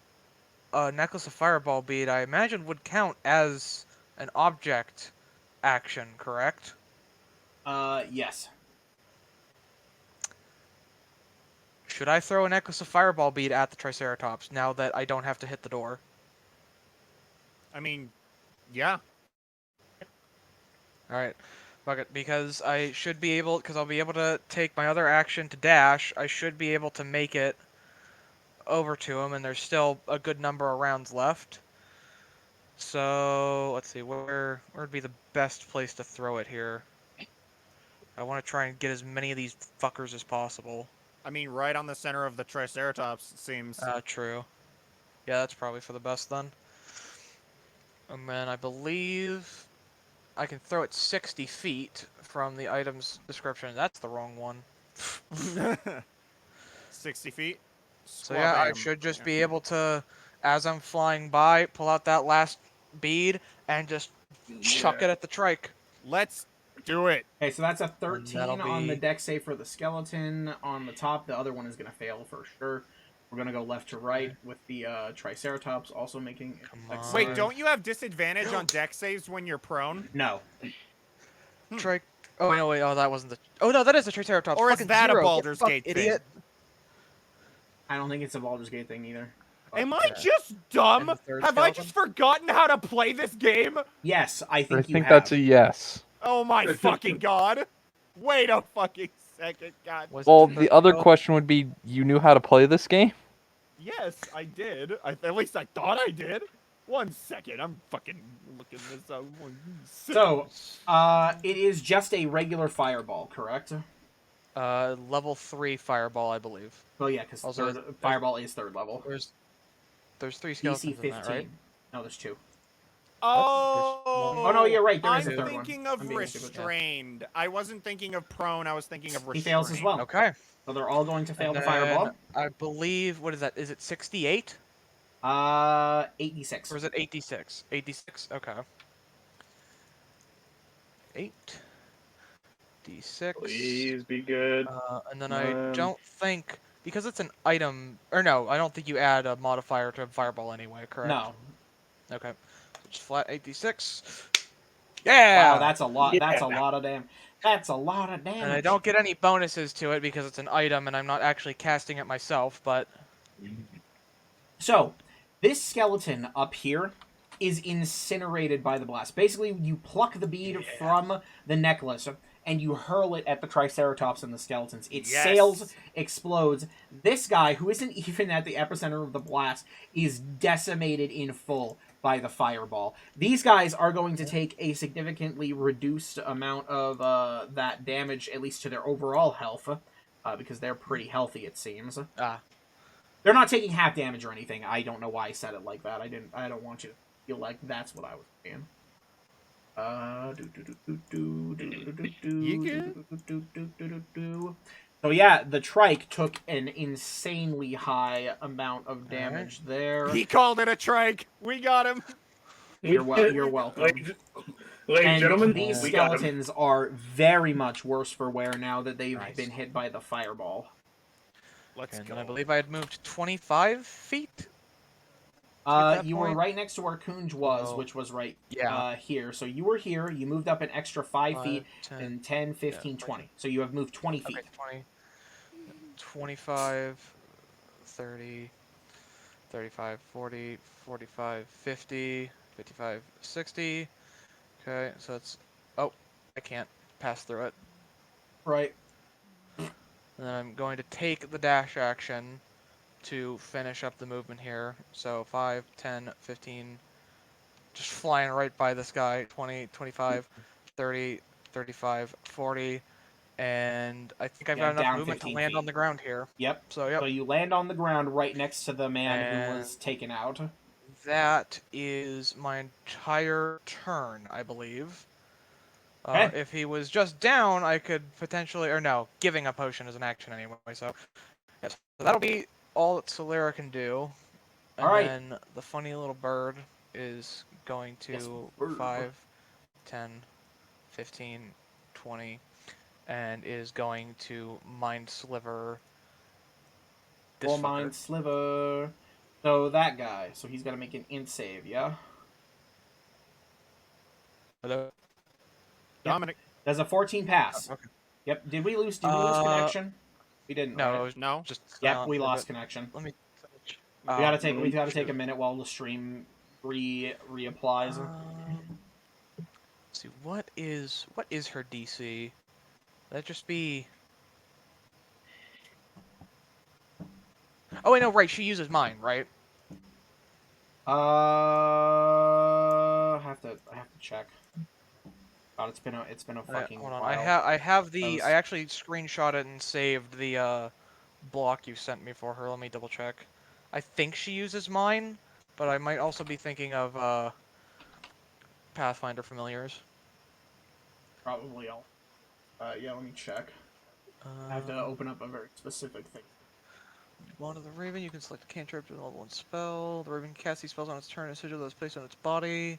a necklace of fireball bead, I imagine, would count as an object action, correct? Yes. Should I throw a necklace of fireball bead at the Triceratops now that I don't have to hit the door? I mean, yeah. Alright, fuck it, because I should be able, because I'll be able to take my other action to dash, I should be able to make it over to him, and there's still a good number of rounds left. So, let's see, where would be the best place to throw it here? I want to try and get as many of these fuckers as possible. I mean, right on the center of the Triceratops, it seems. True. Yeah, that's probably for the best then. And then I believe I can throw it 60 feet from the item's description. That's the wrong one. 60 feet? So yeah, I Squabam. should just be able to, as I'm flying by, pull out that last bead and just chuck it at the trike. Let's do it. Okay, so that's a 13 that'll on the be- dex save for the skeleton on the top. The other one is going to fail for sure. We're going to go left to right with the Triceratops also making... Come dex on. save. Wait, don't you have disadvantage on dex saves when you're prone? No. Trike. Oh no, wait. Oh, that wasn't the. Oh no, that is the Triceratops. Or is Fucking that a zero. Baldur's Get Gate fucked, thing? idiot? I don't think it's a Baldur's Gate thing either. Am I just dumb? And the third Have I skeleton? just forgotten how to play this game? Yes, I I think you think have. that's a yes. Oh my fucking god. Wait a fucking second, god. Was Well, it the other skeleton? question would be, you knew how to play this game? Yes, I did. At least I thought I did. 1 second, I'm fucking looking this up. 1 second. So, it is just a regular fireball, correct? Level 3 fireball, I believe. Well, yeah, because Also, fireball is third level. There's 3 DC skeletons 15. in that, right? No, there's 2. Oh, Oh, no, you're right, there is a I'm third one. thinking of I'm being stupid. restrained. I wasn't thinking of prone, I was thinking of He restrained. fails as well. Okay. So they're all going to fail And the fireball. then I believe, what is that? Is it 68? 8d6. Or is it 86? 86? Okay. 8d6. Please be good. And then I don't think because it's an item, or no, I don't think you add a modifier to fireball anyway, correct? No. Okay. Just flat 8d6. Yeah! Wow, that's a lot. That's a Yeah. lot of damage. That's a lot of damage. And I don't get any bonuses to it because it's an item and I'm not actually casting it myself, but... So, this skeleton up here is incinerated by the blast. Basically, you pluck the bead from the necklace and you hurl it at the Triceratops and the skeletons. It sails, explodes. This guy, who isn't even at the epicenter of the blast, is decimated in full by the fireball. These guys are going to take a significantly reduced amount of that damage, at least to their overall health, because they're pretty healthy, it seems. They're not taking half damage or anything. I don't know why I said it like that. I don't want you to feel like that's what I was saying. So yeah, the trike took an insanely high amount of damage there. He called it a trike. We got him. You're welcome. Ladies and gentlemen, These we got him. skeletons are very much worse for wear now that they've Nice. been hit by the fireball. Let's And go. I believe I had moved 25 feet? You were point? right next to where Kunj was, Oh. which was right Yeah. here. So you were here, you moved up an extra 5 feet, 10, and 10, 15, 20. So you have moved 20 feet. Okay, 20, 25, 30, 35, 40, 45, 50, 55, 60. Okay, so it's... Oh, I can't pass through it. Right. And then I'm going to take the dash action to finish up the movement here. So 5, 10, 15, just flying right by this guy. 20, 25, 30, 35, 40, and I think I've Yeah, got enough down movement to 15 land feet. on the ground here. Yep. So, yep. So you land on the ground right next to the man who was And- taken out. That is my entire turn, I believe. Okay. If he was just down, I could potentially... Or no, giving a potion is an action anyway, so... Yes. So that'll be all that Solera can do. And Alright. then the funny little bird is going to Yes, bird. 5, 10, 15, 20, and is going to Mind Sliver this Full fucker. mind sliver. So that guy. So he's got to make an int save, yeah? Hello? Dominic. Does a 14 pass? Okay. Yep. Did we lose connection? We didn't. No, right? it was No. just Yep, silent we for a lost bit. connection. Let me... We gotta take a minute while the stream reapplies. Let's see, what is her DC? That'd just be... Oh, I know, right, she uses mine, right? I have to check. God, it's been a fucking Hold on, while. I have the... was- I actually screenshot it and saved the block you sent me for her. Let me double check. I think she uses mine, but I might also be thinking of Pathfinder familiars. Probably all. Yeah, let me check. I have to open up a very specific thing. One of the Raven, you can select a cantrip to a level 1 spell. The Raven can cast these spells on its turn, a sigil that is placed on its body.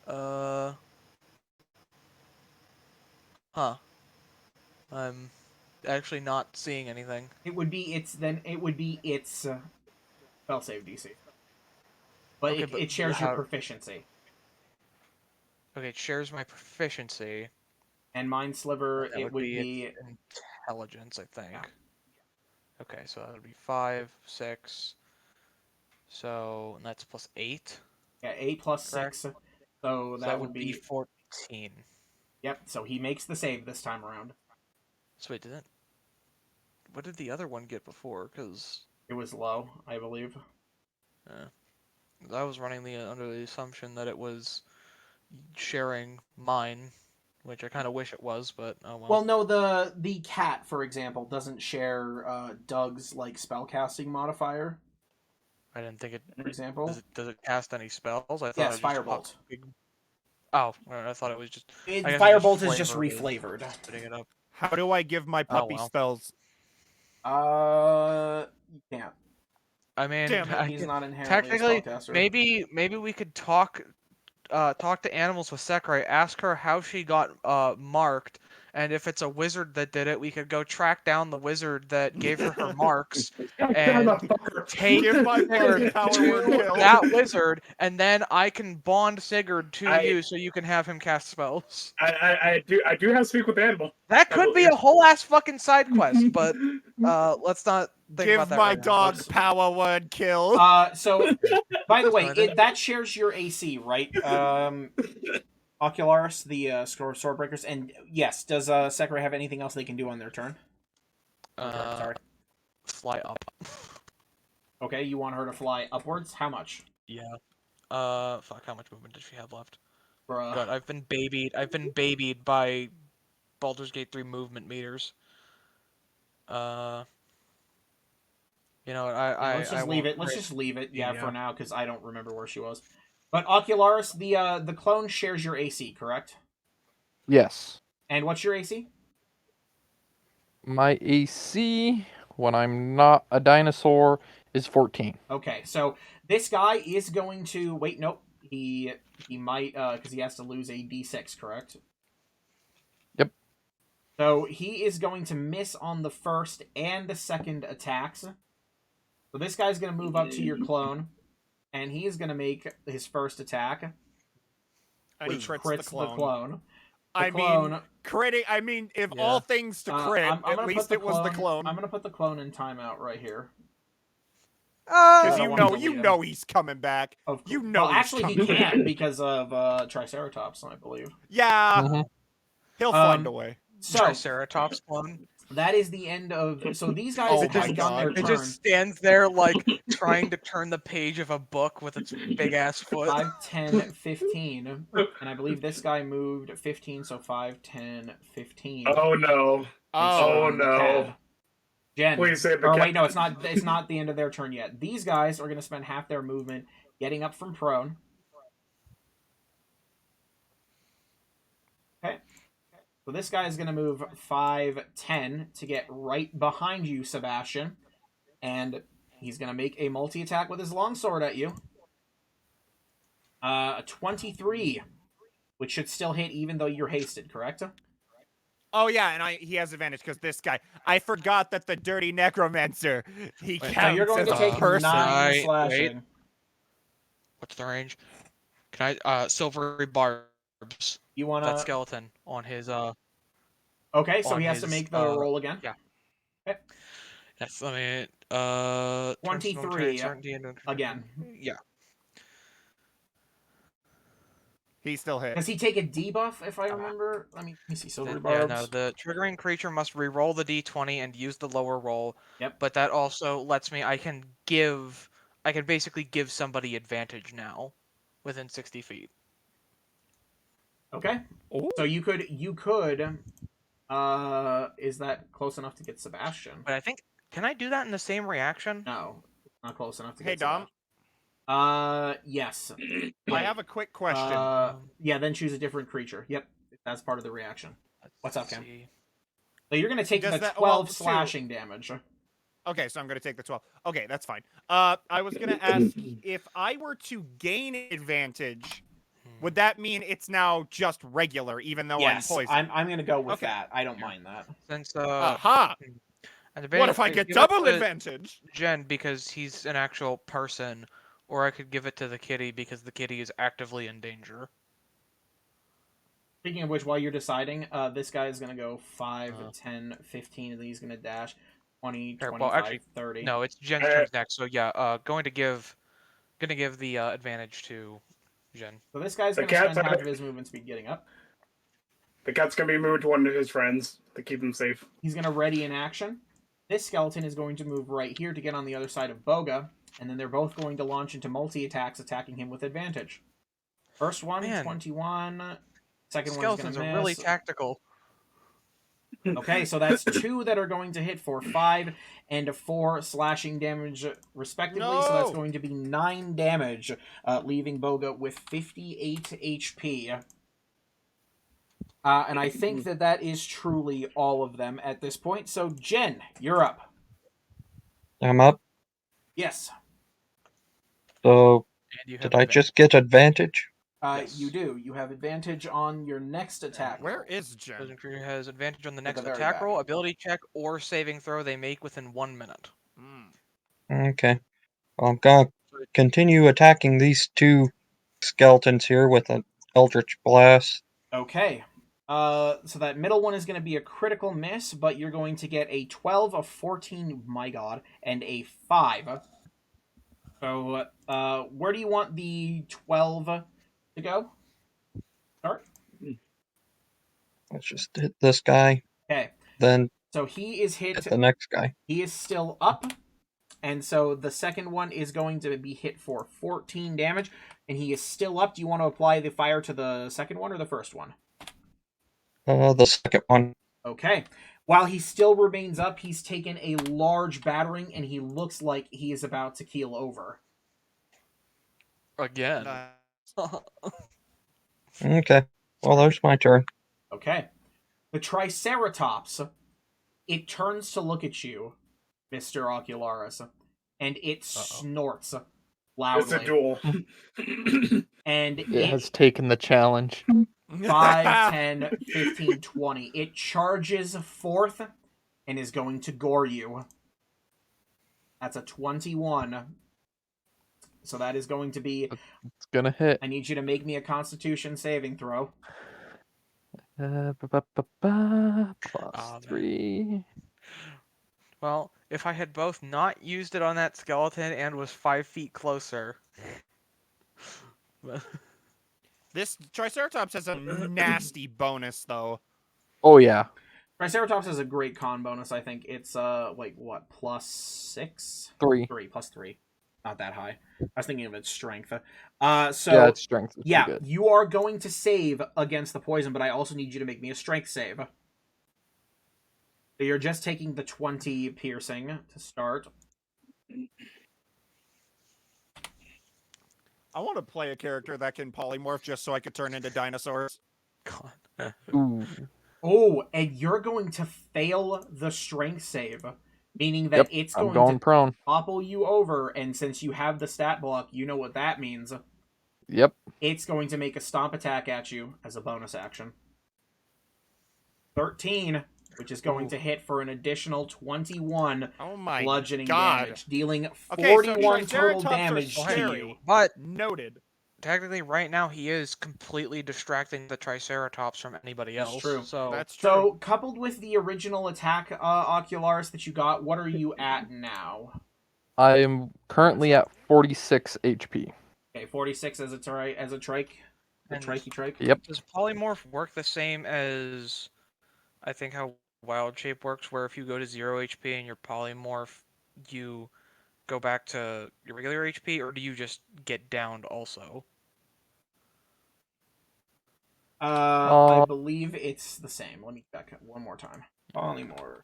Huh. I'm actually not seeing anything. It would be its spell save DC. But, Okay, it shares your how- proficiency. Okay, it shares my proficiency. And Mind Sliver, That it would be its intelligence, I think. Yeah. Okay, so that would be 5, 6. So, and that's plus 8. yeah, 8 plus Correct. 6. So that would be 14. Yep, so he makes the save this time around. So wait, what did the other one get before? Because it was low, I believe. I was running under the assumption that it was sharing mine, which I kind of wish it was, but oh well. Well, no, the cat, for example, doesn't share Doug's spellcasting modifier. I didn't think it. For example, does it cast any spells? I thought yes, it was Firebolt. Oh, I thought it was just. Firebolt is just reflavored. Putting it up. How do I give my puppy spells? You can't. I mean, He's not inherently technically, a spellcaster. maybe we could talk to Animals with Sakurai, ask her how she got marked, And if it's a wizard that did it, we could go track down the wizard that gave her marks God, and motherfucker. take Give my Sigurd power word to kill. that wizard, and then I can bond Sigurd to I- you so you can have him cast spells. I do have speak with animal. That I could be believe. a whole ass fucking side quest, but let's not think Give about that my right now. dog power word kill. So, by the way, Started. that shares your AC, right? Ocularis, the Swordbreakers, and yes, does Sekiro have anything else they can do on their turn? Sorry. Fly up. Okay, you want her to fly upwards? How much? Yeah. Fuck. How much movement does she have left? Bruh. God, I've been babied by Baldur's Gate 3 movement meters. You know what? Let's just leave won't it. Let's crit. just leave it. Yeah, Yeah. for now, because I don't remember where she was. But Ocularis, the clone shares your AC, correct? Yes. And what's your AC? My AC, when I'm not a dinosaur, is 14. Okay, so this guy is going to wait. Nope, he might because he has to lose a D6, correct? Yep. So he is going to miss on the first and the second attacks. So this guy's going to move up to your clone, and he is going to make his first attack, And he which crits crits the clone. The clone. Mean, critting. I mean, if Yeah. all things to crit, I'm at gonna least put it was the clone. I'm gonna put the clone in timeout right here. Because I don't wanna delete him. he's coming back. Of You course. know Well, he's actually, he coming can't back. because of Triceratops, I believe. Yeah, Mhm. he'll find a way. So Triceratops clone. that is the end of. So these guys Oh have my just done their God. It turn. just stands there like trying to turn the page of a book with its big ass foot. 5, 10, 15. And I believe this guy moved 15, so 5, 10, 15. Oh no. Oh, the no. cat. Jen. Please save the Or cat. wait, no, it's not the end of their turn yet. These guys are going to spend half their movement getting up from prone. Okay. So this guy is going to move 5, 10 to get right behind you, Sebastian. And he's going to make a multi-attack with his longsword at you. A 23, which should still hit even though you're hasted, correct? Oh yeah, and he has advantage because this guy. I forgot that the dirty necromancer. He Wait, counts So you're going as to a take person. 9 Right, slashing. wait. What's the range? Can I silvery barbs? You want That to... skeleton on his Okay, so on he has to his, make the roll again. yeah. Okay. Yes, I mean 23 again. Yeah. He still hit. Does he take a debuff, if I remember? Let me see. Silver Yeah, barbs. no, the triggering creature must re-roll the d20 and use the lower roll. Yep. But that also lets me, I can basically give somebody advantage now within 60 feet. Okay. Ooh. So you could, is that close enough to get Sebastian? But I think, can I do that in the same reaction? No, not close enough to Hey get Dom, Sebastian. Yes. I have a quick question. Yeah, then choose a different creature. Yep, that's part of the reaction. What's up, Cam? see. So you're going to take Does the that- 12 well, slashing damage. Okay, so I'm gonna take the 12. Okay, that's fine. I was gonna ask if I were to gain advantage, would that mean it's now just regular, even though Yes, I'm poisoned? I'm going to go with Okay. that. I don't mind that. Since Aha! and What if I get give it double to advantage? Jen because he's an actual person, or I could give it to the kitty because the kitty is actively in danger. Speaking of which, while you're deciding, this guy is going to go 5, Uh. 10, 15, and then he's going to dash 20, Here, 25, well, actually, 30. No, it's Jen's turn next. So yeah, going to give the advantage to Jen. So this guy's The going to spend cat's half out- of his movement speed getting up. The cat's gonna be moved to one of his friends to keep him safe. He's going to ready in action. This skeleton is going to move right here to get on the other side of Boga, and then they're both going to launch into multi-attacks, attacking him with advantage. First one, Man. 21. Second one's Skeletons going are to really miss. tactical. Okay, so that's 2 that are going to hit for 5 and 4 slashing damage, respectively. So that's No! going to be 9 damage, leaving Boga with 58 HP. And I think that is truly all of them at this point. So, Jen, you're up. I'm up. Yes. So And you have did I advantage. just get advantage? Yes. You do. You have advantage on your next attack. Where roll. is Jen? Chosen creature has advantage on the At next the very attack back. roll, ability check, or saving throw they make within 1 minute. Okay. Well, I'm gonna continue attacking these two skeletons here with an Eldritch Blast. Okay. So that middle one is going to be a critical miss, but you're going to get a 12, a 14, my god, and a 5. So, where do you want the 12 to go? Start? Let's just hit this guy, Okay. then So he is hit. hit the next guy. He is still up. And so the second one is going to be hit for 14 damage. And he is still up. Do you want to apply the fire to the second one or the first one? The second one. Okay. While he still remains up, he's taken a large battering and he looks like he is about to keel over. Again. Okay. Well, there's my turn. Okay. The Triceratops, it turns to look at you, Mr. Ocularis, and it snorts loudly. It's a duel. And It has taken the challenge. 5, 10, 15, 20. It charges forth and is going to gore you. That's a 21. So that is going to be... It's gonna hit. I need you to make me a Constitution saving throw. Plus man. 3. Well, if I had both not used it on that skeleton and was 5 feet closer. This Triceratops has a nasty bonus, though. Oh yeah. Triceratops has a great con bonus, I think. It's, like, what, plus 6? 3. 3, plus 3. Not that high. I was thinking of its strength. So, Yeah, its strength is yeah, pretty good. you are going to save against the poison, but I also need you to make me a strength save. So you're just taking the 20 piercing to start. I want to play a character that can polymorph just so I could turn into dinosaurs. God. Ooh. Oh, and you're going to fail the strength save, meaning that Yep, it's I'm going going to prone. topple you over, and since you have the stat block, you know what that means. Yep. It's going to make a stomp attack at you as a bonus action. 13, which is going to hit for an additional 21 Oh my bludgeoning god. damage, dealing Okay, 41 so total Triceratops are damage to scary. you. But Noted. technically, right now, he is completely distracting the Triceratops from anybody That's else. true. So That's true. So, coupled with the original attack, Ocularis, that you got, what are you at now? I am currently at 46 HP. Okay, 46 as a trike. The And- trike. Yep. does polymorph work the same as I think how wild shape works, where if you go to 0 HP and you're polymorph, you go back to your regular HP, or do you just get downed also? I believe it's the same. Let me check it one more time. Polymorph.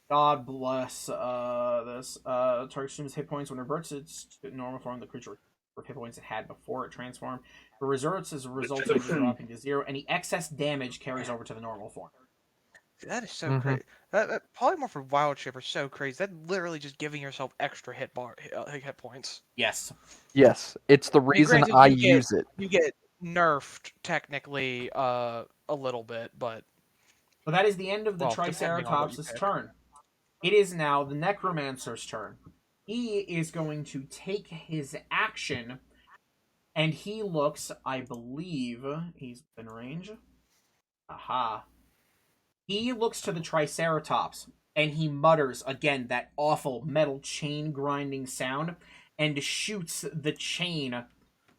God bless this. Target consumes hit points when it reverts its to normal form. The creature for hit points it had before it transformed. It resorts as a result of dropping to 0. Any excess damage carries over to the normal form. That is so Mhm. crazy. That polymorph for wild shape are so crazy. That's literally just giving yourself extra hit points. Yes. Yes, it's the I mean, reason granted, I you get- use it. You get nerfed technically a little bit, but So that is the end of the Well, depending on what you Triceratops' pick. turn. It is now the Necromancer's turn. He is going to take his action, and he looks, I believe, he's within range. Aha. He looks to the Triceratops, and he mutters, again, that awful metal chain grinding sound, and shoots the chain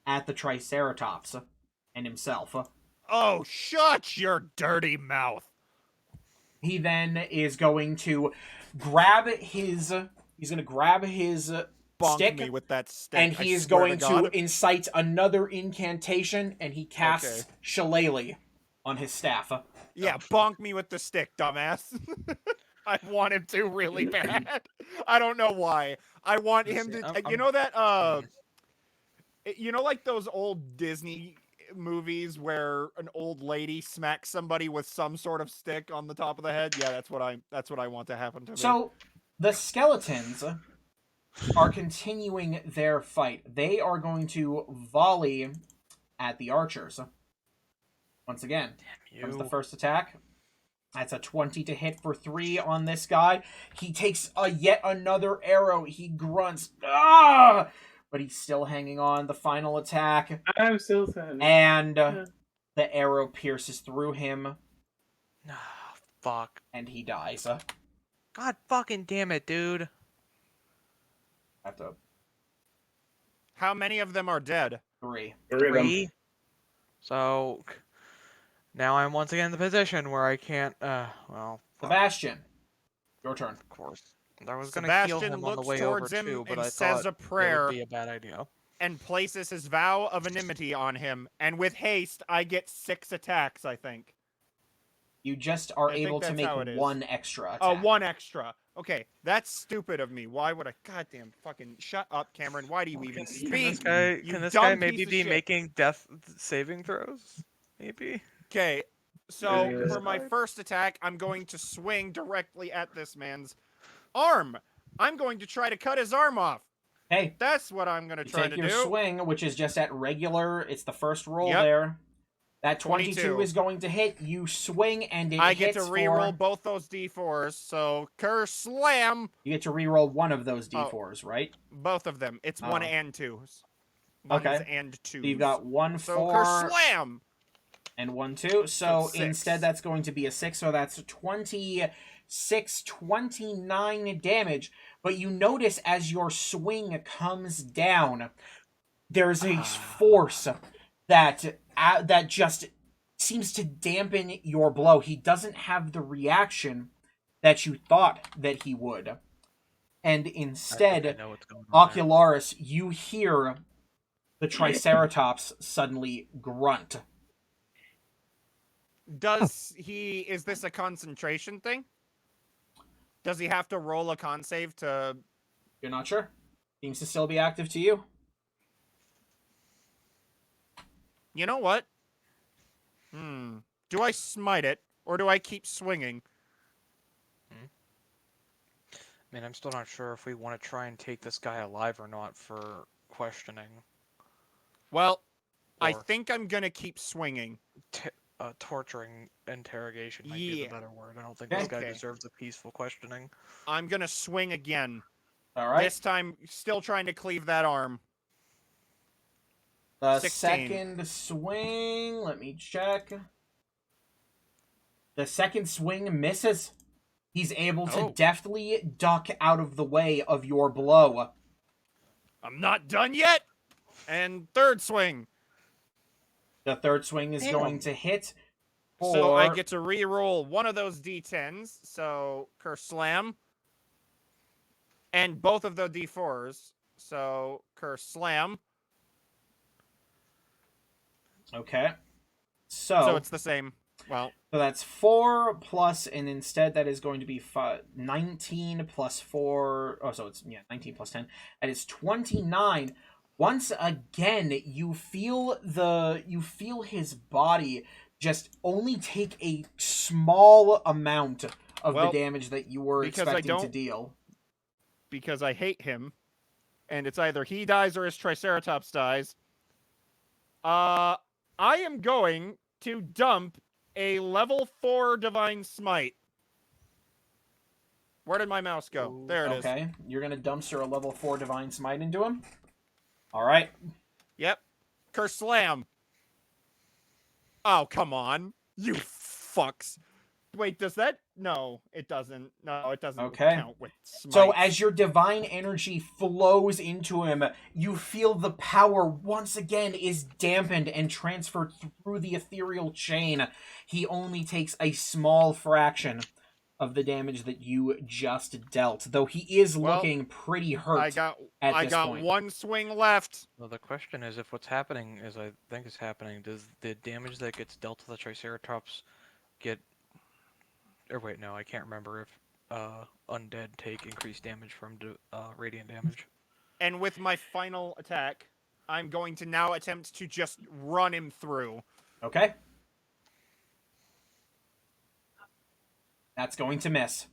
at the Triceratops and himself. Oh, shut your dirty mouth. He then is going to grab his... He's going to grab his Bonk stick, me with that stick. and I he is swear going to God. to incite another incantation, and he casts Shillelagh on his staff. Yeah, bonk me with the stick, dumbass. I want him to really bad. I don't know why. I want him to. You know that. You know, like those old Disney movies where an old lady smacks somebody with some sort of stick on the top of the head. Yeah, that's what I want to happen to me. So the skeletons are continuing their fight. They are going to volley at the archers. Once again, comes the first attack. That's a 20 to hit for 3 on this guy. He takes yet another arrow. He grunts, ah! But he's still hanging on. The final attack. I'm still standing. And the arrow pierces through him. Ah, fuck. And he dies. God fucking damn it, dude. Have to How many of them are dead? 3. 3? So now I'm once again in the position where I can't, well... fuck. Sebastian, your turn. Of course. I was gonna heal Sebastian him on the looks way over towards him too, but and I says thought a prayer. it would be a bad idea. And places his vow of enmity on him, and with haste, I get 6 attacks, I think. You just are I think able to that's make how it is. 1 extra attack. Oh, 1 extra. Okay, that's stupid of me. Why would I? Goddamn, fucking shut up, Cameron. Why do you even speak? Can You this dumb guy piece maybe of be shit. making death saving throws? Maybe. Okay, so Yeah. for my first attack, I'm going to swing directly at this man's arm. I'm going to try to cut his arm off. Hey, That's what I'm going to you try take to your do. swing, which is just at regular. It's the first roll Yep. there. That 22 22 is going to hit. You swing, and it I hits get to reroll for... both those d4s, so curse slam. You get to reroll one of those Oh. d4s, right? Both of them. It's 1 Oh. and 2s. Okay. 1s and 2s. So you've got 1 So 4 curse slam. and 1 2. So six. instead, that's going to be a 6. So that's 29 damage. But you notice as your swing comes down, there's a force that just seems to dampen your blow. He doesn't have the reaction that you thought that he would. And instead, I know what's going on there. Ocularis, you hear the Triceratops suddenly grunt. Is this a concentration thing? Does he have to roll a con save to... You're not sure? Seems to still be active to you. You know what? Do I smite it, or do I keep swinging? I mean, I'm still not sure if we want to try and take this guy alive or not for questioning. Well, I Or- think I'm gonna keep swinging. Torturing interrogation might be Yeah. the better word. I don't think this guy Okay. deserves a peaceful questioning. I'm gonna swing again. All right. This time, still trying to cleave that arm. The 16. second swing, let me check. The second swing misses. He's able to Oh. deftly duck out of the way of your blow. I'm not done yet! And third swing. The third swing is Damn. going to hit. So I for- get to re-roll one of those d10s, so curse slam. And both of the d4s, so curse slam. Okay. So it's the same. Well, So that's 4 plus, and instead that is going to be 19 plus 4. Oh, so it's 19 plus 10. That is 29. Once again, you feel his body just only take a small amount of Well, the damage that you were because I expecting to don't- deal. because I hate him, and it's either he dies or his Triceratops dies. I am going to dump a level 4 Divine Smite. Where did my mouse go? There it is. Okay, you're gonna dumpster a level 4 Divine Smite into him. All right. Yep. Curse Slam. Oh, come on. You fucks. Wait, does that... No, it doesn't. No, it doesn't Okay. count with smites. So as your divine energy flows into him, you feel the power once again is dampened and transferred through the ethereal chain. He only takes a small fraction of the damage that you just dealt, though he is Well, looking pretty hurt. I got this point. one swing left. Well, the question is, if what's happening is, I think is happening, does the damage that gets dealt to the Triceratops get... Or wait, no, I can't remember if undead take increased damage from radiant damage. And with my final attack, I'm going to now attempt to just run him through. Okay. That's going to miss.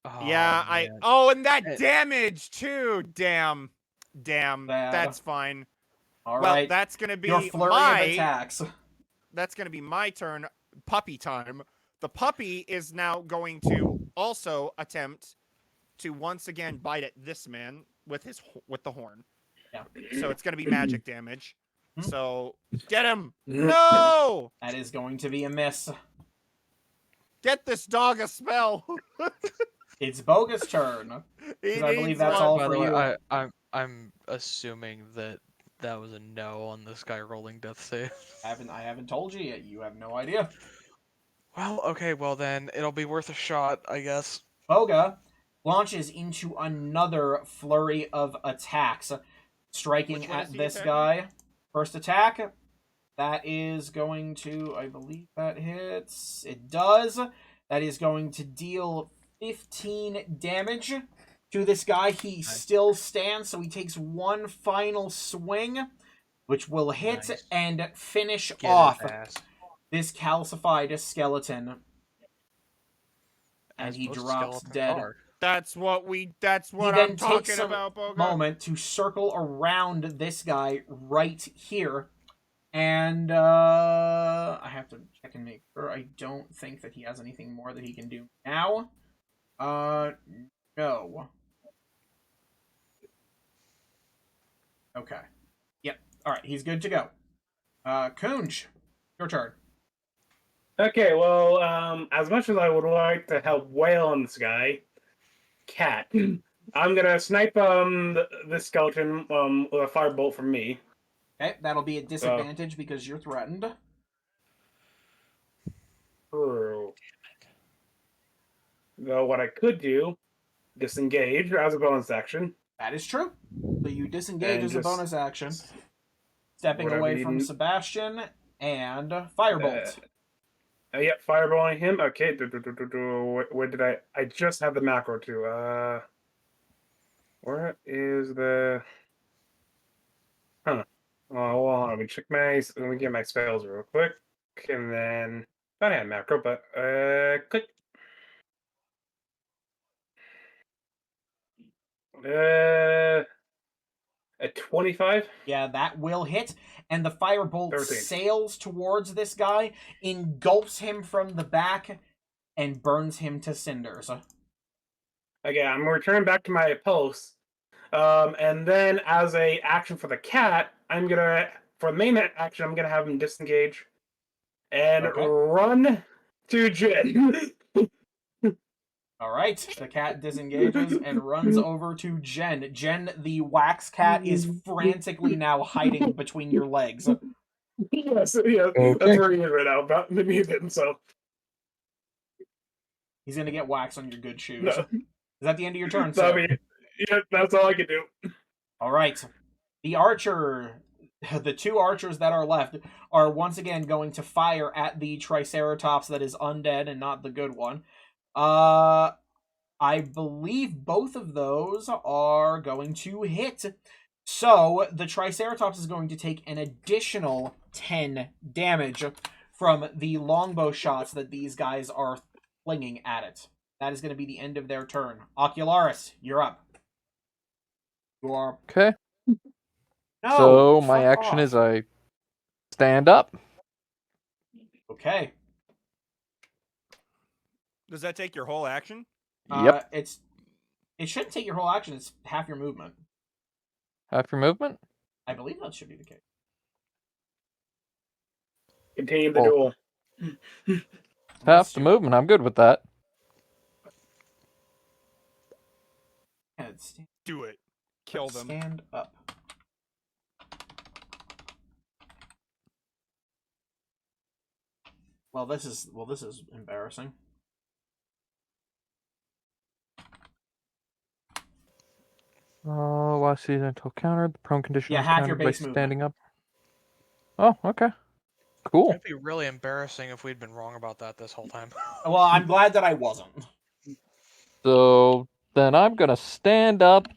Yeah, man. and that Eh. damage too. Damn. Bad. That's fine. All Well, right. that's gonna be Your flurry of attacks. That's gonna be my turn. Puppy time. The puppy is now going to also attempt to once again bite at this man with the horn. Yeah. So it's gonna be magic damage. Hmm? So get him! No! That is going to be a miss. Get this dog a spell. It's Bogus' turn. He I believe needs that's one. all By for the way, you. I'm assuming that was a no on this guy rolling death save. I haven't told you yet. You have no idea. Well, okay, well then it'll be worth a shot, I guess. Boga launches into another flurry of attacks, striking Which one is at he this attacking? guy. First attack, that is going to, I believe that hits. It does. That is going to deal 15 damage to this guy. He still stands, so he takes one final swing, which will hit Nice. and finish Get off his ass. this calcified skeleton. And As he most drops skeletons dead. are. That's what He I'm then talking takes a about, Boga. moment to circle around this guy right here. And I have to check and make sure. I don't think that he has anything more that he can do now. No. Okay. Yep. Alright, he's good to go. Kunj, your turn. Okay, well, as much as I would like to help wail on this guy, cat, I'm gonna snipe this skeleton with a firebolt from me. Okay, that'll be a disadvantage because you're threatened. Though what I could do, disengage as a bonus action. That is true. So you disengage And as a just- bonus action, stepping whatever away you from need. Sebastian, and firebolt. Yeah, fireballing him. Okay, where did I just have the macro too. Where is the? Huh. Oh, well, hold on. Let me get my spells real quick, and then I had macro, but click. At 25. Yeah, that will hit, and the firebolt 13. sails towards this guy, engulfs him from the back, and burns him to cinders. Again, I'm returning back to my post. And then as a action for the cat, for the main action, I'm gonna have him disengage and Okay. run to Jin. All right, the cat disengages and runs over to Jen. Jen, the wax cat, is frantically now hiding between your legs. yes, Okay. that's where he is right now, about the mutant. So He's gonna get wax on your good shoes. No. Is that the end of your turn, so sir? I mean, yeah, that's all I can do. All right. The archer, the two archers that are left, are once again going to fire at the Triceratops that is undead and not the good one. I believe both of those are going to hit. So the Triceratops is going to take an additional 10 damage from the longbow shots that these guys are flinging at it. That is going to be the end of their turn. Ocularis, you're up. You are... Okay. No, So my fuck action off. is I stand up. Okay. Does that take your whole action? Yep. It shouldn't take your whole action. It's half your movement. Half your movement. I believe that should be the case. Continue the Oh. duel. Half the movement. I'm good with that. Do it. Kill them. Stand up. Well, this is embarrassing. Oh, last season until countered. The prone condition Yeah, was half your countered by base movement. standing up. Oh, okay. Cool. It'd be really embarrassing if we'd been wrong about that this whole time. Well, I'm glad that I wasn't. So then I'm gonna stand up,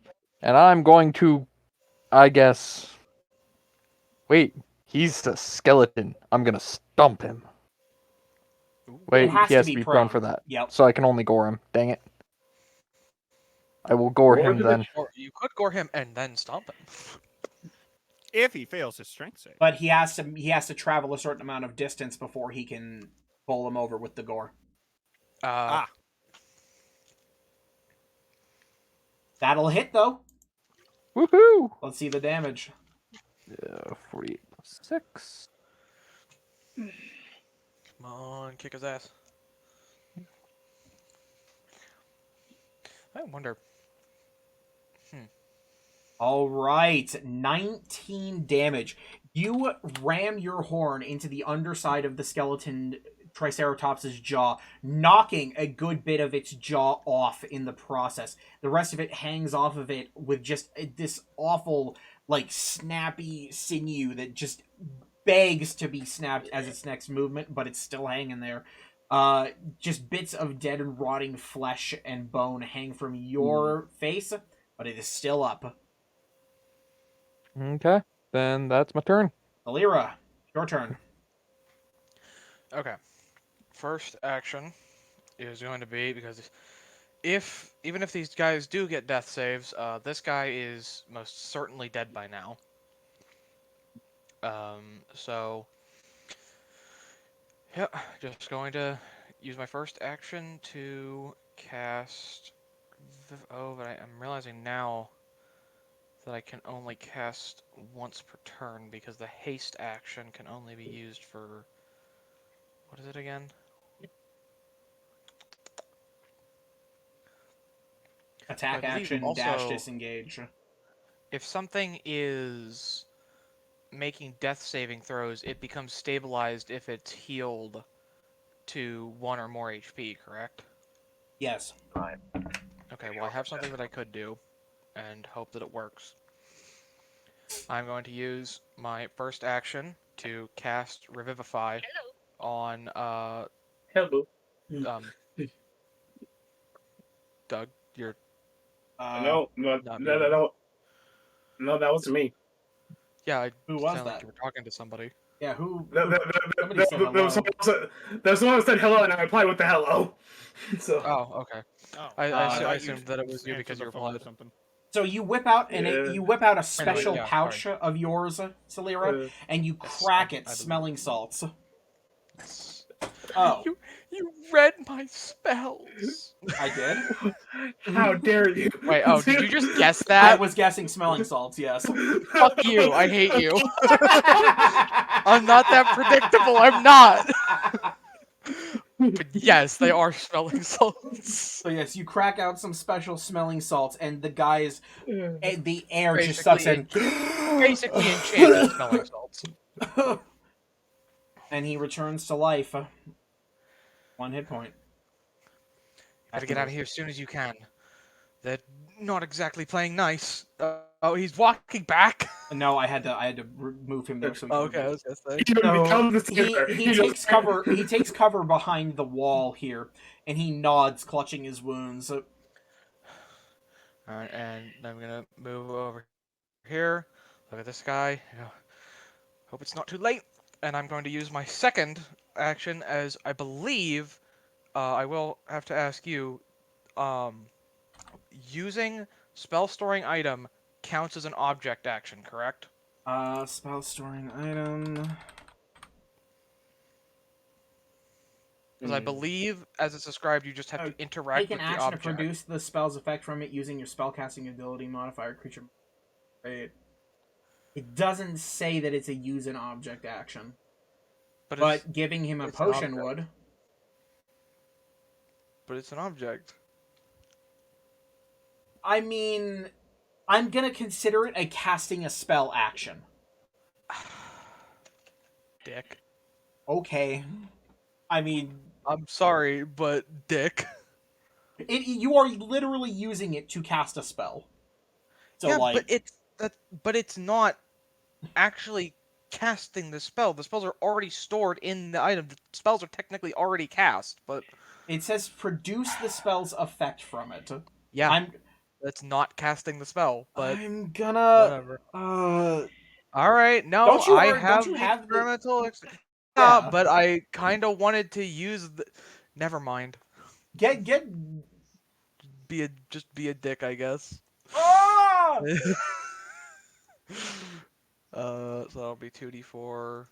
and I'm going to, I guess. Wait, he's a skeleton. I'm gonna stomp him. Wait, It has he has to to be be prone prone. for that. Yep. So I can only gore him. Dang it. I will gore Gore him the then. bitch. Or you could gore him and then stomp him. If he fails his strength save. But he has to travel a certain amount of distance before he can bowl him over with the gore. That'll hit though. Woohoo! Let's see the damage. 48 plus 6. Come on, kick his ass. I wonder. All right, 19 damage. You ram your horn into the underside of the skeleton Triceratops' jaw, knocking a good bit of its jaw off in the process. The rest of it hangs off of it with just this awful, like, snappy sinew that just begs to be snapped as its next movement, but it's still hanging there. Just bits of dead and rotting flesh and bone hang from your face, but it is still up. Okay, then that's my turn. Alira, your turn. Okay. First action is going to be, because even if these guys do get death saves, this guy is most certainly dead by now. So yeah, just going to use my first action to cast. Oh, but I'm realizing now that I can only cast once per turn because the haste action can only be used for. What is it again? Attack I believe action, also- dash, disengage. If something is making death saving throws, it becomes stabilized if it's healed to 1 or more HP, correct? Yes. Okay, well I have something that I could do, and hope that it works. I'm going to use my first action to cast Revivify on, Hello. Doug, you're... No, not no, that wasn't me. Yeah, I Who was sounded like that? you were talking to somebody. Yeah, who? There Somebody said hello. was someone who said hello, and I replied with the hello. So. Oh, okay. Oh, I thought assumed that it was you answered because the you phone or replied. something. So you whip out a special yeah, pouch sorry. of yours, Celira, and you Yes, crack I it, believe. smelling salts. Yes. Oh, You read my spells. I did. How dare you? Wait, oh, did you just guess I that? was guessing smelling salts. Yes. Fuck you, I hate you. I'm not that predictable, I'm not. But yes, they are smelling salts. So yes, you crack out some special smelling salts, and the the air just Basically sucks in. Basically enchanted smelling salts. And he returns to life. 1 hit point. Gotta get out of here as soon as you can. They're not exactly playing nice. Oh, he's walking back. No, I had to move him there. So Okay, I was gonna say. He takes cover behind the wall here, and he nods, clutching his wounds. Alright, and I'm gonna move over here. Look at this guy. Hope it's not too late. And I'm going to use my second action, as I believe I will have to ask you. Using spell storing item counts as an object action, correct? Spell storing item. Because I believe, as it's described, you just have to interact Take an with the action object. to produce the spell's effect from it using your spellcasting ability modifier creature. It doesn't say that it's a use an object action, but giving him a potion would. But it's an object. I mean, I'm gonna consider it a casting a spell action. Dick. Okay. I mean, I'm sorry, but dick. you are literally using it to cast a spell. So yeah, like, but it's not actually casting the spell. The spells are already stored in the item. The spells are technically already cast, but it says produce the spell's effect from it. yeah, that's not casting the spell. But I'm gonna whatever. All right, no, don't you have the experimental. Yeah, but I kind of wanted to use the. Never mind. Get just be a dick, I guess. Ah! So that'll be 2d4.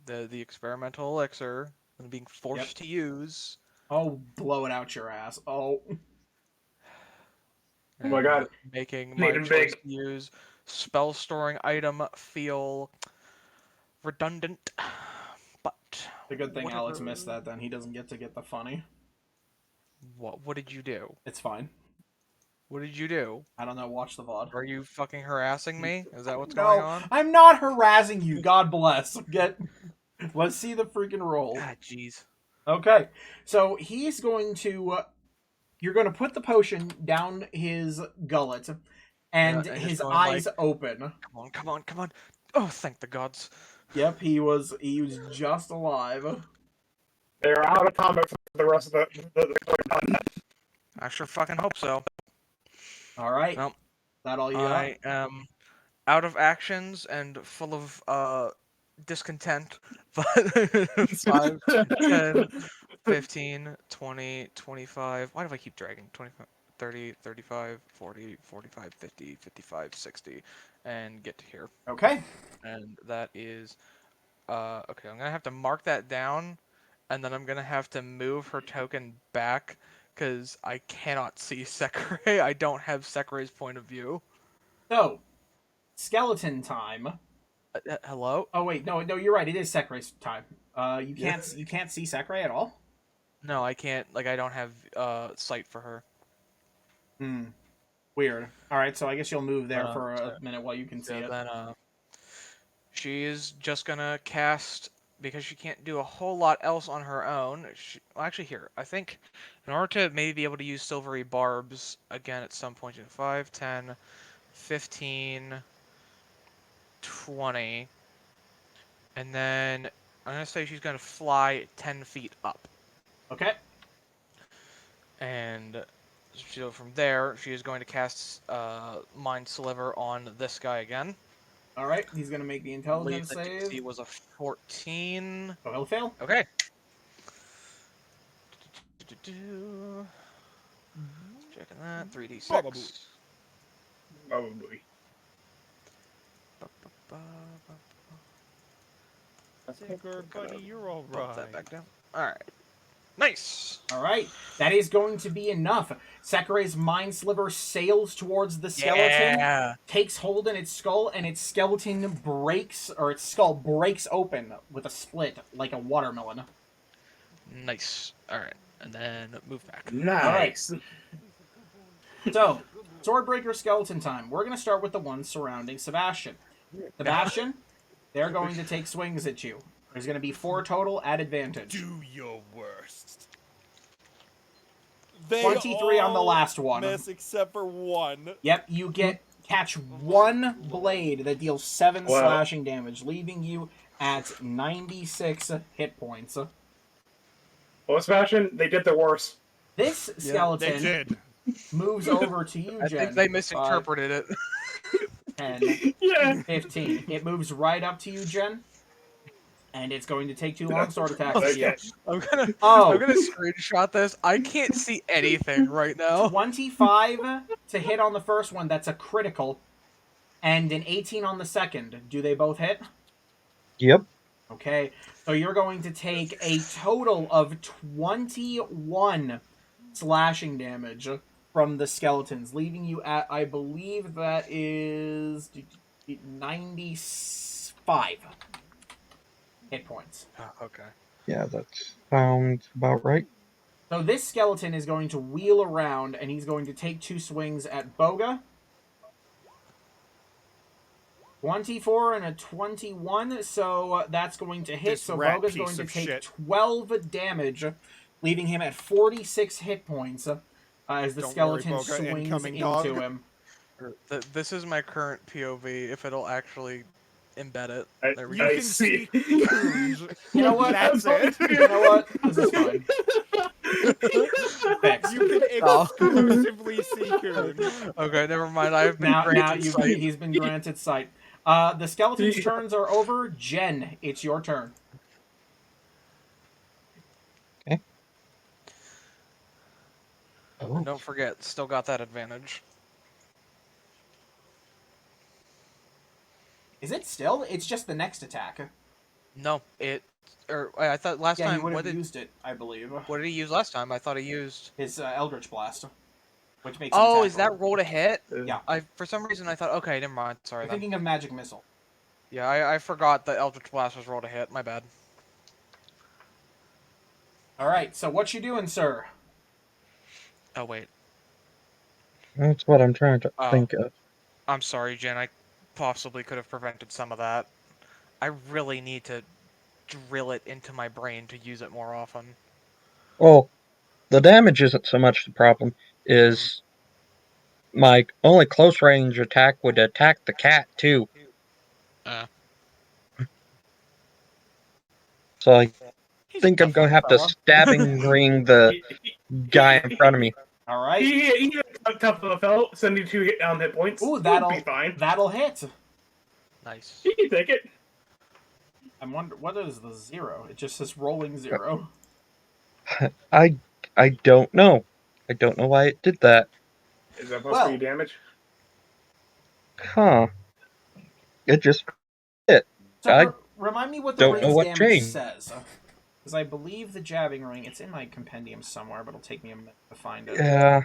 The experimental elixir I'm being forced to use. Oh, blow it out your ass. Oh. Oh my god. Making Made my him choice big. to use spell storing item feel redundant, but The good thing Alex whatever. missed that, then he doesn't get to get the funny. What did you do? It's fine. What did you do? I don't know, watch the VOD. Are you fucking harassing me? Is that what's going No, on? I'm not harassing you, God bless. Let's see the freaking roll. God, jeez. Okay, so he's going to... you're going to put the potion down his gullet, and Yeah, and his just going eyes like, open. Come on, come on, come on. Oh, thank the gods. Yep, he was just alive. They're out of combat for the rest of the I sure fucking hope so. All right. Well, that all you got? I am out of actions and full of discontent. But 5, 10, 15, 20, 25. Why do I keep dragging? 25, 30, 35, 40, 45, 50, 55, 60, and get to here. Okay. And that is, okay, I'm gonna have to mark that down, and then I'm gonna have to move her token back, because I cannot see Sekirei. I don't have Sekirei's point of view. So, skeleton time. Hello? Oh wait, no, you're right. It is Sekirei's time. You can't see Sekirei at all. No, I can't. Like, I don't have sight for her. Hmm. Weird. All right, so I guess you'll move there Uh, for a minute while you can see So it. then, she is just gonna cast, because she can't do a whole lot else on her own. Well, actually, here, I think, in order to maybe be able to use silvery barbs again at some point, 5, 10, 15, 20, and then I'm gonna say she's gonna fly 10 feet up. Okay. And so from there, she is going to cast Mind Sliver on this guy again. All right, he's gonna make the I believe intelligence the save. DC was a 14. Oh, he'll fail. Okay. Checking that. 3d6. Probably. Tinker, buddy, you're all Bump that right. back down. Alright. Nice! All right, that is going to be enough. Sekirei's mind sliver sails towards the skeleton, Yeah! takes hold in its skull, and its skeleton breaks, or its skull breaks open with a split like a watermelon. Nice. Alright. And then move back. Nice. So, Swordbreaker skeleton time. We're going to start with the ones surrounding Sebastian. Sebastian, they're going to take swings at you. There's going to be 4 total at advantage. Do your worst. 23 on the last one. Miss except for one. Yep, you catch 1 blade that deals 7 Wow. slashing damage, leaving you at 96 hit points. Well, Sebastian, they did the worst. This They skeleton did. moves over to you, I Jen. think they misinterpreted it. 10, Yeah. 15. It moves right up to you, Jen. And it's going to take 2 long sword attacks at you. Okay. I'm gonna Oh. I'm gonna screenshot this. I can't see anything right now. 25 to hit on the first one. That's a critical. And an 18 on the second. Do they both hit? Yep. Okay. So you're going to take a total of 21 slashing damage from the skeletons, leaving you at, I believe that is 95 hit points. Okay. Yeah, that sounds about right. So this skeleton is going to wheel around, and he's going to take 2 swings at Boga. 24 and a 21, so that's going to hit. This So rat Boga's piece going to of take shit. 12 damage, leaving him at 46 hit points as the Don't skeleton worry, Boga, swings incoming into dog. him. This is my current POV. If it'll actually embed it. There we You go. I can see. see Coons. You know what? That's it. You know what? This is fine. Fixed. You can Oh. exclusively see Coons. Okay, never mind. I've been Now granted sight. he's been granted sight. The skeleton's turns are over. Jen, it's your turn. And don't forget, still got that advantage. Is it still? It's just the next attack. No, I thought last Yeah, he time. would have used it, I believe. What did he use last time? I thought he used His Eldritch Blast, which makes an Oh, attack is that roll. roll to hit? Yeah. For some reason I thought. Okay, never mind. Sorry. You're Then. thinking of Magic Missile. Yeah, I forgot that Eldritch Blast was roll to hit. My bad. All right. So what you doing, sir? Oh wait. That's what I'm trying to think of. I'm sorry, Jen. I possibly could have prevented some of that. I really need to drill it into my brain to use it more often. Well, the damage isn't so much the problem, is my only close range attack would attack the cat, too. So I He's think a I'm tough going to little have to fella. stabbing ring the guy in front of me. All right. He's a tough little fellow. 72 hit points. Ooh, That'll be fine. That'll hit. Nice. You can take it. I'm wondering what is the 0? It just says rolling 0. I don't know. I don't know why it did that. Is that supposed to be damage? Huh. It just So I remind me what the don't know ring's what damage changed. says. Because I believe the jabbing ring, it's in my compendium somewhere, but it'll take me a minute to find it. Yeah.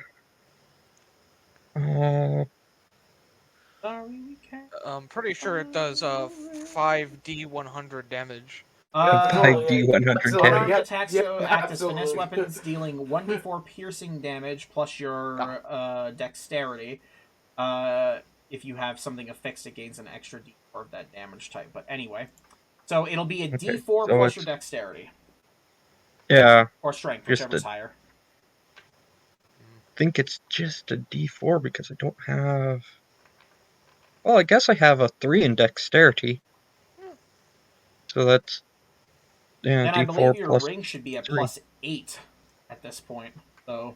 Sorry, we can't. I'm pretty sure it does 5d100 damage. 5d100 Unarmed damage. attacks act as finesse weapons, dealing 1d4 piercing damage plus your dexterity. If you have something affixed, it gains an extra d4 of that damage type. But anyway, so it'll be a d4 so plus your dexterity. Yeah. Or strength, Just whichever's higher. I think it's just a d4 because I don't have... Well, I guess I have a 3 in dexterity. So that's... Yeah, And d4 I believe your plus ring should be at 3. +8 at this point. So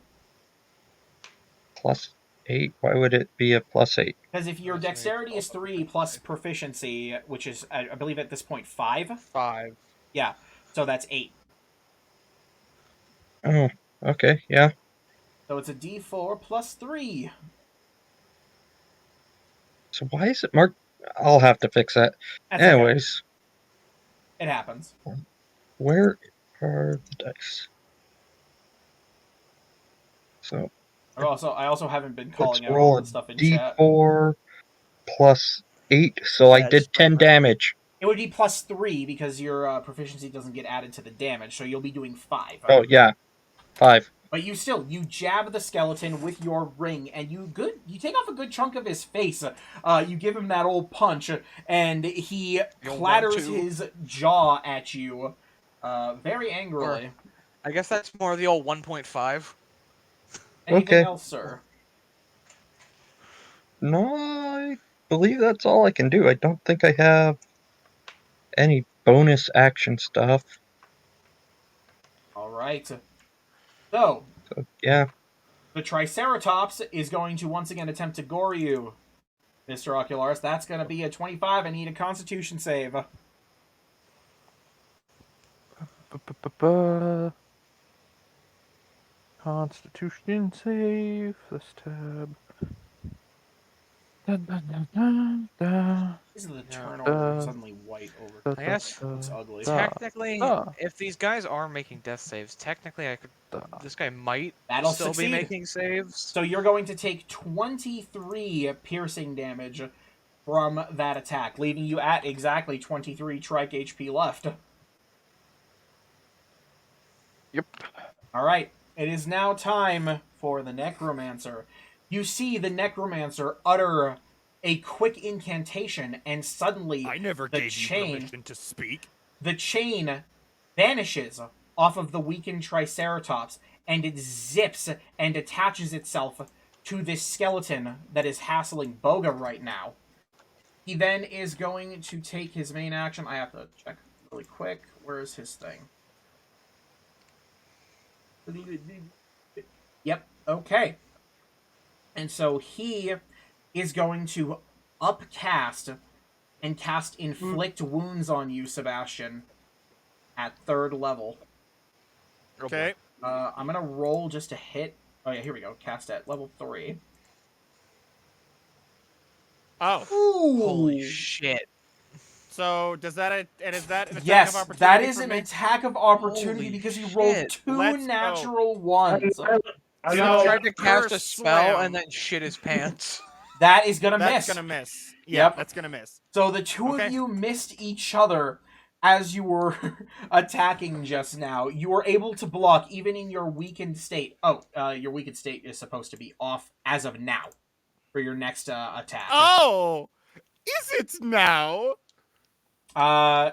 Plus 8? Why would it be a plus 8? because if your dexterity is 3 plus proficiency, which is, I believe at this point, 5? 5. Yeah, so that's 8. Oh, okay, yeah. So it's a d4 plus 3. So why is it marked... I'll have to fix that. That's Anyways. Okay. It happens. Where are the dice? So... I also haven't been calling Let's out roll all a the stuff in chat. d4 plus 8, so I did 10 damage. It would be plus 3 because your proficiency doesn't get added to the damage, so you'll be doing 5. Oh, yeah. 5. But you jab the skeleton with your ring, and you take off a good chunk of his face. You give him that old punch, and he clatters his jaw at you, very angrily. Or, I guess that's more the old 1.5. Anything else, sir? No, I believe that's all I can do. I don't think I have any bonus action stuff. All right. So, yeah. The Triceratops is going to once again attempt to gore you, Mr. Ocularis. That's going to be a 25. I need a Constitution save. Constitution save. This tab. This is the turnover suddenly white over. I guess it's ugly. Technically, if these guys are making death saves, technically I could. This guy might still be making saves. So you're going to take 23 piercing damage from that attack, leaving you at exactly 23 trike HP left. Yep. All right. It is now time for the Necromancer. You see the Necromancer utter a quick incantation, and suddenly I never gave you permission to speak. The chain vanishes off of the weakened Triceratops, and it zips and attaches itself to this skeleton that is hassling Boga right now. He then is going to take his main action. I have to check really quick. Where is his thing? Yep, okay. And so he is going to upcast and cast Inflict Wounds on you, Sebastian, at 3rd level. Okay. I'm going to roll just to hit Oh yeah, here we go. Cast at level 3. Oh, Ooh. Holy shit. so does that and is that an attack of Yes, opportunity that is for an me? attack of opportunity Holy because you rolled shit. 2 Let's go. natural ones. I He know. tried to cast a Curse spell slam. and then shit his pants. That is gonna That's miss. gonna miss. Yeah, Yep. that's gonna miss. So the two Okay. of you missed each other as you were attacking just now. You were able to block even in your weakened state. Oh, your weakened state is supposed to be off as of now for your next attack. Oh, is it now?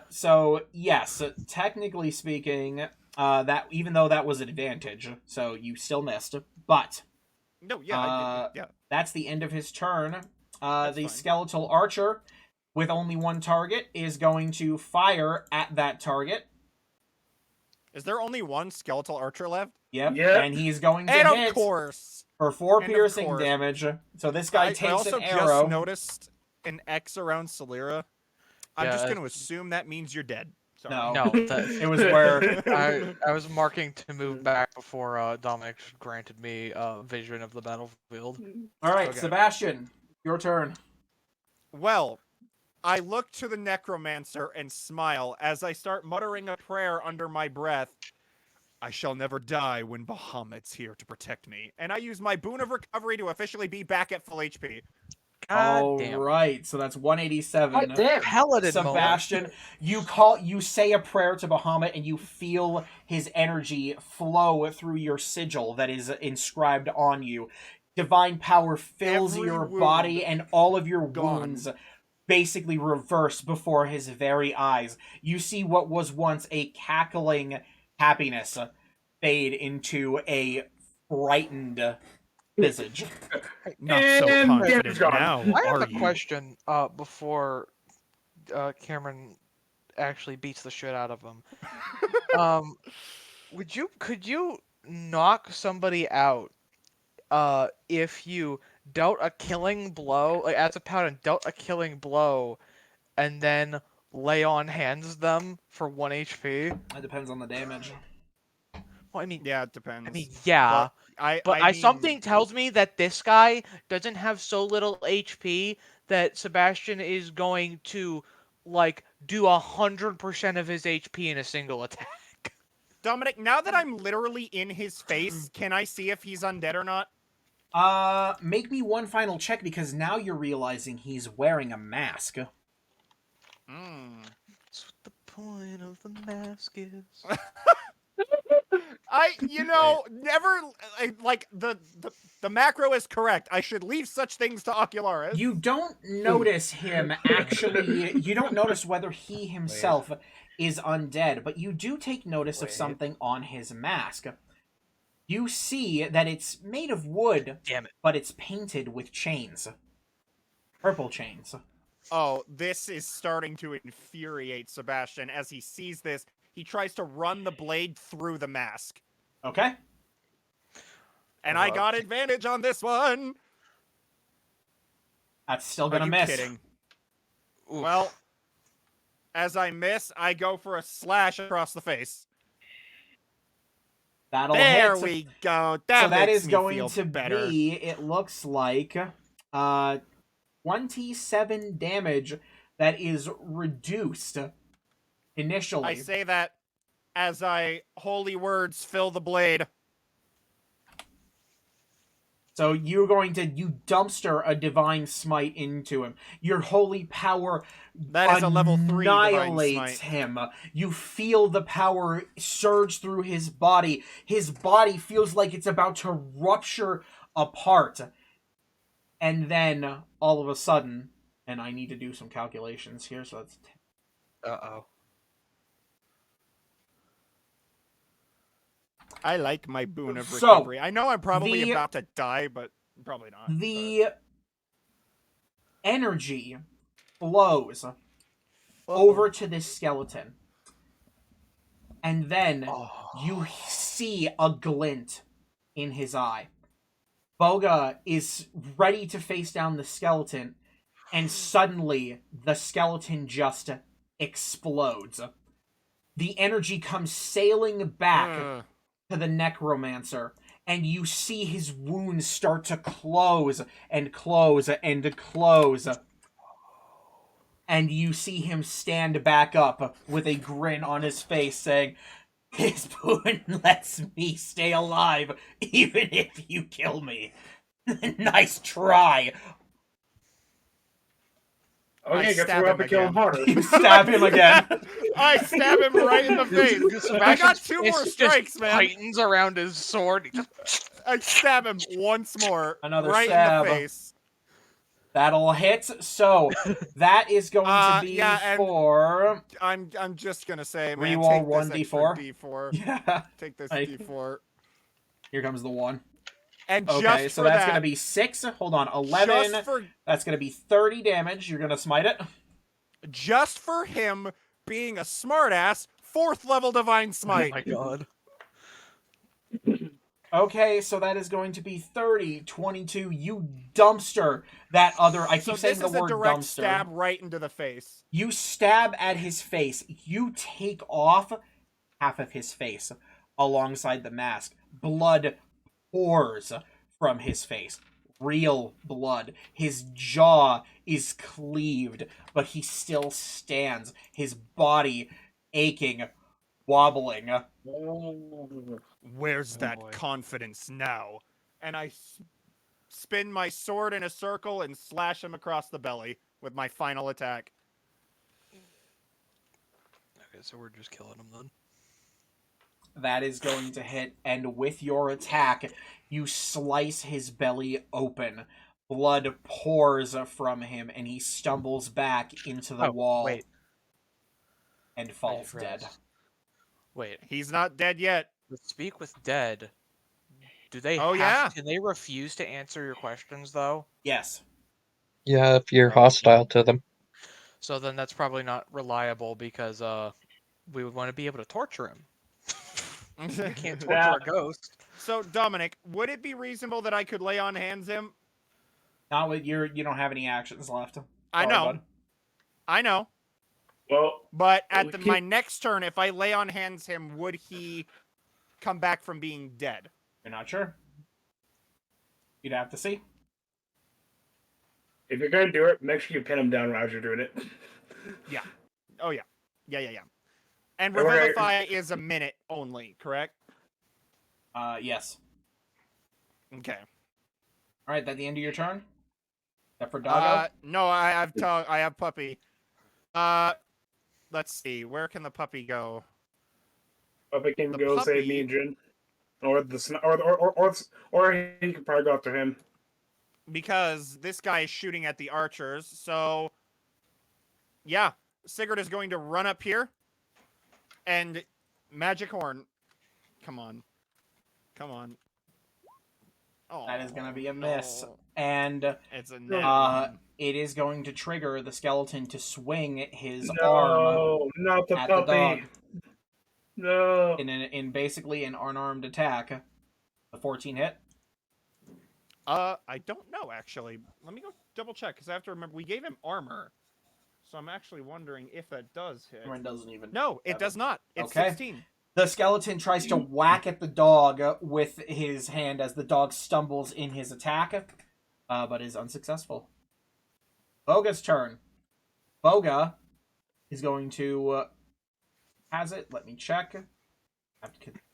So yes, technically speaking, that even though that was an advantage, so you still missed, but No, yeah, I did, yeah. that's the end of his turn. That's The fine. skeletal archer, with only one target, is going to fire at that target. Is there only one skeletal archer left? Yep. Yep. And he's going to And hit of course. for 4 And of piercing course. damage. So this guy I takes also an arrow. just noticed an X around Solera. I'm Yeah, just going to assume that means you're dead. Sorry. No. No, that, It was where I was marking to move back before Dominic granted me vision of the battlefield. All right, Okay. Sebastian, your turn. Well, I look to the necromancer and smile as I start muttering a prayer under my breath. I shall never die when Bahamut's here to protect me. And I use my boon of recovery to officially be back at full HP. God damn. All right, so that's 187. Pelleted Sebastian, you say a prayer to Bahamut and you feel his energy flow through your sigil that is inscribed on you. Divine power fills Every your wound body and all of your gone. wounds basically reverse before his very eyes. You see what was once a cackling happiness fade into a frightened visage. Not so And confident damage gone. now, I have are a you? question before Cameron actually beats the shit out of him. Could you knock somebody out if you dealt a killing blow, like as a paladin, dealt a killing blow, and then lay on hands them for 1 HP? It depends on the damage. Well, I mean, Yeah, it depends. yeah. I But mean, something tells me that this guy doesn't have so little HP that Sebastian is going to like do 100% of his HP in a single attack. Dominic, now that I'm literally in his face, can I see if he's undead or not? Make me one final check because now you're realizing he's wearing a mask. That's what the point of the mask is. Never like the macro is correct. I should leave such things to Ocularis. You don't notice him actually. You don't notice whether he himself is undead, but you do take notice of something on his mask. You see that it's made of wood, Damn it. but it's painted with chains. Purple chains. Oh, this is starting to infuriate Sebastian. As he sees this, he tries to run the blade through the mask. Okay. And I got advantage on this one. That's still Are gonna you miss. kidding? Oof. Well, as I miss, I go for a slash across the face. That'll There hit. we go. So that makes is me going feel to better. be, it looks like, 27 damage that is reduced initially. I say that as I holy words fill the blade. So you dumpster a divine smite into him. Your holy power That is a level 3 divine annihilates smite. him. You feel the power surge through his body. His body feels like it's about to rupture apart. And then, all of a sudden, and I need to do some calculations here, so that's... Uh-oh. I like my boon of So, recovery. I know I'm probably about to die, but probably not. The energy flows over to this skeleton. And then you see a glint in his eye. Boga is ready to face down the skeleton, and suddenly the skeleton just explodes. The energy comes sailing back to the necromancer, and you see his wounds start to close and close and close. And you see him stand back up with a grin on his face, saying, "His boon lets me stay alive, even if you kill me. Nice try." Okay, guess we'll have to kill him harder. You stab him again. I stab him right in the face. I got 2 more It's strikes, just man. tightens around his sword. He just- I stab him once more. Another right stab. in the face. That'll hit. So that is going to be yeah, and for I'm just gonna say, man, reroll take this 1d4. extra D4. Yeah. Take this I- D4. Here comes the 1. And Okay, just so for that's that, gonna be 6. Hold on, 11. just for That's gonna be 30 damage. You're gonna smite it. just for him being a smartass, 4th level divine Oh smite. my god. Okay, so that is going to be 30, 22. You dumpster that other. I keep So saying this the is a word direct dumpster. stab right into the face. You stab at his face. You take off half of his face alongside the mask. Blood pours from his face. Real blood. His jaw is cleaved, but he still stands. His body aching, wobbling. Where's Oh, that boy. confidence now? And I spin my sword in a circle and slash him across the belly with my final attack. Okay, so we're just killing him then. That is going to hit, and with your attack, you slice his belly open. Blood pours from him, and he stumbles back into the wall Wait. and I falls froze. dead. Wait. He's not dead yet. Let's speak with dead. Do they Oh, have yeah? Can they refuse to answer your questions though? Yes. Yeah, if you're hostile to them. So then that's probably not reliable because we would want to be able to torture him. We can't torture Yeah. a ghost. So, Dominic, would it be reasonable that I could lay on hands him? Not with you don't have any actions left. I Sorry, know. bud. I know. Well, But at we my keep- next turn, if I lay on hands him, would he come back from being dead? You're not sure? You'd have to see. if you're gonna do it, make sure you pin him down as you're doing it. Yeah. Oh, yeah. Yeah. And Okay. Revivify is a minute only, correct? Yes. Okay. Alright, that the end of your turn? Except for Doggo? No, I have puppy. Let's see. Where can the puppy go? Puppy can The go save puppy- me and Jin, or he can probably go after him. Because this guy is shooting at the archers, so yeah, Sigurd is going to run up here and magic horn. Come on. Oh, That is gonna be a miss. no. And It's a net one. it is going to trigger the skeleton to swing his arm No, not the at the puppy. dog No. in basically an unarmed attack. The 14 hit. I don't know actually. Let me go double check because I have to remember we gave him armor, so I'm actually wondering if that does hit. It doesn't even. No, it does not. It's Okay. 16. The skeleton tries to whack at the dog with his hand as the dog stumbles in his attack, but is unsuccessful. Boga's turn. Boga is going to has it. Let me check.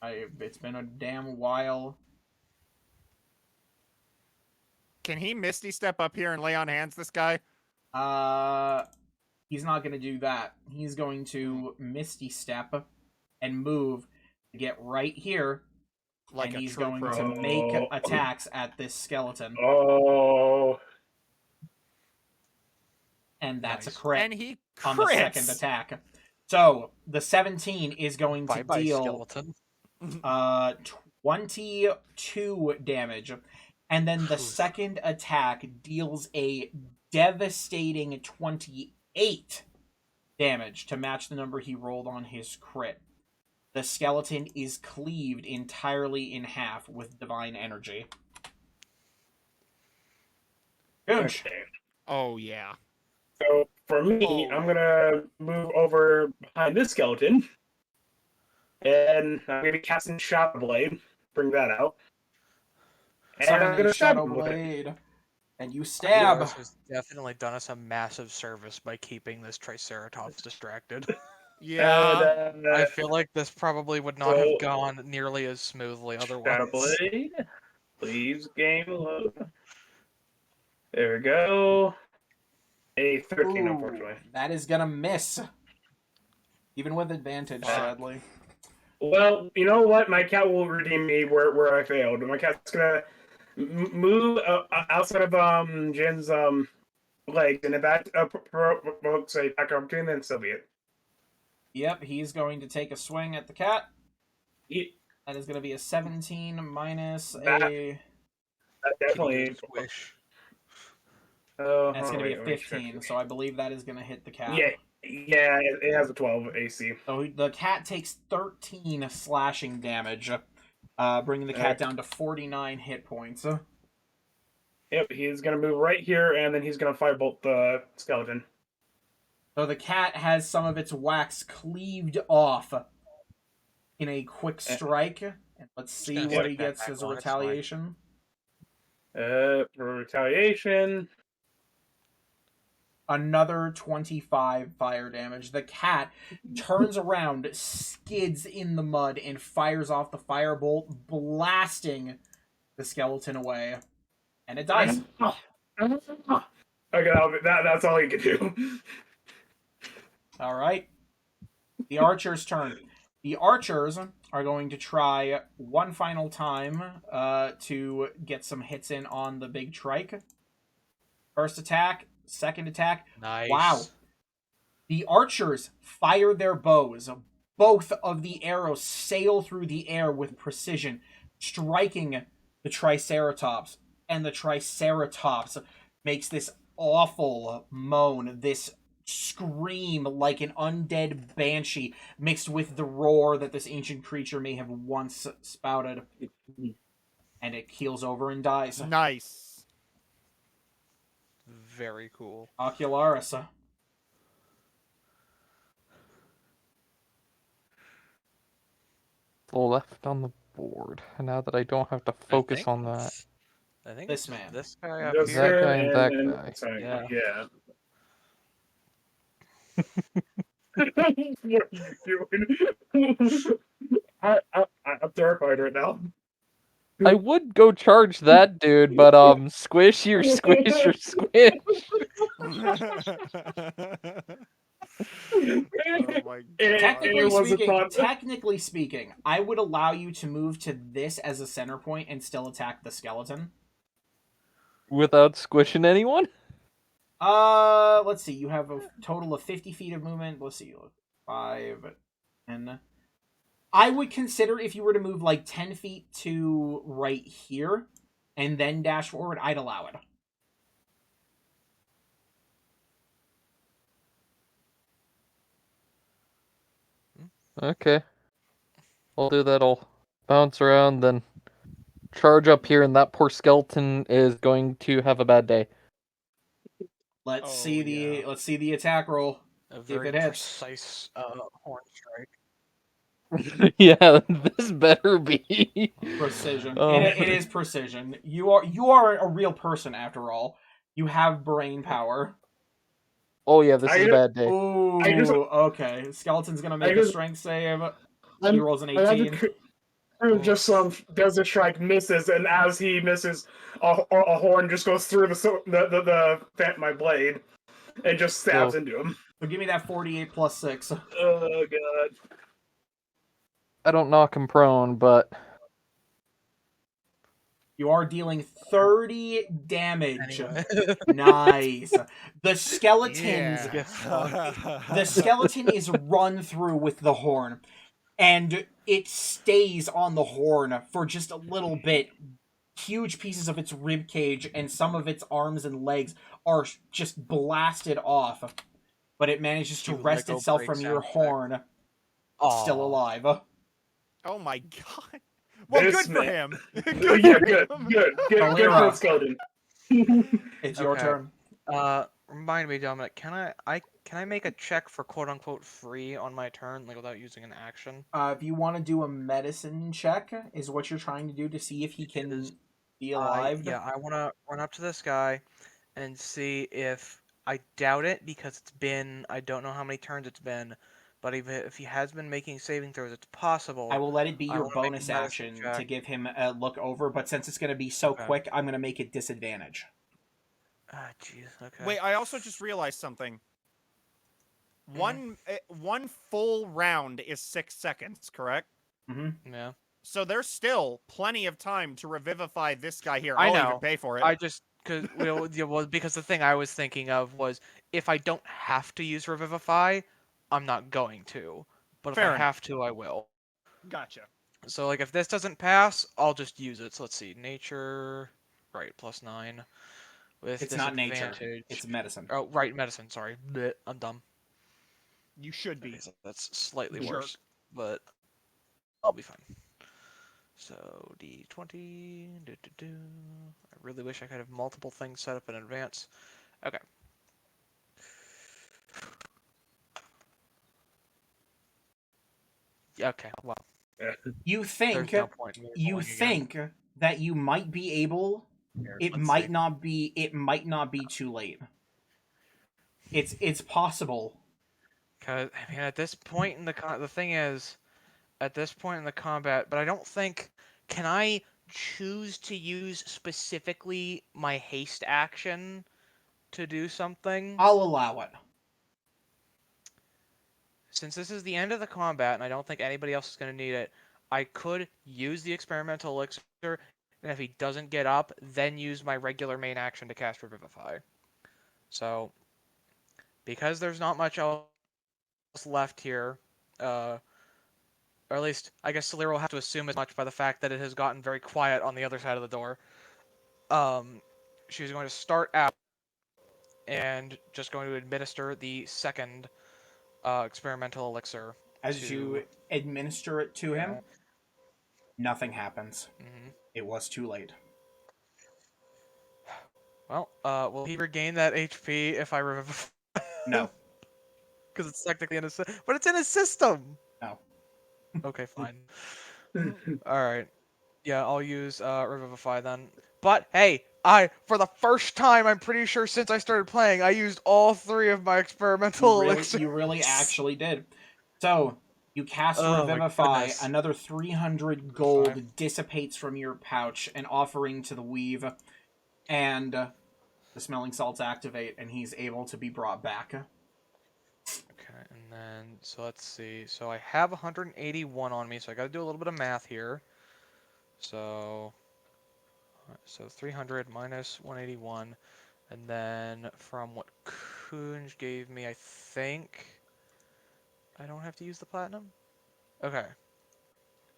It's been a damn while. Can he Misty step up here and lay on hands this guy? He's not going to do that. He's going to Misty Step and move to get right here, Like and a he's true going pro. to make attacks at this skeleton, Oh. and that's Nice. a crit And he crits. on the second attack. So the 17 is going to Bye-bye, deal skeleton. 22 damage, and then the second attack deals a devastating 28 damage to match the number he rolled on his crit. The skeleton is cleaved entirely in half with divine energy. Goonch. Okay. Oh yeah. So for me, I'm gonna move over behind this skeleton, and I'm gonna be casting Shot Blade. Bring that out. And Summon I'm a gonna stab Shadow him with it. Blade. And you stab. Yours has definitely done us a massive service by keeping this Triceratops distracted. Yeah. And, I feel like this probably would not have gone nearly as smoothly otherwise. Shadow Blade. Please, game load. There we go. A 13, Ooh, unfortunately. that is gonna miss. Even with advantage, Fuck. sadly. Well, you know what? My cat will redeem me where I failed. My cat's gonna move outside of Jin's legs, and if that provokes a attack opportunity, then so be it. Yep, he's going to take a swing at the cat. He, That is going to be a 17 minus that, a... that Can you definitely. just wish? That's going to be a 15, so I believe that is going to hit the cat. Yeah, it has a 12 AC. So the cat takes 13 slashing damage, bringing the cat down to 49 hit points. Yep, he's gonna move right here, and then he's gonna firebolt the skeleton. So the cat has some of its wax cleaved off in a quick strike. And let's see gonna what stick he that gets back as a on, it's fine. retaliation. For retaliation. Another 25 fire damage. The cat turns around, skids in the mud, and fires off the firebolt, blasting the skeleton away. And it dies. Okay, that's all he can do. Alright. The archer's turn. The archers are going to try one final time to get some hits in on the big trike. First attack, second attack. Nice. Wow. The archers fire their bows. Both of the arrows sail through the air with precision, striking the Triceratops. And the Triceratops makes this awful moan, this scream like an undead banshee, mixed with the roar that this ancient creature may have once spouted. And it keels over and dies. Nice. Very cool. Ocularis. Left on the board. And now that I don't have to focus on that. I think This it's man. this guy up This That here. guy and that guy. Sorry, Yeah. yeah. What are you doing? I'm terrified right now. I would go charge that dude, but squish your squish your squish. Oh my Technically was a speaking, thought. I would allow you to move to this as a center point and still attack the skeleton. Without squishing anyone? Let's see. You have a total of 50 feet of movement. Let's see. 5, 10. I would consider if you were to move like 10 feet to right here and then dash forward, I'd allow it. Okay. I'll do that. I'll bounce around, then charge up here, and that poor skeleton is going to have a bad day. Let's Oh, see the yeah. let's see the attack roll. A If very it hits. precise horn strike. Yeah, this better be. Precision. Oh. It is precision. You are a real person after all. You have brain power. Oh yeah, this is a bad day. Ooh, okay. Skeleton's gonna make a strength save. He rolls an 18. Just does a strike, misses, and as he misses, a horn just goes through my blade and just stabs into him. So give me that 48 plus 6. Oh god. I don't knock him prone, but You are dealing 30 damage. Anyway. Nice. The skeleton's Yeah. the skeleton is run through with the horn, and it stays on the horn for just a little bit. Huge pieces of its rib cage and some of its arms and legs are just blasted off, but it manages to wrest Lego itself from your breakdown horn, still Aw. alive. Oh my god. Well, This good for man- him. Yeah, good for Valera. the skeleton. It's your Okay. turn. Remind me, Dominic, can I make a check for quote unquote free on my turn, like without using an action? If you want to do a medicine check, is what you're trying to do to see if he can Be alive. Yeah, I want to run up to this guy and see if I doubt it because it's been I don't know how many turns it's been, but even if he has been making saving throws, it's possible. I will let it be I your wanna make a bonus medicine action check. to give him a look over, but since it's going to be so Okay. quick, I'm going to make it disadvantage. Ah, jeez. Okay. Wait, I also just realized something. Mhm. One full round is 6 seconds, correct? Mm-hmm. Yeah. So there's still plenty of time to revivify this guy here. I I'll know. even pay for it. I just because the thing I was thinking of was if I don't have to use Revivify, I'm not going to. But if I Fair enough. have to, I will. Gotcha. So like if this doesn't pass, I'll just use it. So let's see, nature, right, +9 with It's not disadvantage. nature. It's medicine. Oh, right, medicine. Sorry, bleh, I'm dumb. You should be. Okay, so that's slightly Jerk. worse, but I'll be fine. So D20. I really wish I could have multiple things set up in advance. Okay. Okay. Well, You think there's no point in me you rolling again. think that you might be able. It let's might see. not be. It might not be too late. It's possible. Cause I mean, at this point in the thing is, at this point in the combat, but I don't think can I choose to use specifically my haste action to do something? I'll allow it. Since this is the end of the combat and I don't think anybody else is going to need it, I could use the experimental elixir, and if he doesn't get up, then use my regular main action to cast Revivify. So, because there's not much else left here, or at least I guess Celira will have to assume as much by the fact that it has gotten very quiet on the other side of the door. She's going to start out and just going to administer the second experimental elixir. As you administer it to him, nothing happens. Mm-hmm. It was too late. Well, will he regain that HP if I revivify? No. Because it's technically in his, but it's in his system. No. Okay, fine. All right. Yeah, I'll use revivify then. But hey, for the first time, I'm pretty sure since I started playing, I used all 3 of my experimental elixirs. You really actually did. So you cast Oh my Revivify. goodness. Another 300 gold dissipates from your pouch, an offering to the weave, and the smelling salts activate, and he's able to be brought back. Okay, and then so let's see. So I have 181 on me, so I got to do a little bit of math here. So 300 minus 181, and then from what Kunj gave me, I think I don't have to use the platinum. Okay.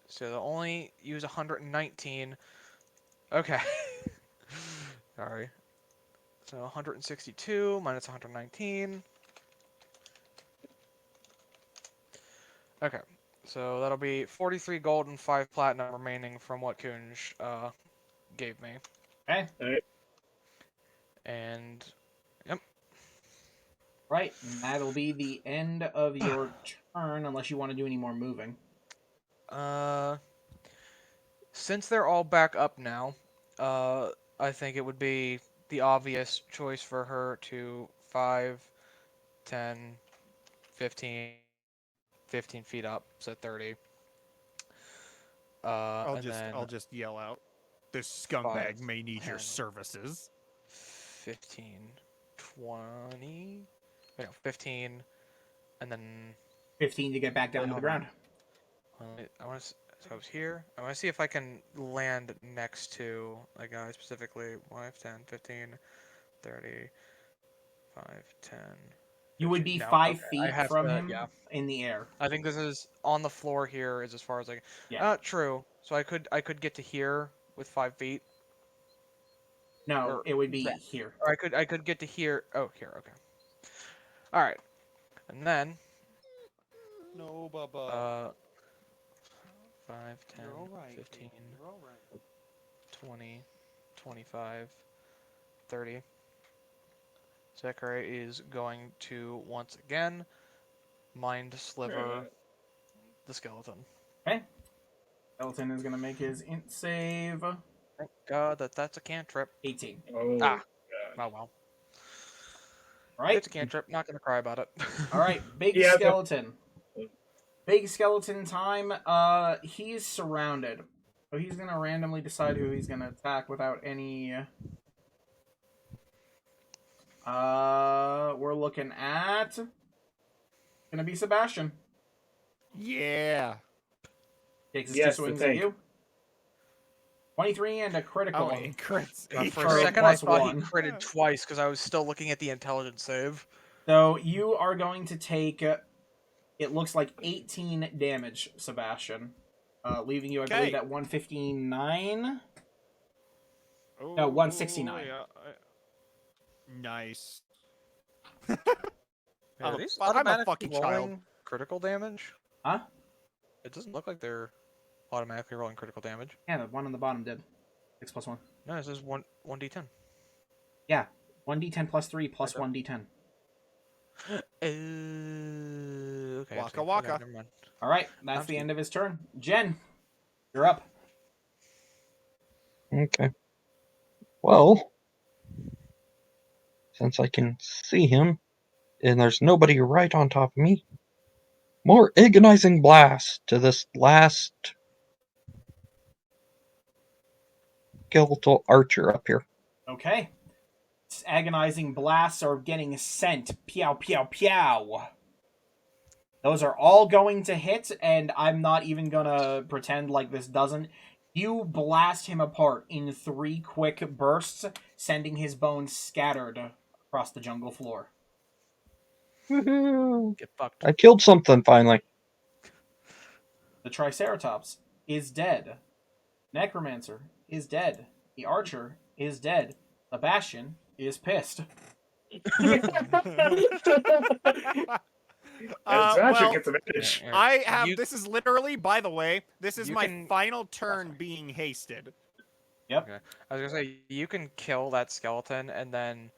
So they'll only use 119. Okay. Sorry. So 162 minus 119. Okay. So that'll be 43 gold and 5 platinum remaining from what Kunj gave me. Okay. And yep. Right. And that'll be the end of your turn, unless you want to do any more moving. Since they're all back up now, I think it would be the obvious choice for her to 5, 10, 15, 15 feet up, so 30. I'll Then just yell out. This scumbag 5, may need 10, your services. 15, 20. Wait, no, 15, and then 15 to get back down to the ground. I want to. So I was here. I want to see if I can land next to a guy specifically. 5, 10, 15, 30, 5, 10. You would be No, 5 okay, feet from him in the air. I think this is on the floor here is as far as I can. Yeah. True. So I could get to here with 5 feet. No, Or- it would be yeah. here. Or I could get to here. Oh, here. Okay. All right. And then No, Bubba. 5, 10, You're all right, 15, baby. You're all right. 20, 25, 30. Zachary is going to once again mind sliver the skeleton. Okay. Skeleton is going to make his int save. God, that's a cantrip. 18. Oh, Ah. God. Oh well. Right? It's a cantrip. Not gonna cry about it. All right, big Yeah, skeleton. Big skeleton time. He's surrounded. So he's gonna randomly decide who he's gonna attack without any. We're looking at. Gonna be Sebastian. Yeah. Takes his Yes, two the swings at tank. you. 23 and a critical. Oh, it crits. For a For a second, I plus thought one. he critted twice because I was still looking at the intelligence save. So you are going to take. It looks like 18 damage, Sebastian. Leaving you, I believe, Okay. at 159. Oh, No, 169. yeah. Nice. Are these I'm a automatically fucking child. rolling critical damage? Huh? It doesn't look like they're automatically rolling critical damage. Yeah, the one on the bottom did. 6 plus 1. No, this is 1d10. Yeah. 1d10 plus 3 plus Okay. 1d10. Okay. Waka so- waka. okay, never mind. Alright, that's the end of his turn. Jen, you're up. Okay. Well, since I can see him, and there's nobody right on top of me, more agonizing blast to this last skeletal archer up here. Okay. Agonizing blasts are getting sent. Pew, pew, pew. Those are all going to hit, and I'm not even gonna pretend like this doesn't. You blast him apart in 3 quick bursts, sending his bones scattered across the jungle floor. Woohoo! Get fucked. I killed something finally. The Triceratops is dead. Necromancer is dead. The Archer is dead. Sebastian is pissed. Sebastian Well, gets advantage. Here, I have. you- This is literally, by the way, this is you my can- final turn being hasted. Yep. I was gonna say you can kill that skeleton, and then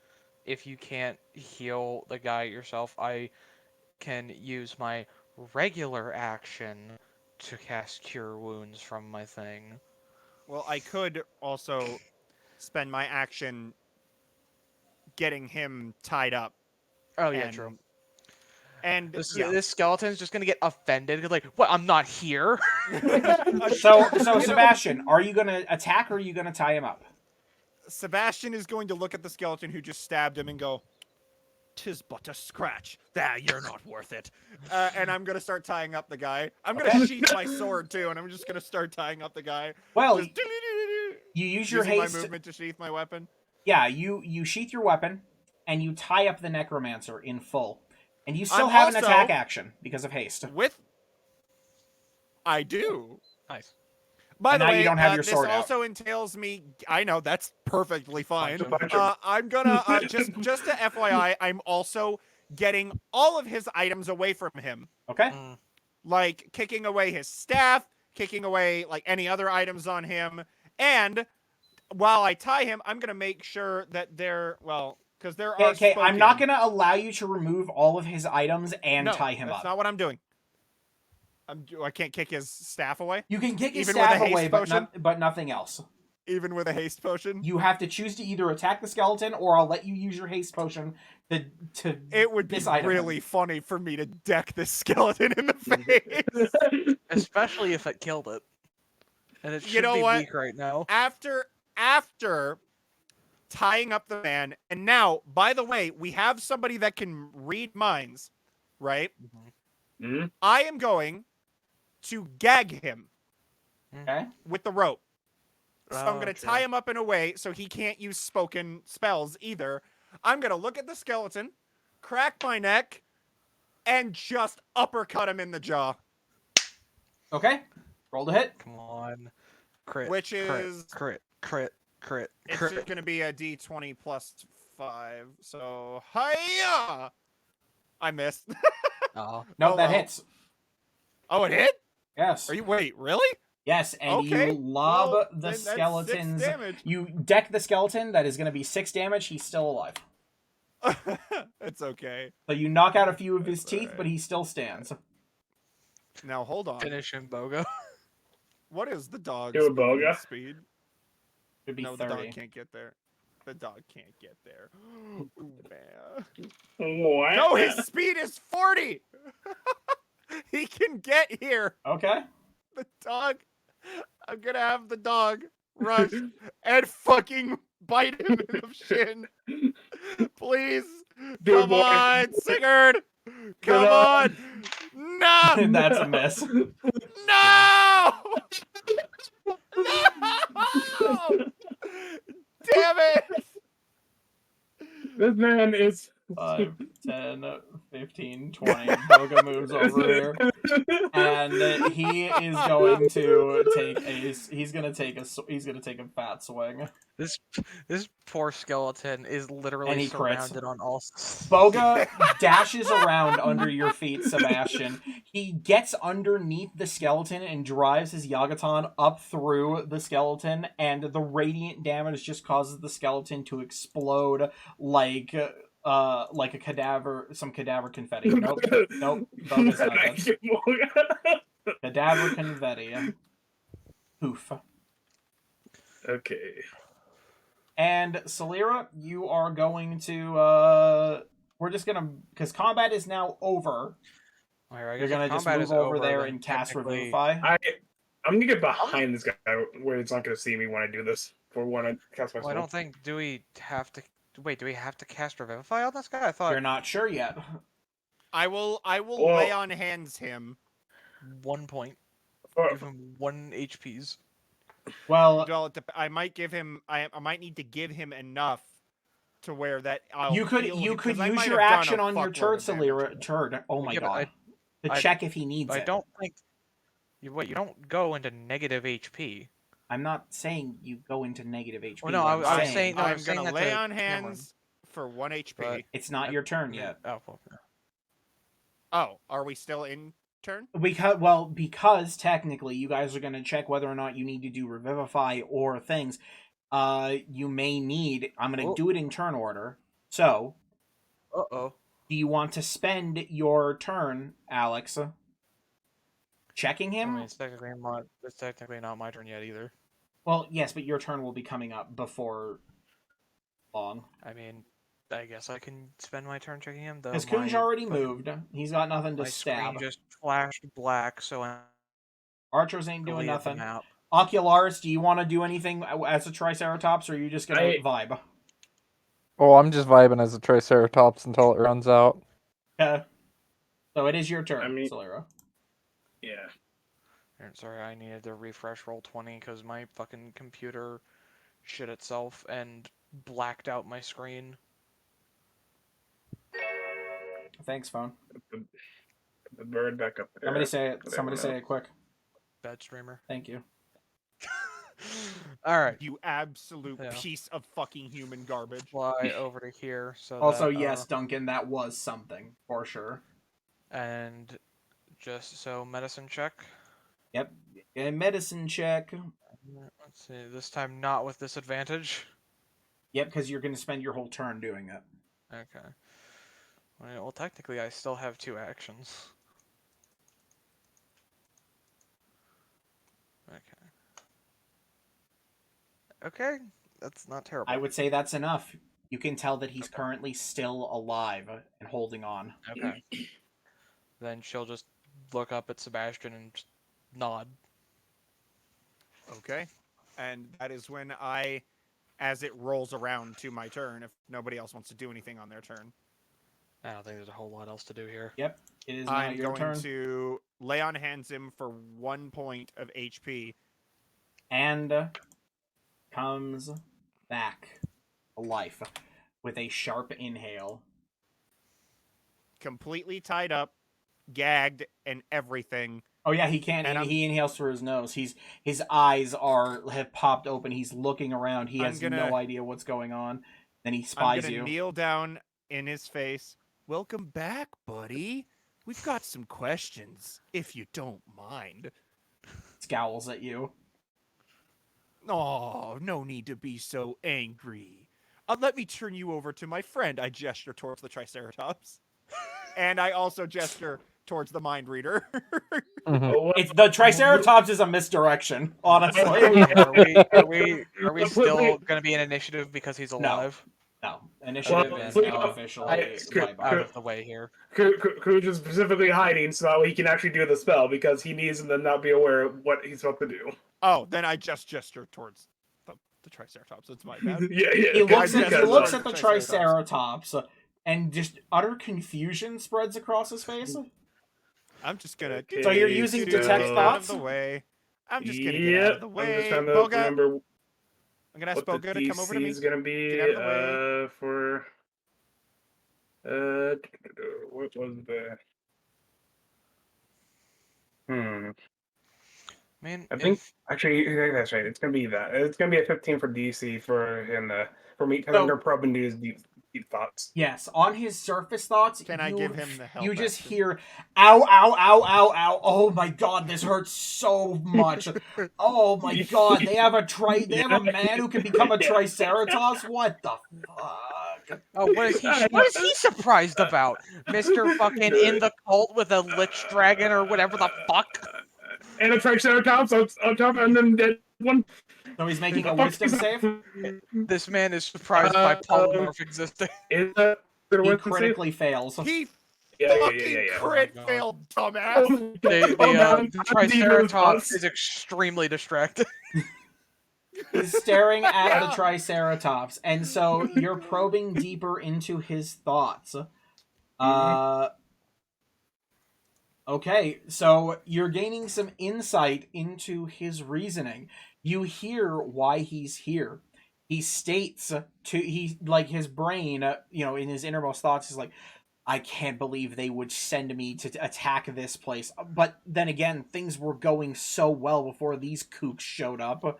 if you can't heal the guy yourself, I can use my regular action to cast Cure Wounds from my thing. Well, I could also spend my action getting him tied up. Oh yeah, and, true. And This yeah. this skeleton's just gonna get offended, 'cause like, what? I'm not here. So Sebastian, are you gonna attack or are you gonna tie him up? Sebastian is going to look at the skeleton who just stabbed him and go, "'Tis but a scratch. There, you're not worth it." And I'm gonna start tying up the guy. I'm gonna Okay. sheath my sword too, and I'm just gonna start tying up the guy. Well, Just you use your using haste. my movement to sheath my weapon. Yeah, you sheath your weapon, and you tie up the necromancer in full, and you still I'm have an also- attack action because of haste. I do. Nice. By And the now way, you don't have your this sword out. also entails me. I know that's perfectly fine. Punch him. I'm gonna just to FYI, I'm also getting all of his items away from him, Okay. Mm. like kicking away his staff, kicking away like any other items on him, and while I tie him, I'm gonna make sure that they're because there are. Okay, I'm not spoken- gonna allow you to remove all of his items and No, tie him that's up. not what I'm doing. I can't kick his staff away, You can kick his Even with a staff haste away, but potion? but nothing else. even with a haste potion. You have to choose to either attack the skeleton, or I'll let you use your haste potion to. It would be This really funny for me to deck this skeleton in the face. Especially if it killed it. And it should You know be what? weak right now. after tying up the man, and now, by the way, we have somebody that can read minds, right? Hmm? I am going to gag him Okay. with the rope. So I'm going to true. tie him up in a way so he can't use spoken spells either. I'm going to look at the skeleton, crack my neck, and just uppercut him in the jaw. Okay. Roll to hit. Come on. Crit. Which crit, is- crit. It's just going to be a d20 plus 5. So, hiya! I missed. Oh. No, Oh, that well. hits. Oh, it hit? Yes. Wait, really? Yes, and Okay. you lob Well, the then that's 6 skeleton's. damage. You deck the skeleton. That is going to be 6 damage. He's still alive. It's okay. So you knock out a few of his That's teeth, alright. but he still stands. Now hold on. Finish him, Bogo. What is the dog's Do a boga. speed? It'd be No, the 30. dog can't get there. The dog can't get there. Ooh, man. What? No, his speed is 40. He can get here. Okay. The dog. I'm gonna have the dog rush and fucking bite him in the shin. Please. Do it, Come boy. on, Sigurd. Come Good on. No. That's a miss. No. No. Damn it. This man is 5, 10, 15, 20. Boga moves over here. And he is going to take a fat swing. This poor skeleton is literally And he crits. surrounded on all. Boga dashes around under your feet, Sebastian. He gets underneath the skeleton and drives his Yagaton up through the skeleton, and the radiant damage just causes the skeleton to explode like a cadaver, some cadaver confetti. Nope. Boga's not dead. Cadaver confetti. Poof. Okay. And Salira, you are going to we're just gonna, because combat is now over. You're gonna just move over there and cast Revivify. I'm gonna get behind this guy where he's not gonna see me when I do this. For when I cast my Well, I spell. don't think. Do we have to? Wait, do we have to cast Revivify on this guy? I thought You're not sure yet. I will Well- lay on hands him. 1 point. For- Give him 1 HPs. Well, Well, I might give him. I might need to give him enough to where that I'll you could heal him, use 'cause I might your have done action a on your fuckload turd, of damage. Salira. Turd. Oh my Yeah, but god. To I- check if he needs I it. don't think. You don't go into negative HP. I'm not saying you go into negative HP. Well, no, I'm I was saying. No, I'm I'm saying gonna that lay to on Cameron, hands for 1 HP. but- it's not your turn yet. Oh, well, yeah. Oh, are we still in turn? Because technically you guys are going to check whether or not you need to do Revivify or things. You may need. I'm going to Oh. do it in turn order. So, Uh-oh. do you want to spend your turn, Alex, checking I him? mean, it's technically not my turn yet either. Well, yes, but your turn will be coming up before long. I mean, I guess I can spend my turn checking him, though. Because Kunj my already fucking- moved. He's got nothing to My stab. screen just flashed black, so I Archers ain't doing deleted the nothing. map. Ocularis, do you want to do anything as a Triceratops, or are you just going to vibe? Oh, I'm just vibing as a Triceratops until it runs out. Okay. So it is your turn, I mean- Solera. Yeah. Sorry, I needed to refresh roll 20 because my fucking computer shit itself and blacked out my screen. Thanks, phone. The bird back up there. Somebody say it. With Somebody say everyone it quick. Bad streamer. Thank you. Alright, You absolute Yeah. piece of fucking human garbage. fly over to here. So Also, that, yes, Duncan, that was something for sure. And just so medicine check. Yep. A medicine check. Let's see, this time not with disadvantage. Yep, because you're going to spend your whole turn doing it. Okay. Well, technically, I still have 2 actions. Okay. Okay, that's not terrible. I would say that's enough. You can tell that he's currently still alive and holding on. Okay. Then she'll just look up at Sebastian and just nod. Okay. And that is when as it rolls around to my turn, if nobody else wants to do anything on their turn, I don't think there's a whole lot else to do here. Yep, it is now I'm your going turn. to lay on hands him for 1 point of HP. And comes back to life with a sharp inhale. Completely tied up, gagged, and everything. Oh yeah, he can't. And He inhales through his nose. His eyes have popped open. He's looking around. He has no idea what's going on. Then he spies I'm gonna you. kneel down in his face. Welcome back, buddy. We've got some questions, if you don't mind. Scowls at you. Oh, no need to be so angry. Let me turn you over to my friend. I gesture towards the Triceratops. And I also gesture towards the mind reader. Mm-hmm. It's the Triceratops is a misdirection, honestly. Are we still gonna be an initiative because he's alive? No, initiative Well, is then, now officially bye-bye. out of the way here. Kuj is specifically hiding so that he can actually do the spell because he needs to not be aware of what he's about to do. Oh, then I just gesture towards the Triceratops. It's my bad. Yeah. He looks because, at the Triceratops, and just utter confusion spreads across his face. I'm just gonna. Okay, So you're using so- detect Out thoughts? of the way. I'm just gonna get out of the way. I'm just trying to Boga, remember I'm gonna ask what the Boga to come over to DC me. is gonna be Get out of the way. for. What was the? Man, I think actually that's right. It's gonna be that. It's gonna be a 15 for DC for him for me because I'm gonna probe into his deep thoughts. Yes, on his surface thoughts, Can I give him the help you just action? hear, ow, ow, ow, ow, ow. Oh my god, this hurts so much. Oh my god, they have a man who can become a Triceratops? What the fuck? Oh, what is he surprised about? Mr. fucking in the cult with a lich dragon or whatever the fuck? And a Triceratops on top, and then that one. So he's making a wisdom save? This man is surprised by polymorph existing. Is that He critically fails. He Yeah. fucking crit Oh my God. failed, dumbass. The Triceratops is extremely distracted. He's staring at the Triceratops, and so you're probing deeper into his thoughts. Okay, so you're gaining some insight into his reasoning. You hear why he's here. He states his brain, in his innermost thoughts is like, I can't believe they would send me to attack this place. But then again, things were going so well before these kooks showed up.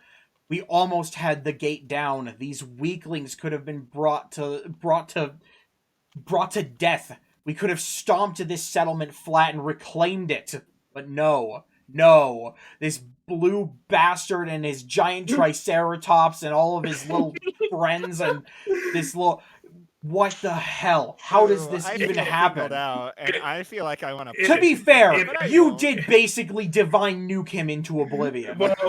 We almost had the gate down. These weaklings could have been brought to death. We could have stomped this settlement flat and reclaimed it. But no. This blue bastard and his giant Triceratops and all of his little friends and this little... What the hell? How does this even happen? Out, and I feel like I want To be fair, you did basically divine nuke him into oblivion. Look,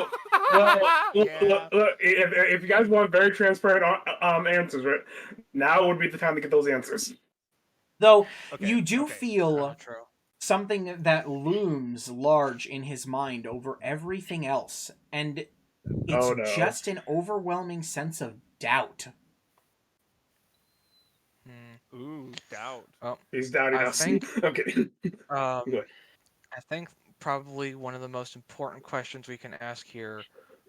if you guys want very transparent answers, right now would be the time to get those answers. Though you do feel True. something that looms large in his mind over everything else, and it's just an overwhelming sense of doubt. Ooh, doubt. Well, He's doubting I us. think, Okay. I think probably one of the most important questions we can ask here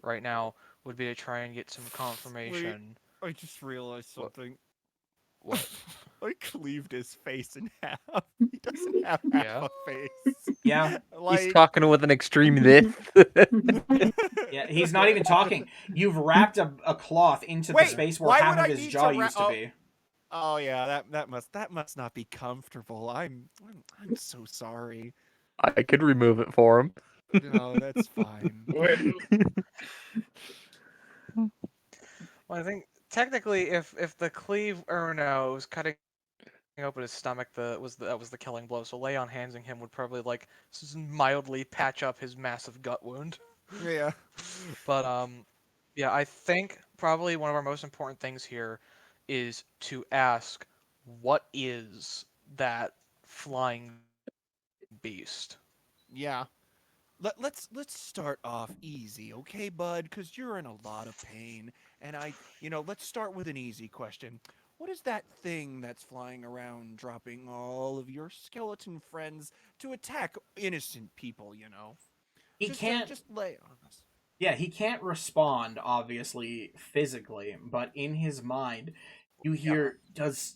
right now would be to try and get some confirmation. I just realized something. What? I cleaved his face in half. He doesn't have half a face. Yeah. He's talking with an extreme this. Yeah, he's not even talking. You've wrapped a cloth into the space where half of his jaw used to be. Oh yeah, that must not be comfortable. I'm so sorry. I could remove it for him. No, that's fine. Well, I think technically, if the cleave Urno was cutting open his stomach, that was the killing blow. So lay on hands on him would probably mildly patch up his massive gut wound. Yeah. But yeah, I think probably one of our most important things here is to ask, what is that flying beast? Yeah. Let's start off easy, okay, bud? Because you're in a lot of pain, and let's start with an easy question. What is that thing that's flying around, dropping all of your skeleton friends to attack innocent people? He can't just lay on us. Yeah, he can't respond, obviously, physically, but in his mind, you hear, does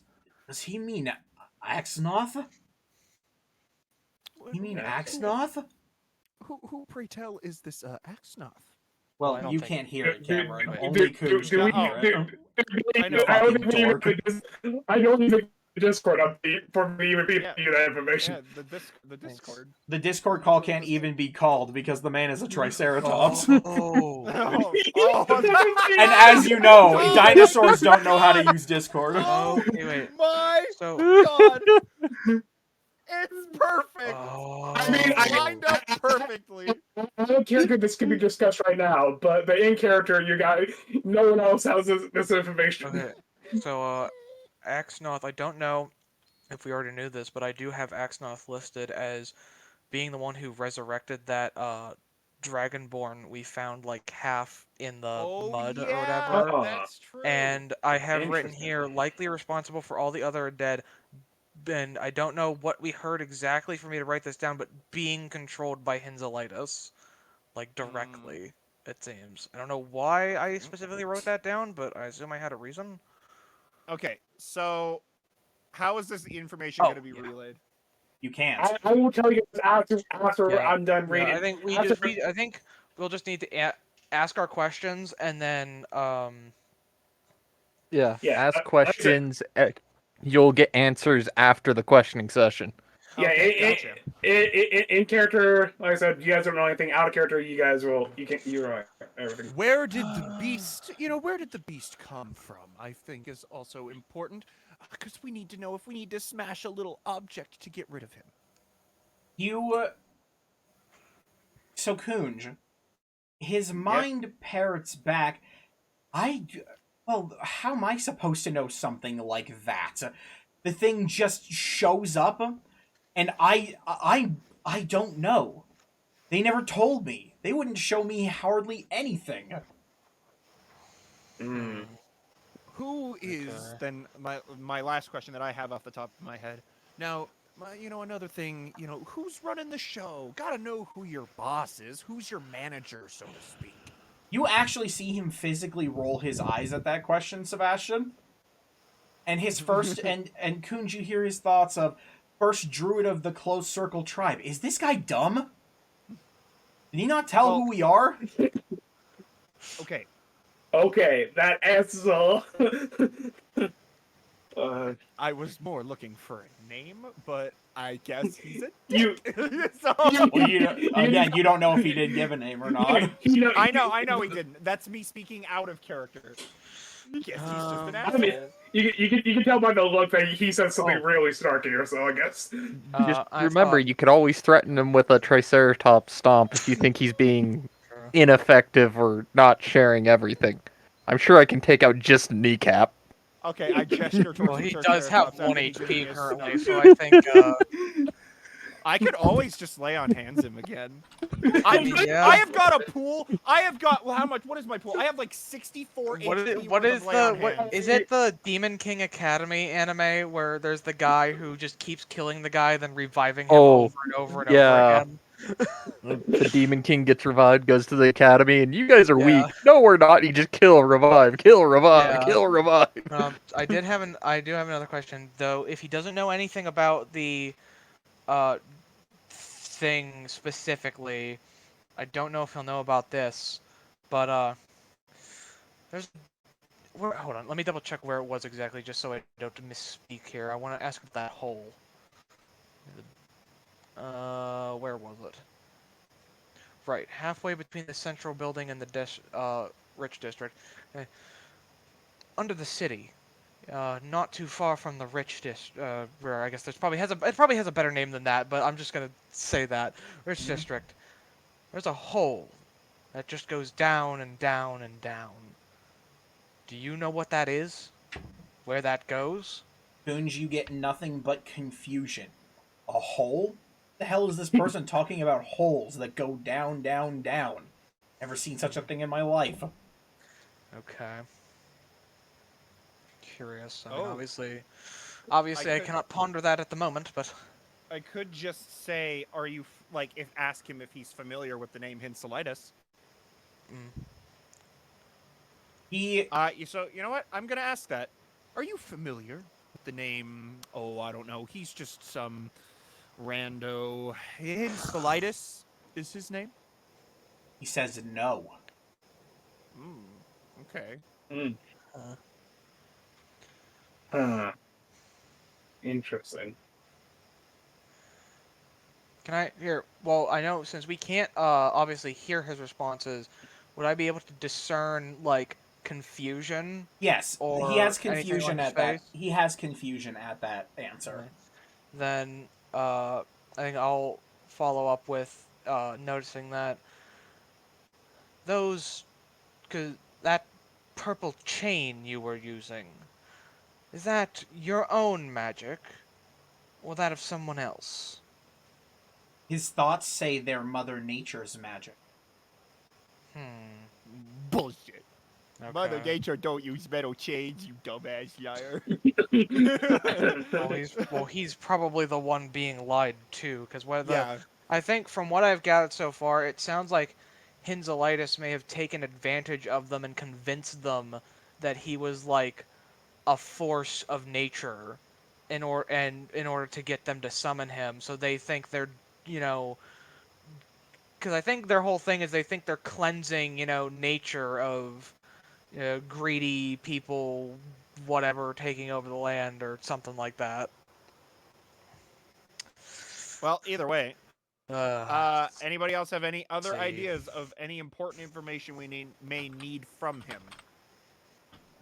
he mean Axnoth? You mean Axnoth? Who, pray tell, is this Axnoth? Well, you can't hear it, Cameron. Only Cooch can hear it. I know. I don't need the Discord update for me to repeat that information. Yeah, the Discord. The Discord call can't even be called because the man is a Triceratops. Oh. And as you know, dinosaurs don't know how to use Discord. Okay, wait. My So God! It's perfect. Oh. I mean, Lined up perfectly. I don't care if this can be discussed right now, but the in character, you got no one else has this information. Okay, so Axnoth, I don't know if we already knew this, but I do have Axnoth listed as being the one who resurrected that Dragonborn we found like half in the mud or whatever. That's true. And I have written here likely responsible for all the other dead. And I don't know what we heard exactly for me to write this down, but being controlled by Hinzelitis, like directly. It seems. I don't know why I specifically wrote that down, but I assume I had a reason. Okay, so how is this information going to be relayed? You can't. I will tell you after I'm done reading. I think I think we'll just need to ask our questions and then ask questions. You'll get answers after the questioning session. Yeah, Okay, in character, like I said, you guys don't know anything. Out of character, you know everything. Where did the beast, where did the beast come from? I think is also important because we need to know if we need to smash a little object to get rid of him. So Kunj, his mind parrots back. Well, how am I supposed to know something like that? The thing just shows up, and I don't know. They never told me. They wouldn't show me hardly anything. Who is then my last question that I have off the top of my head? Now, another thing, who's running the show? Gotta know who your boss is. Who's your manager, so to speak? You actually see him physically roll his eyes at that question, Sebastian. And his first and Kunj, you hear his thoughts of first druid of the close circle tribe. Is this guy dumb? Did he not tell who we are? Okay, that answers all. I was more looking for a name, but I guess he's a you. Well, you don't know if he did give a name or not. I know he didn't. That's me speaking out of character. Guess he's just an I asshole. mean, you can tell by the look that he said something really snarky or so, I guess. Just remember, you could always threaten him with a Triceratops stomp if you think he's being ineffective or not sharing everything. I'm sure I can take out just kneecap. Okay, I gesture towards well, he does have 1 HP HP currently, so I think I could always just lay on hands him again. Yeah. I have got a pool. I have got how much? What is my pool? I have like 64 HP. What is it? The Demon King Academy anime where there's the guy who just keeps killing the guy, then reviving him over and over and over again? The Demon King gets revived, goes to the academy, and you guys are weak. No, we're not. You just kill, revive, kill, revive, kill, revive. I do have another question though. If he doesn't know anything about the thing specifically, I don't know if he'll know about this, but hold on, let me double check where it was exactly, just so I don't misspeak here. I want to ask about that hole. Where was it? Right, halfway between the central building and the rich district, under the city. Not too far from the rich district, where I guess it probably has a better name than that, but I'm just gonna say that rich district. There's a hole that just goes down and down and down. Do you know what that is? Where that goes? Kunj, you get nothing but confusion. A hole? The hell is this person talking about holes that go down, down, down? Never seen such a thing in my life. Okay. Curious. I mean, obviously, I cannot ponder that at the moment, but I could just say, ask him if he's familiar with the name Hinselitis. So you know what? I'm gonna ask that. Are you familiar with the name? Oh, I don't know. He's just some rando. Hinselitis is his name. He says no. Okay. Interesting. can I here? Well, I know since we can't obviously hear his responses, would I be able to discern like confusion? Yes, or he has confusion at that. He has confusion at that answer. Then I think I'll follow up with noticing that those, cause that purple chain you were using, is that your own magic, or that of someone else? His thoughts say they're Mother Nature's magic. Bullshit. Mother Okay. Nature don't use metal chains, you dumbass liar. He's probably the one being lied to, because Yeah. I think from what I've gathered so far, it sounds like Hinzelitis may have taken advantage of them and convinced them that he was like a force of nature in order to get them to summon him. So they think they're, you know, because I think their whole thing is they think they're cleansing, nature of greedy people, whatever, taking over the land or something like that. Well, either way, Uh, anybody else have any other see. ideas of any important information we may need from him?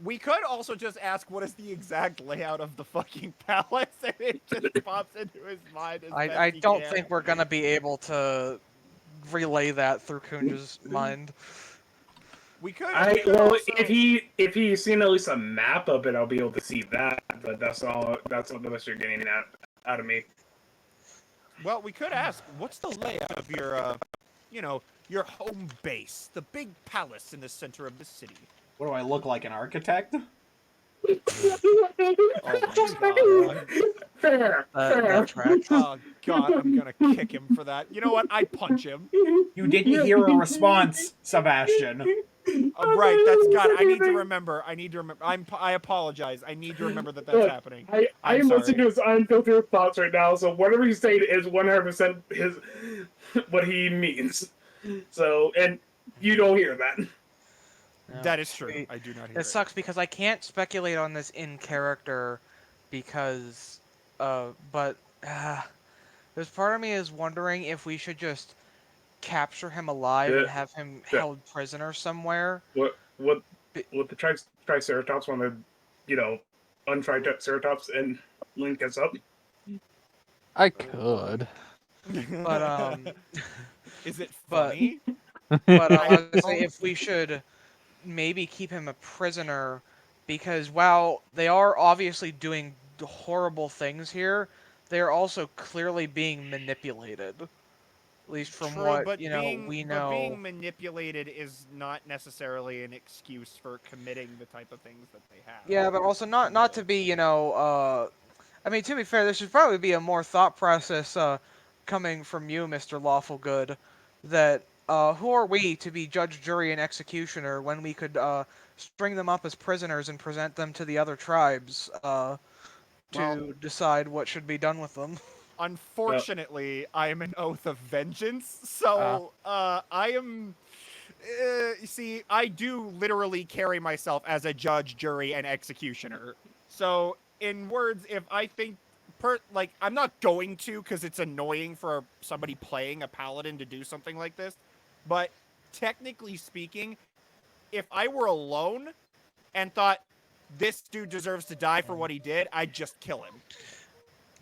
We could also just ask what is the exact layout of the fucking palace, and it just pops into his mind as best I he don't can. think we're gonna be able to relay that through Kunja's mind. We could. If he's seen at least a map of it, I'll be able to see that. But that's all. That's all the best you're getting out of me. Well, we could ask, what's the layout of your, your home base, the big palace in the center of the city? What do I look like, an architect? Oh my god. Fair. That tracks. Oh god, I'm gonna kick him for that. You know what? I'd punch him. You didn't hear a response, Sebastian. Right, that's God. I need to remember. I apologize. I need to remember that that's happening. I am listening to his unfiltered thoughts right now, so whatever he's saying is 100% his what he means. So, and you don't hear that. No. That is true. I do not hear It sucks because I can't speculate on this in character because, but there's part of me is wondering if we should just capture him alive and have him held prisoner somewhere. What the Triceratops want to, untriceratops and link us up? I could. But Is it but- funny? but I was gonna say if we should maybe keep him a prisoner because while they are obviously doing horrible things here, they are also clearly being manipulated. At least from True, what but we But know. being manipulated is not necessarily an excuse for committing the type of things that they have. Yeah, but also not to be, I mean, to be fair, there should probably be a more thought process coming from you, Mr. Lawful Good, that who are we to be judge, jury, and executioner when we could string them up as prisoners and present them to the other tribes to decide what should be done with them? Unfortunately, I am an oath of vengeance, so I am. You see, I do literally carry myself as a judge, jury, and executioner. So, in words, if I think, I'm not going to because it's annoying for somebody playing a paladin to do something like this. But technically speaking, if I were alone and thought this dude deserves to die for what he did, I'd just kill him.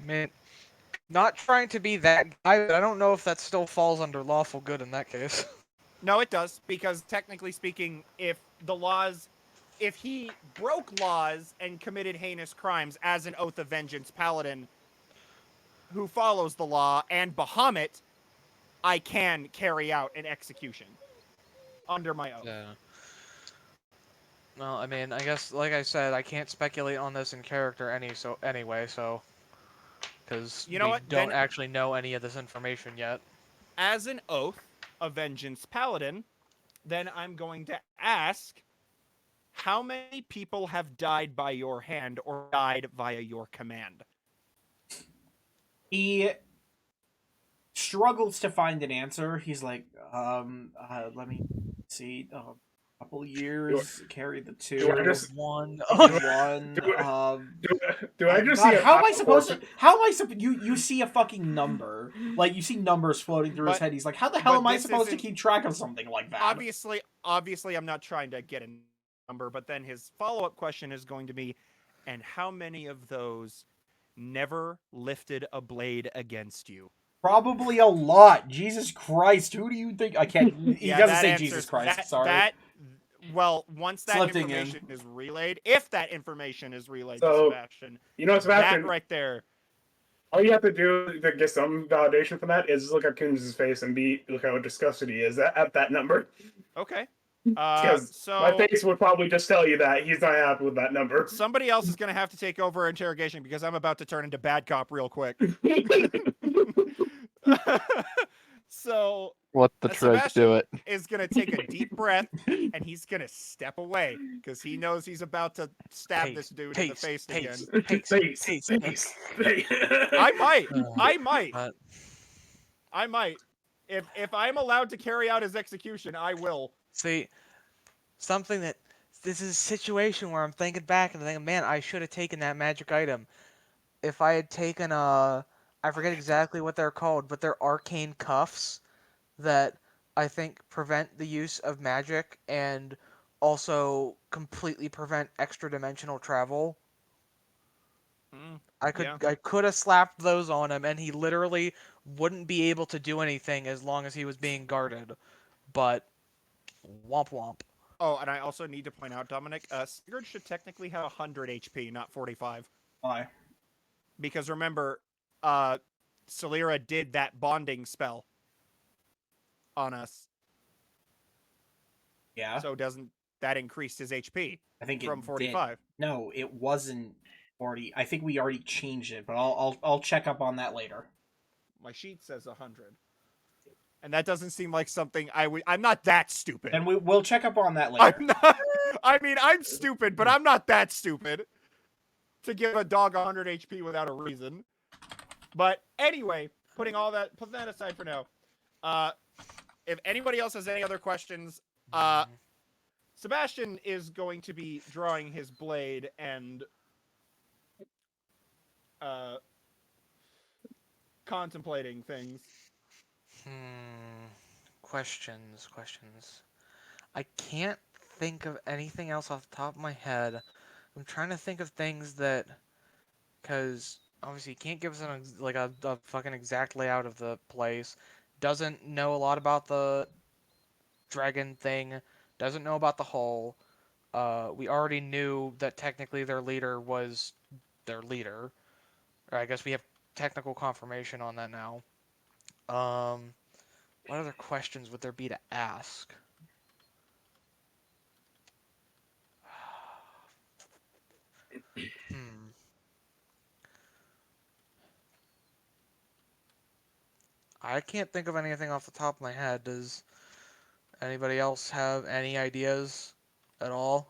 Man, not trying to be that guy, but I don't know if that still falls under lawful good in that case. No, it does, because technically speaking, if he broke laws and committed heinous crimes as an Oath of Vengeance paladin who follows the law and Bahamut, I can carry out an execution under my oath. Yeah. Well, I mean, I guess, like I said, I can't speculate on this in character anyway, because You know what? don't Then, actually know any of this information yet. as an Oath of Vengeance paladin, then I'm going to ask, how many people have died by your hand or died via your command? He struggles to find an answer. He's like, let me see. Couple years, carry the two. Do I just one? One. do I just God, see? how am I supposed to? How am I supposed? You see a fucking number, like you see numbers floating through his head. He's like, how the hell am I supposed to keep track of something like that? Obviously, I'm not trying to get a number, but then his follow-up question is going to be, and how many of those never lifted a blade against you? Probably a lot. Jesus Christ, who do you think? I can't. He Yeah, doesn't that say answers, Jesus Christ. that, Sorry. That, well, once that Slipping in. information is relayed, if that information is relayed to So, Sebastian, You know, that Sebastian, right there. all you have to do to get some validation from that is look at Kunz's face and look how disgusted he is at that number. Okay. Because So my face would probably just tell you that he's not happy with that number. somebody else is going to have to take over interrogation because I'm about to turn into bad cop real quick. So Let the treasure do it. is going to take a deep breath and he's going to step away because he knows he's about to stab this dude in the face again. Face. I might. If I'm allowed to carry out his execution, I will. See, something that this is a situation where I'm thinking back and thinking, man, I should have taken that magic item. If I had taken I forget exactly what they're called, but they're arcane cuffs that I think prevent the use of magic and also completely prevent extra dimensional travel. I could have slapped those on him and he literally wouldn't be able to do anything as long as he was being guarded. But womp womp. Oh, and I also need to point out, Dominic, Sigurd should technically have 100 HP, not 45. Why? Because remember, Celira did that bonding spell on us. Yeah. So doesn't that increase his HP? I think from it 45? Did. No, it wasn't 40. I think we already changed it, but I'll check up on that later. My sheet says 100. And that doesn't seem like something I'm not that stupid. And we'll check up on that later. I'm stupid, but I'm not that stupid to give a dog 100 HP without a reason. But anyway, putting that aside for now. If anybody else has any other questions, Sebastian is going to be drawing his blade and contemplating things. Questions. I can't think of anything else off the top of my head. I'm trying to think of things that, because obviously he can't give us a fucking exact layout of the place. Doesn't know a lot about the dragon thing. Doesn't know about the hull. We already knew that technically their leader was their leader. Or I guess we have technical confirmation on that now. What other questions would there be to ask? I can't think of anything off the top of my head. Does anybody else have any ideas at all?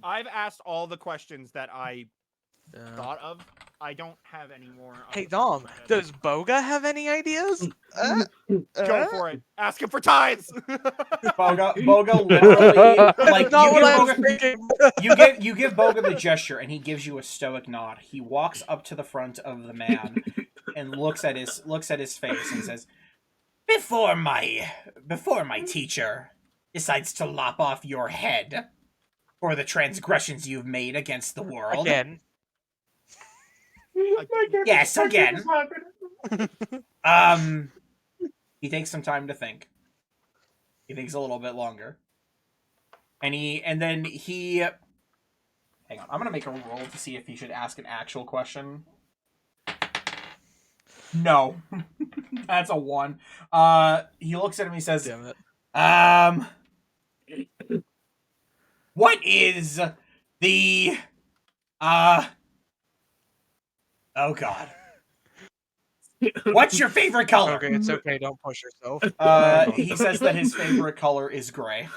I've asked all the questions that I thought of. I don't have any more. Hey Dom, does Boga have any ideas? Go for it. Ask him for tithes. Boga literally like Not what I was thinking. you give Boga the gesture and he gives you a stoic nod. He walks up to the front of the man and looks at his face and says, Before my teacher decides to lop off your head for the transgressions you've made against the world. Again. Yes, again. He takes some time to think. He thinks a little bit longer. And then he hang on, I'm gonna make a roll to see if he should ask an actual question. No. That's a 1. He looks at him and he says, Damn it. What is the oh god. What's your favorite color? Okay, it's okay, don't push yourself. He says that his favorite color is gray.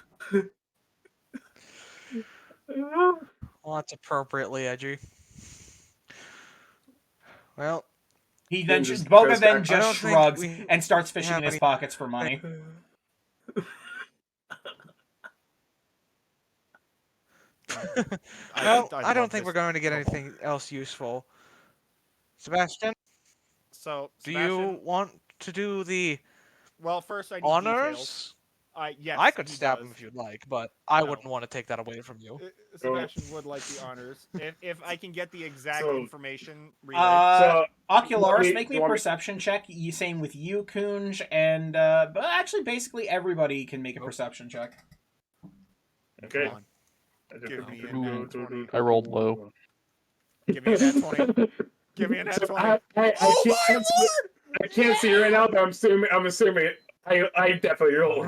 Well, that's appropriately edgy. Well, Boga then just shrugs and starts fishing in his pockets for money. I don't think we're going to get anything else useful. Sebastian? So, do you want to do the first I need honors? details. Yes, I could he stab does. him if you'd like, but I No. wouldn't want to take that away from you. Sebastian would like the honors. If I can get the exact So- information relayed. So, Ocularis, make do me you a want me- perception check. You same with you, Kunj, and but actually, basically everybody can make a perception check. Okay. Come on. Give me a Ooh, nat 20. I rolled low. Give me a nat 20. Give me a nat 20. I can't see right now, but I'm assuming I definitely roll.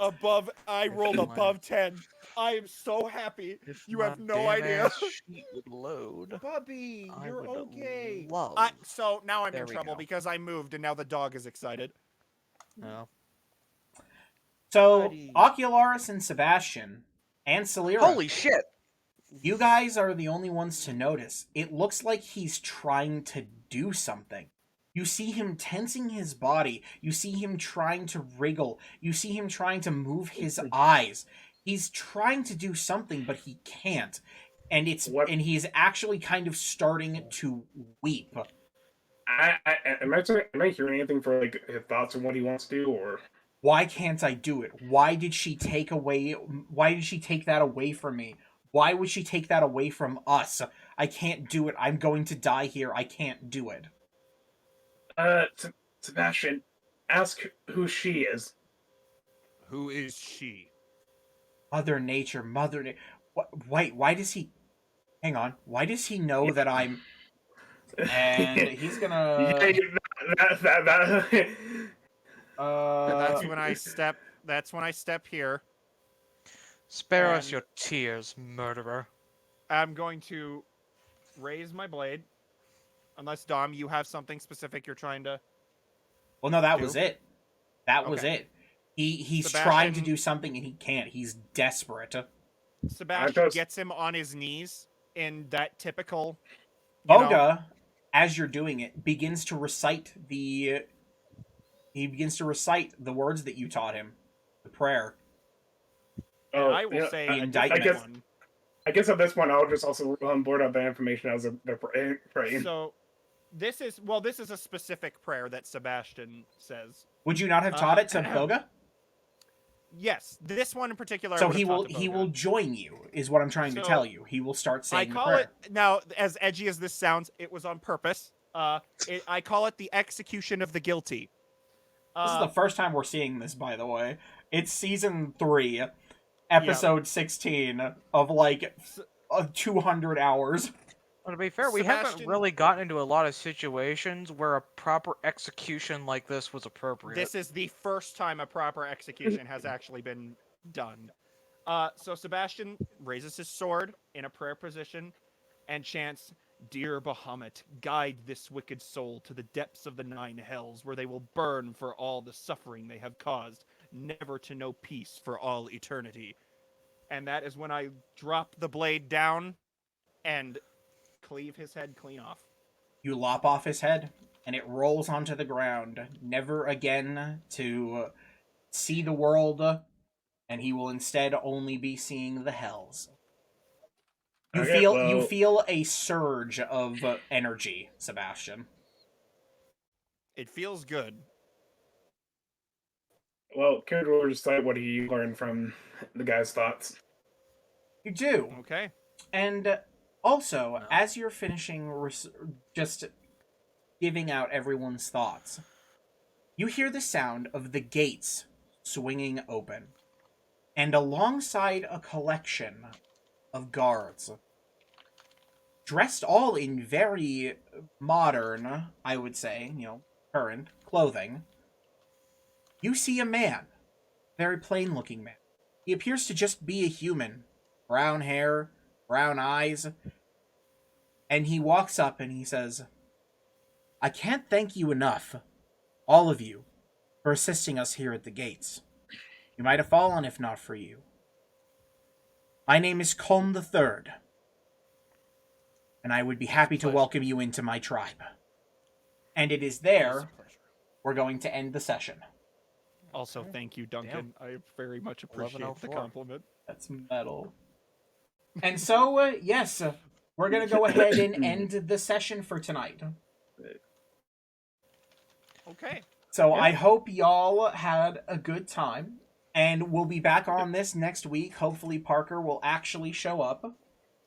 I rolled If my- above 10. I am so happy. If You my have no damn idea. ass sheet would load. Bubby, I you're would okay. love. So now I'm There in we trouble go. because I moved and now the dog is excited. No. So, Buddy. Ocularis and Sebastian and Celira, Holy shit! you guys are the only ones to notice. It looks like he's trying to do something. You see him tensing his body. You see him trying to wriggle. You see him trying to move his eyes. He's trying to do something, but he can't. And he's actually kind of starting to weep. Am I hearing anything for like his thoughts on what he wants to do, or Why can't I do it? Why did she take that away from me? Why would she take that away from us? I can't do it. I'm going to die here. I can't do it. Sebastian, ask who she is. Who is she? Mother Nature. Wait, why does he... Hang on. Why does he know that I'm... And he's gonna... That's when I step. That's when I step here. Spare us And- your tears, murderer. I'm going to raise my blade. Unless Dom, you have something specific you're trying to. Well, no, that was it. That was Okay. it. He's Sebastian- trying to do something and he can't. He's desperate. Sebastian just- gets him on his knees in that typical. you know, Boga, as you're doing it, begins to recite the words that you taught him, the prayer. and I will yeah, say the a indictment. different one. I guess at this point I'll just also board out that information as they're praying. So, this is a specific prayer that Sebastian says. Would you not have taught it to Boga? Yes, this one in particular. I So would have taught to he Boga. will join you, is what I'm trying to So, tell you. He will start I saying the call prayer. it now, as edgy as this sounds, it was on purpose. I call it the execution of the guilty. This is the first time we're seeing this, by the way. It's season 3, episode 16 of like 200 hours. Well, to be fair, we haven't Sebastian- really gotten into a lot of situations where a proper execution like this was appropriate. This is the first time a proper execution has actually been done. So Sebastian raises his sword in a prayer position and chants, "Dear Bahamut, guide this wicked soul to the depths of the 9 hells, where they will burn for all the suffering they have caused, never to know peace for all eternity." And that is when I drop the blade down and cleave his head clean off. You lop off his head, and it rolls onto the ground, never again to see the world, and he will instead only be seeing the hells. You Okay, you well- feel a surge of energy, Sebastian. It feels good. Well, Kendra will recite what he learned from the guy's thoughts. You do. Okay. And also, as you're finishing just giving out everyone's thoughts, you hear the sound of the gates swinging open. And alongside a collection of guards, dressed all in very modern, I would say, current clothing, you see a man. Very plain-looking man. He appears to just be a human. Brown hair, brown eyes. And he walks up and he says, "I can't thank you enough, all of you, for assisting us here at the gates. You might have fallen if not for you. My name is Colm the Third, and I would be happy to welcome you into my tribe." And it is there we're going to end the session. Also, thank you, Duncan. I very much appreciate the 11:04. compliment. That's metal. And so, yes, we're going to go ahead and end the session for tonight. Okay. So I hope y'all had a good time. And we'll be back on this next week. Hopefully Parker will actually show up.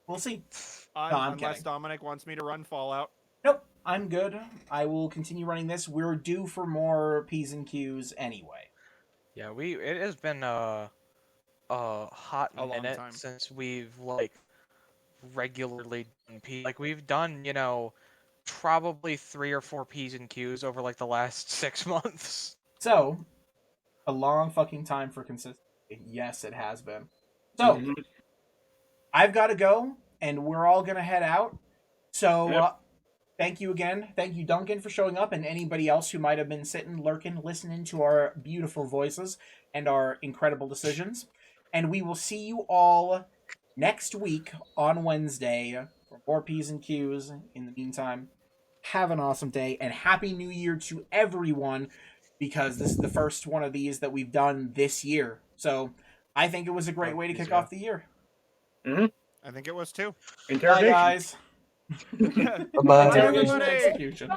We'll see. I'm Unless kidding. Dominic wants me to run Fallout. Nope, I'm good. I will continue running this. We're due for more P's and Q's anyway. Yeah, it has been a hot A long minute time. since we've like regularly done P. Like we've done, you know, probably 3 or 4 P's and Q's over like the last 6 months. So, a long fucking time for consistency. Yes, it has been. So, I've got to go, and we're all going to head out. So, thank you again. Thank you, Duncan, for showing up, and anybody else who might have been sitting, lurking, listening to our beautiful voices and our incredible decisions. And we will see you all next week on Wednesday for more P's and Q's. In the meantime, have an awesome day, and Happy New Year to everyone, because this is the first one of these that we've done this year. So, I think it was a great way to kick off the year. I think it was too. Bye, guys. Bye-bye. Interrogation and execution.